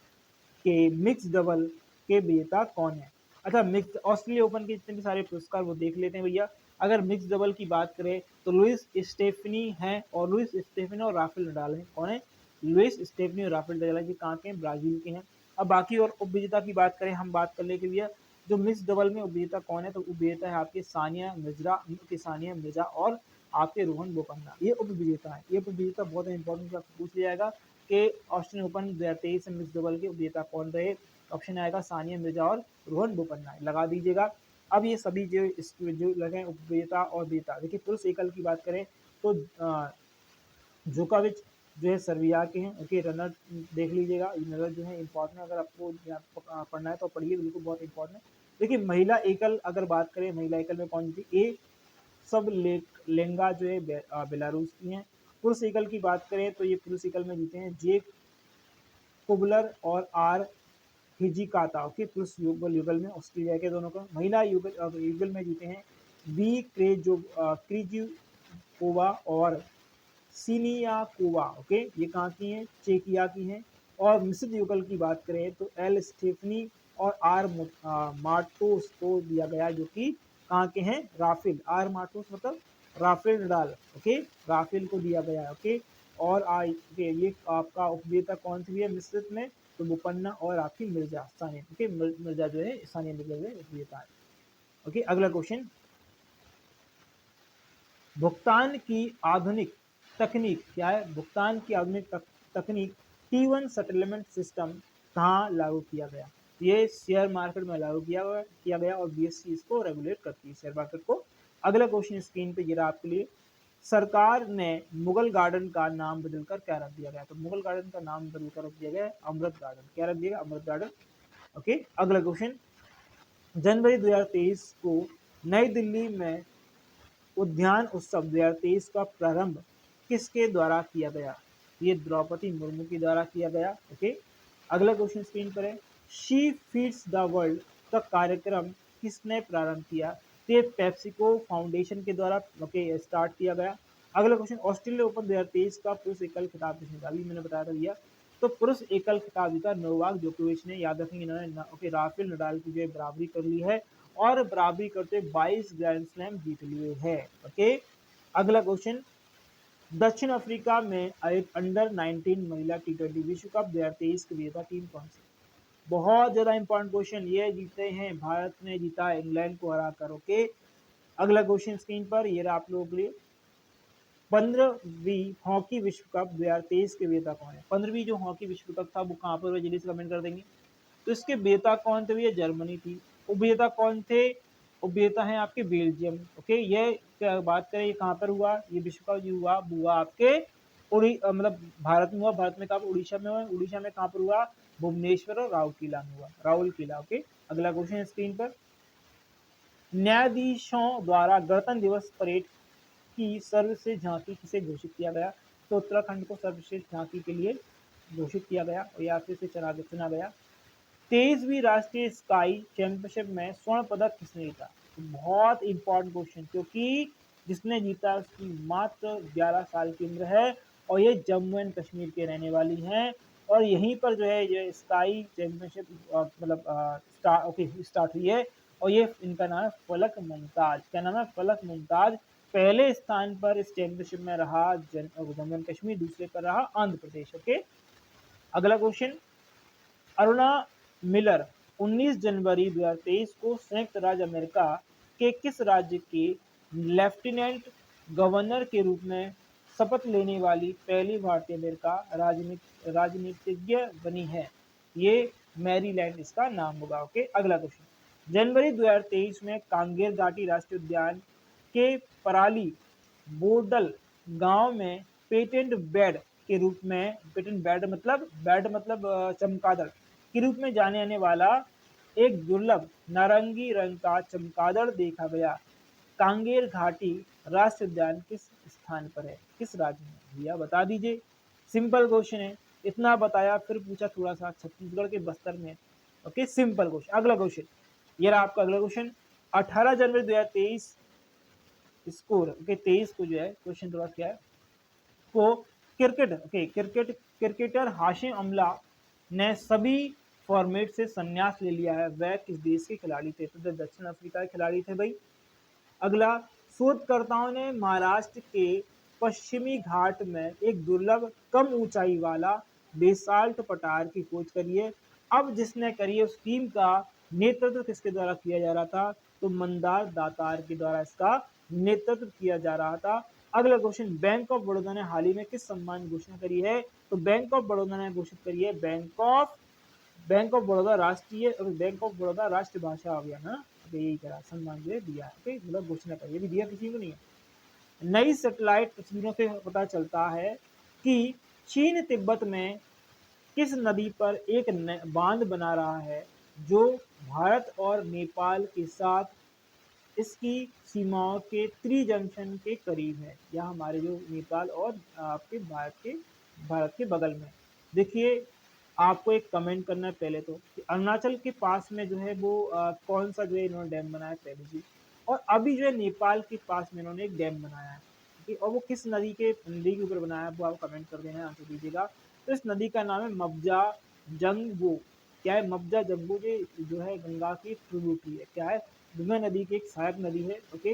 के मिक्स डबल के विजेता कौन है। अच्छा, मिक्स ऑस्ट्रेलिया ओपन के जितने भी सारे पुरस्कार वो देख लेते हैं भैया। अगर मिक्स डबल की बात करें तो लुइस स्टेफनी है, और लुइस स्टेफनी और राफेल नडाल है। कौन है, लुइस स्टेफनी और राफेल नडाल जी कहाँ के हैं, ब्राजील के हैं। अब बाकी और उपविजेता की बात करें, हम बात कर ले कि भैया जो मिक्स डबल में उपविजेता कौन है, तो उपविजेता है आपके सानिया मिर्जा और आपके रोहन बोपन्ना, ये उपविजेता है। ये उपविजेता बहुत इंपॉर्टेंट आपको पूछ लिया जाएगा कि ऑस्ट्रेलियन ओपन 2023 में मिक्स डबल के उपविजेता कौन रहे, ऑप्शन आएगा सानिया मिर्जा और रोहन बोपन्ना, लगा दीजिएगा। अब ये सभी जो लगे उपविजेता और विजेता, देखिए पुरुष एकल की बात करें तो जोकोविच जो है सर्बिया के हैं। ओके, रनर देख लीजिएगा, रनर जो है इंपॉर्टेंट, अगर आपको पढ़ना है तो पढ़िए, बिल्कुल बहुत इंपॉर्टेंट है। देखिए महिला एकल अगर बात करें, महिला एकल में कौन सी, ए सब लेंगा जो है बेलारूस की हैं। पुरुष एकल की बात करें तो ये पुरुष एकल में जीते हैं जे कुबलर और आर हिजिकाता। ओके, पुरुष युगल में ऑस्ट्रेलिया के दोनों का। महिला युगल में जीते हैं बी क्रीजिकोवा और सीनियाकोवा। ओके, ये कहाँ की हैं, चेकिया की हैं। और मिश्रित युगल की बात करें तो एल स्टेफनी और आर मार्टोस को दिया गया, जो कि कहाँ के हैं, राफेल। आर मार्टोस मतलब राफेल नडाल। ओके, राफेल को दिया गया है। ओके, और ये आपका उपविजेता कौन सी है मिश्रित में, तो बोपन्ना और आपकी मिर्जा सानिया। ओके, मिर्जा जो है सानिया मिर्जा जो है उपविजेता है। ओके, अगला क्वेश्चन, भुगतान की आधुनिक तकनीक क्या है, भुगतान की आधुनिक तकनीक T1 सेटलमेंट सिस्टम कहाँ लागू किया गया, ये शेयर मार्केट में लागू किया गया और BSE इसको रेगुलेट करती है, शेयर मार्केट को। अगला क्वेश्चन स्क्रीन पे गिरा आपके लिए, सरकार ने मुगल गार्डन का नाम बदलकर क्या रख दिया गया, तो मुगल गार्डन का नाम बदलकर रख दिया गया अमृत गार्डन। क्या रख दिया, अमृत गार्डन। ओके, अगला क्वेश्चन, जनवरी 2023 को नई दिल्ली में उद्यान उत्सव 2023 का प्रारंभ किसके द्वारा किया गया, ये द्रौपदी मुर्मू के द्वारा किया गया। ओके, अगला क्वेश्चन स्क्रीन पर है, शी फीड्स द वर्ल्ड का कार्यक्रम किसने प्रारंभ किया, तो ये पेप्सिको फाउंडेशन के द्वारा ओके स्टार्ट किया गया। अगला क्वेश्चन, ऑस्ट्रेलिया ओपन 2023 का पुरुष एकल खिताब किसने जीता, अभी मैंने बताया था भैया, तो पुरुष एकल खिताब जीता नोवाक जोकोविच ने। याद रखेंगे इन्होंने ओके राफेल नडाल की जो बराबरी कर ली है और बराबरी करते 22 ग्रैंड स्लैम जीत लिए हैं। ओके, अगला क्वेश्चन, दक्षिण अफ्रीका में आयोजित अंडर 19 महिला T20 विश्व कप 2023 की विजेता टीम कौन सी, बहुत ज्यादा इंपॉर्टेंट क्वेश्चन, ये जीते हैं भारत ने जीता है इंग्लैंड को हराकर। ओके, अगला क्वेश्चन स्क्रीन पर ये रहा आप लोगों के लिए, 15वीं हॉकी विश्व कप 2023 के विजेता कौन है, 15वीं जो हॉकी विश्व कप था वो कहाँ पर हुआ, जल्दी से कमेंट कर देंगे। तो इसके विजेता कौन थे, ये जर्मनी थी। उपविजेता कौन थे, उपविजेता है आपके बेल्जियम। ओके, ये क्या बात करें, ये कहाँ पर हुआ, ये विश्व कप जो हुआ आपके मतलब भारत में हुआ, भारत में कहा उड़ीसा में हुआ, उड़ीसा में कहाँ पर हुआ, भुवनेश्वर और राउरकेला में हुआ, राउरकेला। ओके, अगला क्वेश्चन स्क्रीन पर, न्यायाधीशों द्वारा गणतंत्र दिवस परेड की सर्वश्रेष्ठ झांकी किसे घोषित किया गया, तो उत्तराखंड को सर्वश्रेष्ठ झांकी के लिए घोषित किया गया और या फिर से चुना गया। 23वीं राष्ट्रीय स्काई चैंपियनशिप में स्वर्ण पदक किसने जीता, तो बहुत इंपॉर्टेंट क्वेश्चन, क्योंकि जिसने जीता उसकी मात्र 11 साल की उम्र है और ये जम्मू एंड कश्मीर के रहने वाली हैं और यहीं पर जो है ये स्काई चैंपियनशिप मतलब स्टार्ट हुई है और ये इनका नाम है फलक मुमताज। क्या नाम है, फलक मुमताज। पहले स्थान पर इस चैंपियनशिप में रहा जम्मू एंड कश्मीर, दूसरे पर रहा आंध्र प्रदेश। ओके, अगला क्वेश्चन, अरुणा मिलर 19 जनवरी 2023 को संयुक्त राज्य अमेरिका के किस राज्य के लेफ्टिनेंट गवर्नर के रूप में शपथ लेने वाली पहली भारतीय अमेरिका राजनीतिज्ञ बनी है, ये मैरीलैंड इसका नाम होगा। ओके, अगला क्वेश्चन, जनवरी 2023 में कांगेर घाटी राष्ट्रीय उद्यान के पराली बोडल गांव में पेटेंट बेड के रूप में, पेटेंट बेड मतलब चमगादड़ के रूप में जाने आने वाला एक दुर्लभ नारंगी रंग का चमगादड़ देखा गया। कांगेर घाटी राष्ट्रीय उद्यान किस स्थान पर है, किस राज्य में, भैया बता दीजिए। सिंपल क्वेश्चन है, इतना बताया फिर पूछा थोड़ा सा छत्तीसगढ़ के बस्तर में। Okay, simple question. अगला क्वेश्चन, ये रहा आपका अगला क्वेश्चन, 18 जनवरी 2023 स्कोर ओके 23 को जो है क्वेश्चन थोड़ा क्या है को क्रिकेटर हाशिम अमला ने सभी फॉर्मेट से संन्यास ले लिया है, वह किस देश के खिलाड़ी थे, तो दक्षिण अफ्रीका के खिलाड़ी थे भाई। अगला, शोधकर्ताओं ने महाराष्ट्र के पश्चिमी घाट में एक दुर्लभ कम ऊंचाई वाला बेसाल्ट पठार की खोज करी है। अब जिसने करी है उस टीम का नेतृत्व किसके द्वारा किया जा रहा था, तो मंदार दातार के द्वारा इसका नेतृत्व किया जा रहा था। अगला क्वेश्चन, बैंक ऑफ बड़ौदा ने हाल ही में किस सम्मान की घोषणा करी है, तो बैंक ऑफ बड़ौदा ने घोषित करी है बैंक ऑफ बड़ौदा राष्ट्रीय भाषा अभियान, यही करा सम्मान जो है दिया है, मतलब घोषणा करी, भी दिया किसी को नहीं है। नई सैटेलाइट तस्वीरों से पता चलता है कि चीन तिब्बत में किस नदी पर एक बांध बना रहा है जो भारत और नेपाल के साथ इसकी सीमाओं के त्रि जंक्शन के करीब है, या हमारे जो नेपाल और आपके भारत के बगल में। देखिए, आपको एक कमेंट करना है पहले तो कि अरुणाचल के पास में जो है वो कौन सा जो है इन्होंने डैम बनाया पहली चीज, और अभी जो है नेपाल के पास में इन्होंने एक डैम बनाया है, ठीक है, और वो किस नदी के ऊपर बनाया है वो आप कमेंट कर देना, आंसर दीजिएगा। तो इस नदी का नाम है मबजा जंगबो। क्या है? मबजा जंगबो जो है गंगा की ट्रिब्यूटरी है। क्या है? गंगा नदी की एक सहायक नदी है। ओके,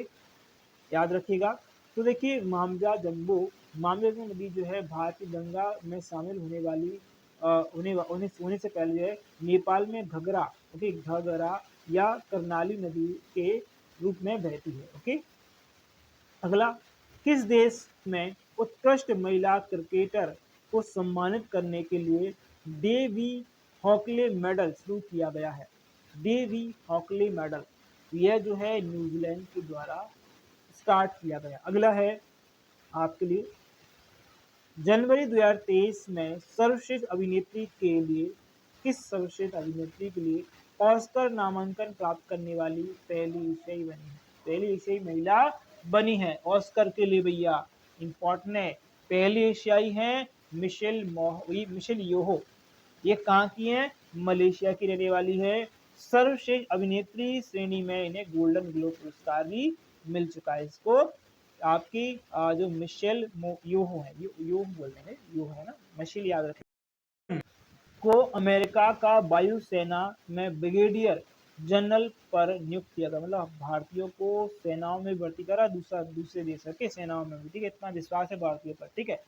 याद रखिएगा। तो देखिए, मामजा जंगबो नदी जो है भारत की गंगा में शामिल होने वाली होने से पहले जो है नेपाल में घगरा, ओके, घगरा या करनाली नदी के रूप में बहती है। ओके, अगला, किस देश में उत्कृष्ट महिला क्रिकेटर को सम्मानित करने के लिए डेवी हॉकले मेडल शुरू किया गया है? डेवी हॉकले मेडल, यह जो है न्यूजीलैंड के द्वारा स्टार्ट किया गया। अगला है आपके लिए, जनवरी 2023 में सर्वश्रेष्ठ अभिनेत्री के लिए ऑस्कर नामांकन प्राप्त करने वाली पहली एशियाई महिला बनी है ऑस्कर के लिए। भैया इंपॉर्टेंट है, पहली एशियाई है मिशेल योहो। ये कहाँ की है? मलेशिया की रहने वाली है। सर्वश्रेष्ठ अभिनेत्री श्रेणी में इन्हें गोल्डन ग्लोब पुरस्कार भी मिल चुका है। इसको आपकी जो मिशेल योहो है, योहो बोलते हैं, योहो है ना, मिशेल याद रखें, को अमेरिका का वायुसेना में ब्रिगेडियर जनरल पर नियुक्त किया गया। मतलब भारतीयों को सेनाओं में भर्ती करा, दूसरे देश के सेनाओं में भी, ठीक है, इतना विश्वास है भारतीयों पर, ठीक है।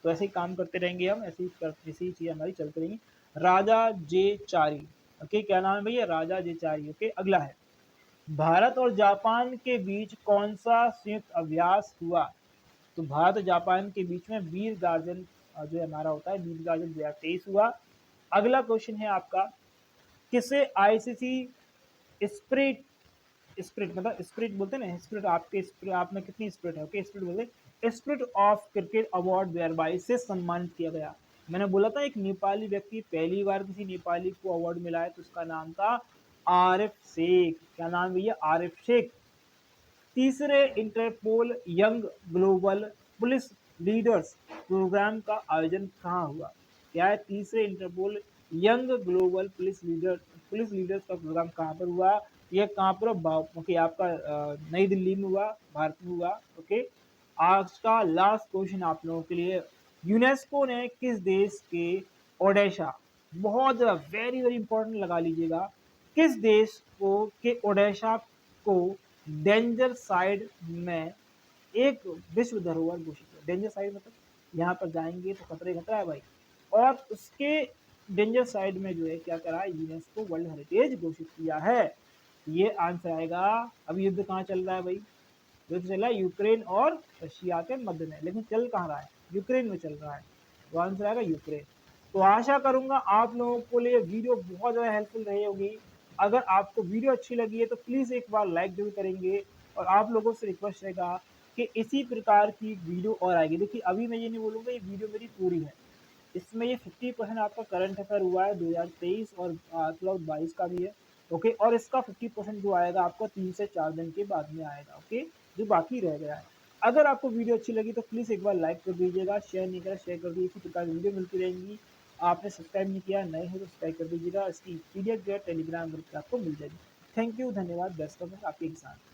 तो ऐसे ही काम करते रहेंगे हम, ऐसी चीजें हमारी चलती रहेंगी। राजा जे चारी, ओके, क्या नाम है भैया? राजा जे चारी। ओके, अगला है, भारत और जापान के बीच कौन सा संयुक्त अभ्यास हुआ? तो भारत और जापान के बीच में वीर गार्जन जो हमारा होता है, वीर गार्जन 2023 हुआ। अगला क्वेश्चन है आपका, किसे आईसीसी स्प्रिट स्प्रिट मतलब स्प्रिट बोलते हैं ना, स्प्रिट आपके स्प्रिट, आप में कितनी स्प्रिट है, ओके, स्प्रिट बोलते, स्प्रिट ऑफ क्रिकेट अवार्ड 2022 से सम्मानित किया गया? मैंने बोला था एक नेपाली व्यक्ति, पहली बार किसी नेपाली को अवार्ड मिला है, तो उसका नाम था आरिफ शेख। क्या नाम भैया? आरिफ शेख। तीसरे Interpol young global police leaders programme का आयोजन कहाँ हुआ? क्या है? तीसरे Interpol young global police leaders का प्रोग्राम कहाँ पर हुआ? यह कहाँ पर? ओके, आपका नई दिल्ली में हुआ, भारत में हुआ। ओके, आज का लास्ट क्वेश्चन आप लोगों के लिए, यूनेस्को ने किस देश के ओडेशा, बहुत वेरी वेरी इंपॉर्टेंट लगा लीजिएगा, किस देश को के ओडेशा को डेंजर साइड में एक विश्व धरोहर घोषित किया? डेंजर साइड मतलब यहाँ पर जाएंगे तो खतरे खतरा है भाई, और उसके डेंजर साइड में जो है क्या करा है, यूनेस्को वर्ल्ड हेरिटेज घोषित किया है। ये आंसर आएगा। अभी युद्ध कहाँ चल रहा है भाई? युद्ध चल रहा है यूक्रेन और रशिया के मध्य में, लेकिन चल कहाँ रहा है? यूक्रेन में चल रहा है, तो आंसर आएगा यूक्रेन। तो आशा करूंगा आप लोगों को लिए वीडियो बहुत ज़्यादा हेल्पफुल रही होगी। अगर आपको वीडियो अच्छी लगी है तो प्लीज़ एक बार लाइक जरूर करेंगे, और आप लोगों से रिक्वेस्ट रहेगा कि इसी प्रकार की वीडियो और आएगी। देखिए, अभी मैं ये नहीं बोलूँगा ये वीडियो मेरी पूरी है, इसमें ये 50% आपका करंट अफेयर हुआ है 2023 और 2022 का भी है। ओके, और इसका 50% जो आएगा आपको 3 से 4 दिन के बाद में आएगा। ओके, जो बाकी रह गया है। अगर आपको वीडियो अच्छी लगी तो प्लीज़ एक बार लाइक कर दीजिएगा, शेयर नहीं करा शेयर कर दीजिए, इसी प्रकार की वीडियो मिलती रहेंगी। आपने सब्सक्राइब नहीं किया, नए हो तो सब्सक्राइब कर दीजिएगा। इसकी PDF जो है टेलीग्राम ग्रुप पर आपको मिल जाएगी। थैंक यू, धन्यवाद, बेस्ट ऑफ लक आपके साथ।